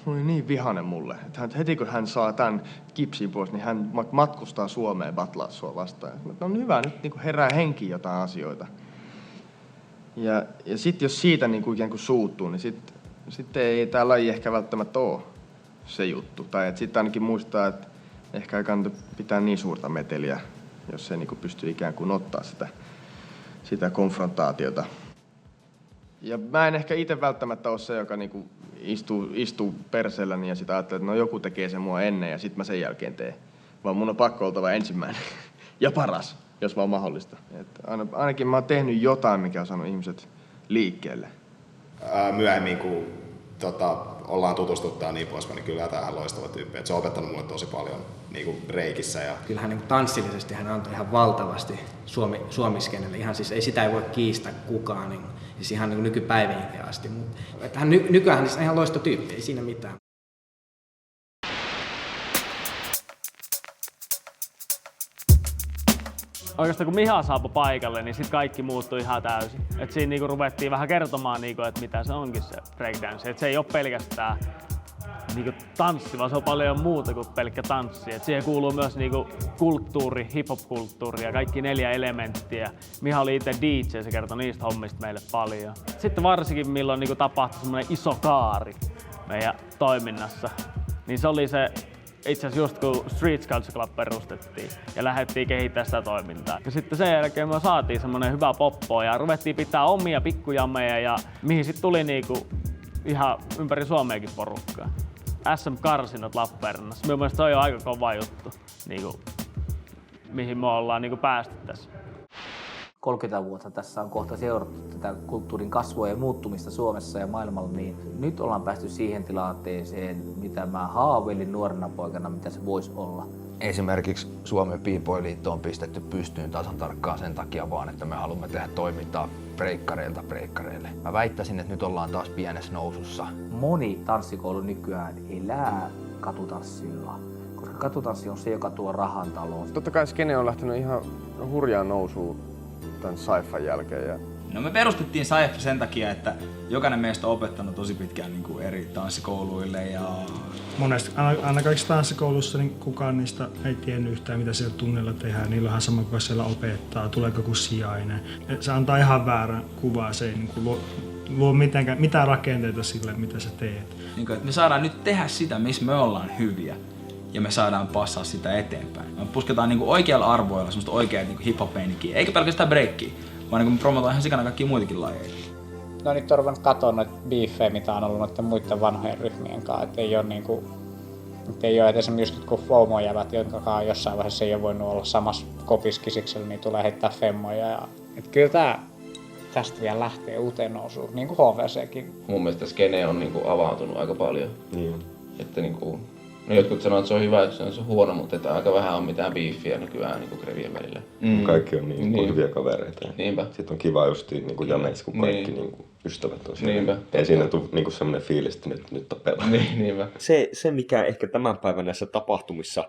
oli niin vihainen mulle, että heti kun hän saa tämän kipsin pois, niin hän matkustaa Suomeen batlaa sua vastaan. No on hyvä, nyt niin herää henkiin jotain asioita. Ja sitten jos siitä niin ikään kuin suuttuu, niin sitten ei tämä laji ehkä välttämättä ole se juttu. Tai sitten ainakin muistaa, että ehkä ei kannata pitää niin suurta meteliä, jos ei niin pysty ikään kuin ottaa sitä konfrontaatiota. Ja mä en ehkä itse välttämättä ole se, joka niinku istuu perseelläni ja sitä ajattelee, että no joku tekee sen mua ennen ja sit mä sen jälkeen teen. Vaan mun on pakko oltava ensimmäinen ja paras, jos vaan mahdollista. Ainakin mä oon tehnyt jotain, mikä on saanut ihmiset liikkeelle. Myöhemmin, kun ollaan tutustuttaa niin poispäin, niin kyllä tämä on loistava tyyppi. Se on opettanut mulle tosi paljon niin reikissä. Ja kyllähän niin tanssillisesti hän antoi ihan valtavasti suomiskenelle. Ihan siis sitä ei voi kiistää kukaan. Niin, siis ihan niin nykypäiviinkin asti. Mutta nykyään hän on ihan loistava tyyppi, ei siinä mitään. Oikeastaan kun Miha saapui paikalle, niin sitten kaikki muuttui ihan täysin. Et siinä niinku ruvettiin vähän kertomaan, niinku, että mitä se onkin se breakdance. Et se ei ole pelkästään niinku tanssi, vaan se on paljon muuta kuin pelkkä tanssi. Et siihen kuuluu myös niinku kulttuuri, hip-hop-kulttuuri ja kaikki 4 elementtiä. Miha oli itse DJ, se kertoi niistä hommista meille paljon. Sitten varsinkin milloin niinku tapahtui semmoinen iso kaari meidän toiminnassa, niin se oli se itse asiassa just kun Street Culture Club perustettiin ja lähdettiin kehittämään sitä toimintaa. Ja sitten sen jälkeen me saatiin semmonen hyvä poppo ja ruvettiin pitää omia pikkujammeja ja mihin sitten tuli niinku ihan ympäri Suomeakin porukkaa. SM-karsinat Lappeenrannassa. Minun mielestä se on jo aika kova juttu, niinku, mihin me ollaan niinku päästy tässä. 30 vuotta tässä on kohta seurattu tätä kulttuurin kasvua ja muuttumista Suomessa ja maailmalla, niin nyt ollaan päästy siihen tilanteeseen, mitä mä haaveilin nuorena poikana, mitä se voisi olla. Esimerkiksi Suomen B-boy-liitto on pistetty pystyyn tasan tarkkaan sen takia vaan, että me haluamme tehdä toimintaa breikkareilta breikkareille. Mä väittäisin, että nyt ollaan taas pienessä nousussa. Moni tanssikoulu nykyään elää katutanssilla, koska katutanssi on se, joka tuo rahan taloon. Totta kai skene on lähtenyt ihan hurjaan nousuun tämän Saifan jälkeen. No me perustettiin Saifa sen takia, että jokainen meistä on opettanut tosi pitkään niin kuin eri tanssikouluille. Ja monesti, aina kaikissa tanssikoulussa niin kukaan niistä ei tiennyt yhtään, mitä siellä tunnilla tehdään. Niillä on ihan sama, kuka siellä opettaa, tuleeko joku sijainen. Se antaa ihan väärän kuvaa, se ei niin kuin luo mitään rakenteita sille, mitä sä teet. Niin kuin, että me saadaan nyt tehdä sitä, missä me ollaan hyviä. Ja me saadaan passaa sitä eteenpäin. Me pusketaan niinku oikealla arvoilla semmoista oikeaa niinku hip-hop-meininkiä, eikä pelkästään breikkiä, vaan niin promotaan ihan sikana kaikkia muitakin lajeja. No nyt on ruvennut katsoa noita biiffejä, mitä on ollut noiden muiden vanhojen ryhmien kanssa. Et ei ole niinku, ei ole esimerkiksi just kun Flowmo-jävät, jotka jossain vaiheessa ei ole voinut olla samassa kopiskisiksellä, niin tulee heittää femmoja. Ja, et kyllä tästä vielä lähtee uuteen nousuun, niin kuin HVCkin. Mun mielestä skene on niinku avautunut aika paljon. Niin. Että niinku, no jotkut sanoo, että se on hyvä, että se on huono, mutta että aika vähän on mitään biiffiä nykyään niinku grevien välillä. Kaikki on niin hyviä kavereita. Niinpä. Sitten on kiva justiin niinku jameis, kun kaikki niinku ystävät on siellä. Niinpä. Ei siinä tule niinku semmoinen fiilis, että nyt tapellaan. Niinpä. Se, mikä ehkä tämän päivän näissä tapahtumissa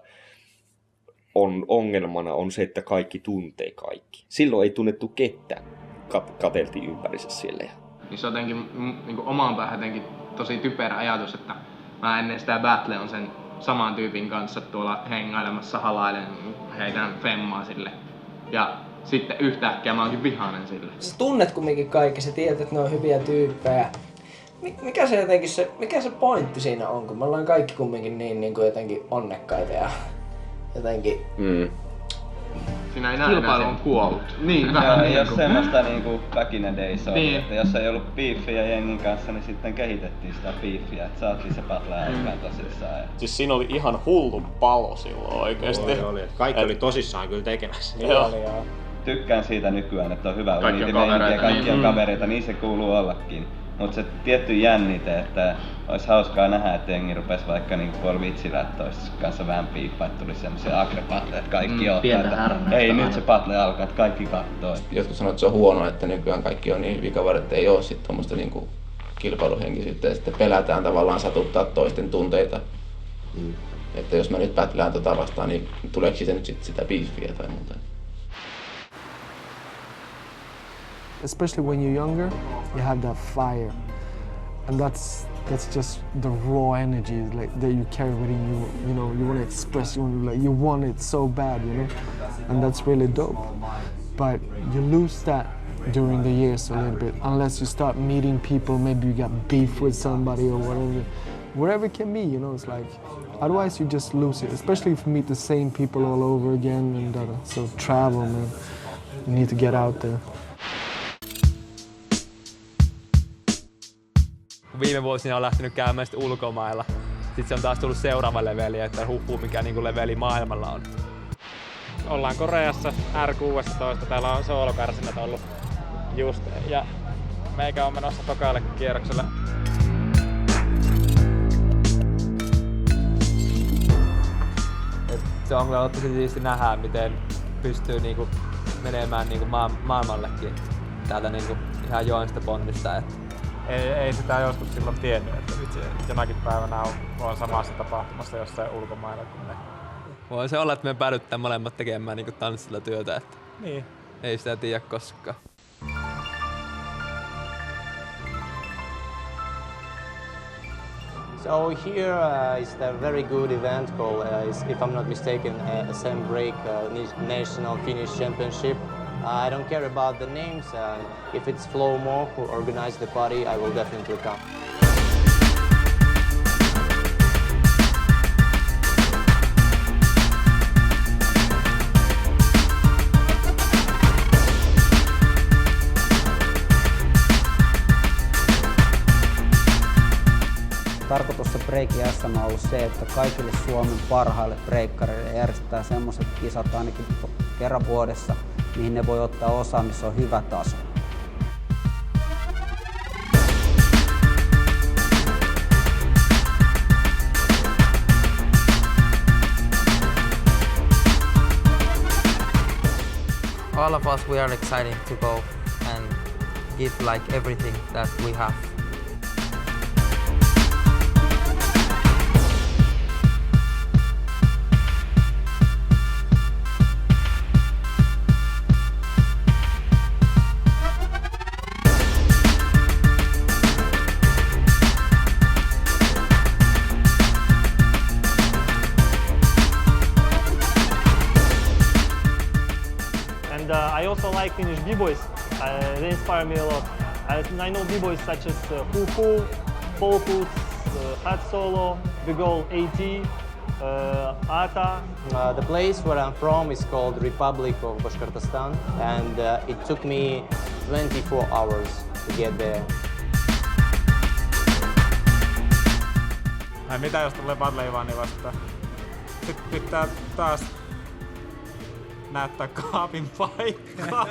on ongelmana, on se, että kaikki tuntee kaikki. Silloin ei tunnettu ketään. Kateltiin ympärissä siellä. Niin se on jotenkin niin omaan päähän jotenkin tosi typerä ajatus, että mä ennen sitä battle on sen saman tyypin kanssa tuolla hengailemassa, halailen, heitän femmaa sille. Ja sitten yhtäkkiä mä oonkin vihainen sille. Sä tunnet kumminkin kaikki, sä tiedät, että ne on hyviä tyyppejä. Mikä se pointti siinä on, kun me ollaan kaikki kumminkin niin kuin jotenkin onnekkaita ja jotenkin... Siinä ei kilpailu on kuollut. Niin, vähän niin, niin jos semmoista niinku back in the days oli, niin. Että jos ei ollut beefiä jengin kanssa, niin sitten kehitettiin sitä beefiä, että saatiin se battle aikaan tosissaan. Siis siinä oli ihan hullu palo silloin oikeesti. Oli. Kaikki oli tosissaan kyllä tekemässä. Joo. Tykkään siitä nykyään, että on hyvä Kaikki on kaikki on kavereita, niin se kuuluu ollakin. Mutta se tietty jännite, että olisi hauskaa nähdä, että jengi rupesi vaikka niinku puoli vitsillä, että olisi kanssa vähän piippaa, että tulisi semmoisia agre-battleja, että kaikki ottaa. Ei, nyt se battle alkaa, että kaikki kattoo. Jotkut sanoo, että se on huono, että nykyään kaikki on niin hyviä kavereita, että ei ole sitten tommoista niinku kilpailuhenkisyyttä ja sitten pelätään tavallaan satuttaa toisten tunteita. Että jos mä nyt battlean tota vastaan, niin tuleeko siitä nyt sit sitä beefiä tai muuta? Especially when you're younger, you have that fire, and that's just the raw energy like that you carry within you. You know, you want to express, you want it so bad, you know, and that's really dope. But you lose that during the years a little bit, unless you start meeting people. Maybe you got beef with somebody or whatever it can be. You know, it's like otherwise you just lose it. Especially if you meet the same people all over again, and so travel, man. You need to get out there. Viime vuosina on lähtenyt käymään ulkomailla. Sitten se on taas tullut seuraava leveli, että mikä niinku leveli maailmalla on. Ollaan Koreassa R16, täällä on soolokarsinnat ollut just, ja meikä on menossa tokalle kierrokselle. Se on kyllä tosi siisti nähdä, miten pystyy niinku menemään niinku maailmallekin täältä niinku ihan joensta ponnista. Ei sitä joskus silloin tiennyt, että vitsi, jonakin päivänä on samassa tapahtumassa jossain ulkomailla kuin ne. Voi se olla, että me päädytään molemmat tekemään niinku tanssilla työtä, että niin. Ei sitä tiedä koskaan. So here is a very good event called, if I'm not mistaken, SM Break National Finnish Championship. I don't care about the names. If it's Flowmo who organized the party, I will definitely come. Tarkoitus se Breakin SM on ollut se, että kaikille Suomen parhaille breikkareille järjestetään semmoiset kisat ainakin kerran vuodessa, mihin ne voi ottaa osaa, missä on hyvä taso. All of us, we are excited to go and give like everything that we have. I also like Finnish b-boys. They inspire me a lot. I know b-boys such as Huhu, Polkus, Fat Solo, Big Ol AT, Ata. The place where I'm from is called Republic of Bashkortostan, and it took me 24 hours to get there. Ai mitä jos tulee Badleivani vastaan? Sitten pitää taas näyttää kaapin paikkaa.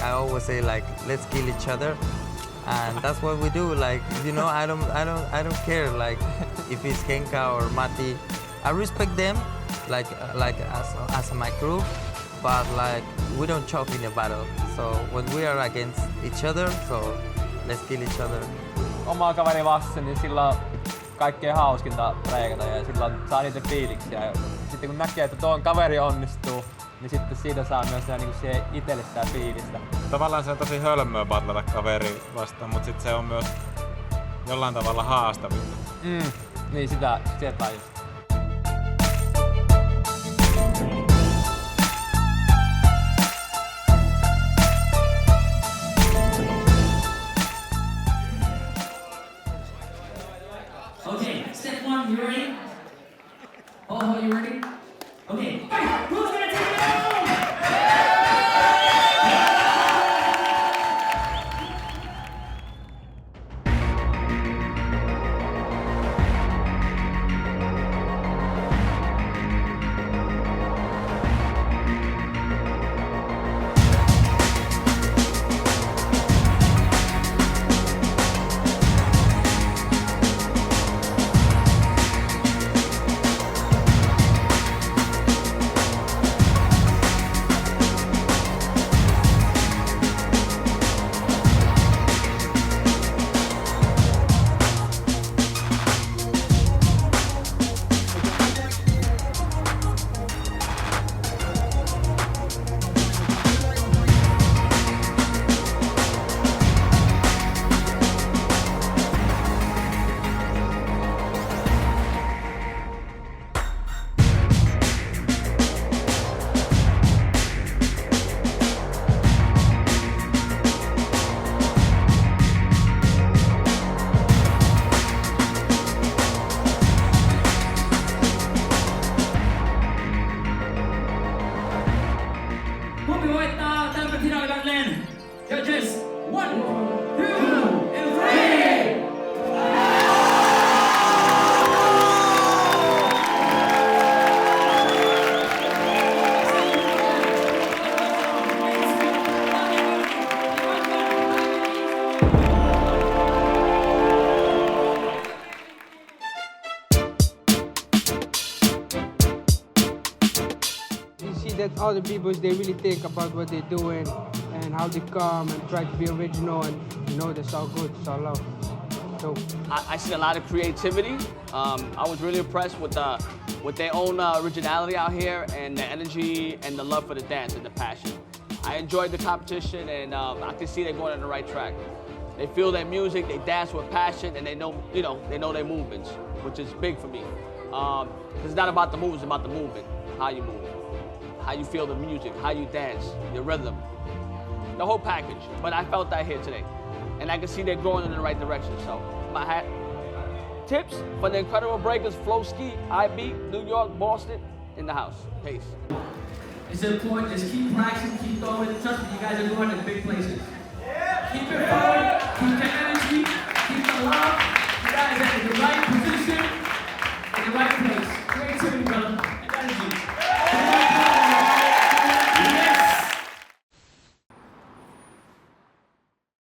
I always say like, let's kill each other, and that's what we do. Like, you know, I don't care like if it's Kenka or Matti. I respect them, like as my crew, but like we don't choke in a battle. So when we are against each other, so let's kill each other. Oma kaveri Vasse, niin sillä on kaikkein hauskinta breikata ja silloin saa niitä fiiliksiä. Ja sitten kun näkee, että tuon kaveri onnistuu, niin sitten siitä saa myös niinku siihen itselle sitä fiilistä. Tavallaan se on tosi hölmöä battlata kaveri vastaan, mutta sitten se on myös jollain tavalla haastavinta. Niin sieltä just. Okay, step one, you ready? Oh, you ready? Okay, fight! Who's gonna take it home? Kumpi voittaa tämän finaalibattlen? Judges, 1, 2, and 3! You see that all the people, they really think about what they're doing and how they come and try to be original, and you know that's all good, it's all love. So I see a lot of creativity. I was really impressed with their own originality out here and the energy and the love for the dance and the passion. I enjoyed the competition, and I can see they're going on the right track. They feel their music, they dance with passion, and they know their movements, which is big for me. It's not about the moves, it's about the movement, how you move, how you feel the music, how you dance, your rhythm, the whole package. But I felt that here today, and I can see they're going in the right direction. So my hat. Tips for the incredible breakers: Flowski, IB, New York, Boston, in the house. Peace. It's important, just keep practicing, keep throwing. Trust me, you guys are going to big places. Keep it forward, keep the energy, keep the love. You guys are in the right position, in the right place. Creativity, brother, and energy.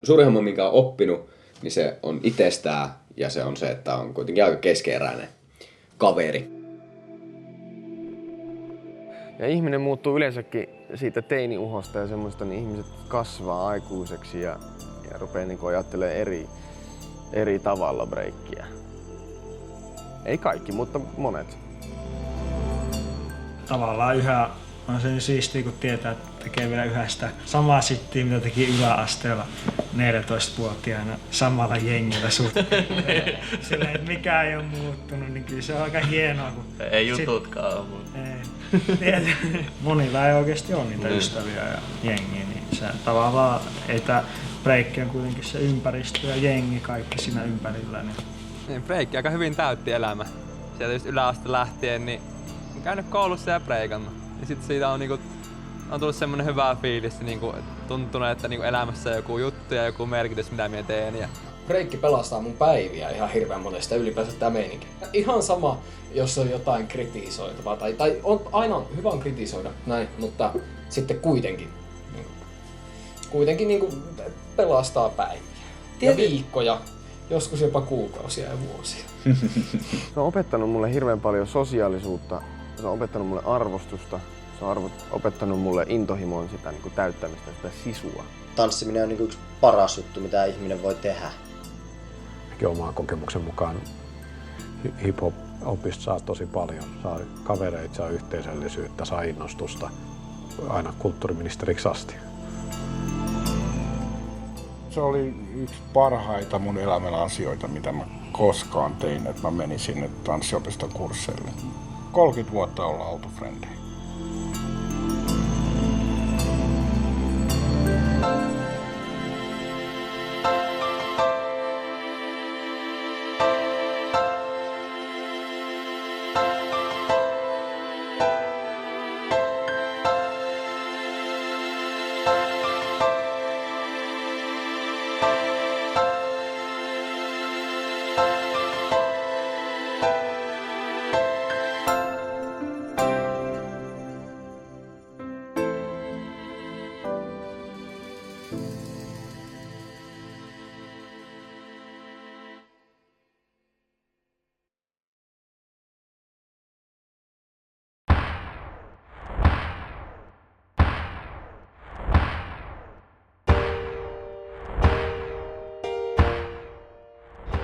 Suuri homma, minkä on oppinut, niin se on itsestään, ja se on se, että on kuitenkin aika keskeeräinen kaveri. Ja ihminen muuttuu yleensäkin siitä teiniuhosta ja semmoista, niin ihmiset kasvaa aikuiseksi ja rupeaa niin ajattelemaan eri tavalla breikkiä. Ei kaikki, mutta monet. Tavallaan yhä on se siistiä, kun tietää, että tekee vielä yhä sitä samaa sittiä, mitä teki yläasteella 14-vuotiaana samalla jengillä suhteelleen. Silleen, että mikään ei ole muuttunut, niin kyllä se on aika hienoa. Kun ei jututkaan ole. Monilla ei oikeasti ole niitä ystäviä ja jengiä, niin Se tavallaan, että breikki on kuitenkin se ympäristö ja jengi kaikki siinä ympärillä. Niin, breikki aika hyvin täytti elämä. Sieltä just yläaste lähtien, niin on käynyt koulussa ja breikannut. Ja sit siitä on, niinku, on tullut semmonen hyvä fiilis, niinku, tuntunut, että niinku elämässä on joku juttu ja joku merkitys, mitä minä teen. Ja breikki pelastaa mun päiviä ihan hirveän monesta ylipäänsä tää meininki. Ihan sama, jos on jotain kritisoitavaa, tai on aina hyvä on kritisoida näin, mutta sitten kuitenkin niinku pelastaa päiviä. Ja viikkoja, joskus jopa kuukausia ja vuosia. Se on opettanut mulle hirveän paljon sosiaalisuutta, se on opettanut mulle arvostusta, se on opettanut mulle intohimoon sitä niin kuin täyttämistä, sitä sisua. Tanssiminen on niin kuin yksi paras juttu, mitä ihminen voi tehdä. Oman kokemuksen mukaan hip-hop-opista saa tosi paljon. Saa kavereita, saa yhteisöllisyyttä, saa innostusta aina kulttuuriministeriksi asti. Se oli yksi parhaita mun elämän asioita, mitä mä koskaan tein, että mä menin sinne tanssiopiston kursseille. 30 vuotta ollaan oltu frendejä.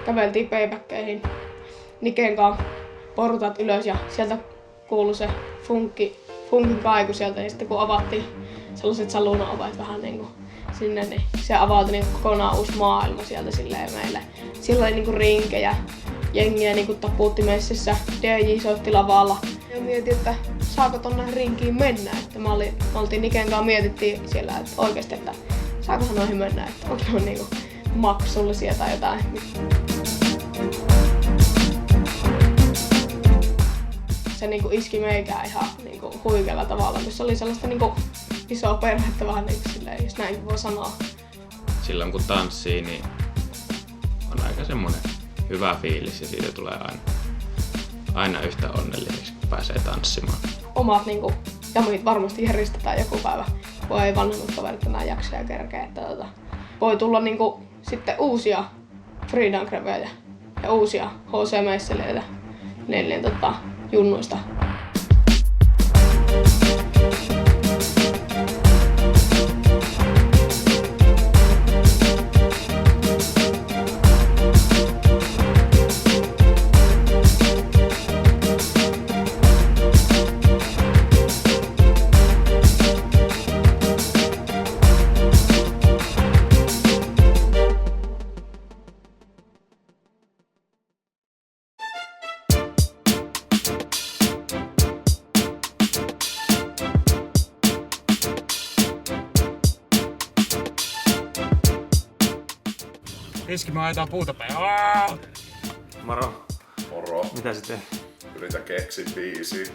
Käveltiin paybackkeihin Niken kanssa porutat ylös ja sieltä kuului se funkin kaiku sieltä ja sitten kun avattiin sellaiset saluunaovet vähän niinku sinne, niin se avautui niinku kokonaan uusi maailma sieltä silleen meille. Siellä oli niinku rinkejä, jengiä niinku taputti messissä, DJ soitti lavalla. Ja mietin, että saako tonne rinkiin mennä, että me oltiin Niken kanssa mietittiin siellä että oikeesti, että saako noihin mennä, että onko ne niinku maksullisia tai jotain. Se niinku iski meikään ihan niinku huikealla tavalla, missä oli sellaista niinku isoa perhettä vähän niinku silleen, jos näin voi sanoa. Silloin kun tanssii, niin on aika semmonen hyvä fiilis ja siitä tulee aina yhtä onnelliseksi, kun pääsee tanssimaan. Omat niinku jamit varmasti järjestetään joku päivä, kun ei vanhemmat kaverit enää jaksa ja kerkeä. Että voi tulla niinku sitten uusia freedom grevejä ja uusia HC-meisselijöitä junnuista. Keski me ajetaan puuta päin. Moro. Moro. Mitä sitten? Yritä keksiä biisiä.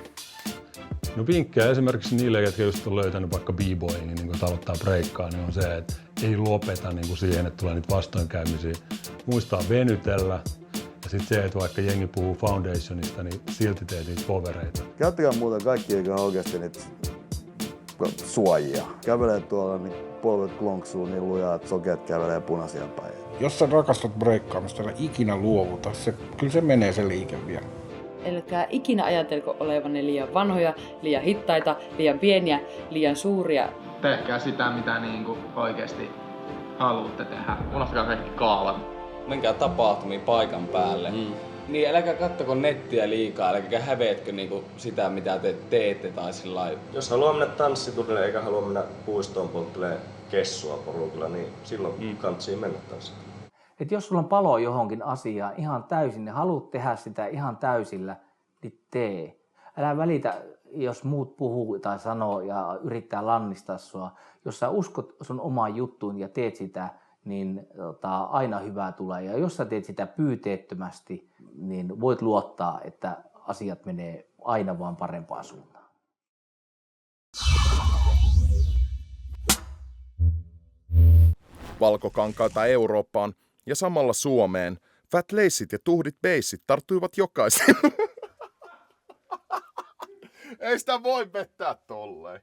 No vinkkejä esimerkiksi niille, jotka just on löytänyt vaikka b-boyingin, niin kun aloittaa breikkaa, niin on se, että ei lopeta niin kuin siihen, että tulee niitä vastoinkäymisiä. Muistaa venytellä. Ja sitten se, että vaikka jengi puhuu foundationista, niin silti teet niitä covereita. Käyttäkää muuten kaikki, eikä oikeasti niitä suojia. Kävelee tuolla, niin polvet klonksuu niin lujaa, että sokeet kävelee punaisia päin. Jos sä rakastat breikkaamista, älä ikinä luovuta. Kyllä se menee se liike vielä. Älkää ikinä ajatelko olevanne liian vanhoja, liian hittaita, liian pieniä, liian suuria. Tehkää sitä, mitä niinku oikeesti haluatte tehdä. Unohtakaa kaikki kaavat. Menkää tapahtumiin paikan päälle. Niin älkää kattoko nettiä liikaa, älkää häveetkö niinku sitä, mitä te teette tai sillai. Jos haluaa mennä tanssitunnille eikä halua mennä puistoon polttelemaan kessua porukilla, niin silloin kantsii mennä tanssitunnille. Et jos sulla on palo johonkin asiaan ihan täysin ja haluat tehdä sitä ihan täysillä, niin tee. Älä välitä jos muut puhuu tai sanoo ja yrittää lannistaa sua, jos sä uskot sun omaan juttuun ja teet sitä, niin aina hyvää tulee. Ja jos sä teet sitä pyyteettömästi, niin voit luottaa, että asiat menee aina vaan parempaan suuntaan. Valkokankaita Eurooppaan ja samalla Suomeen Fat Laceyt ja tuhdit beissit tarttuivat jokaisen. Ei sitä voi vettää tolleen.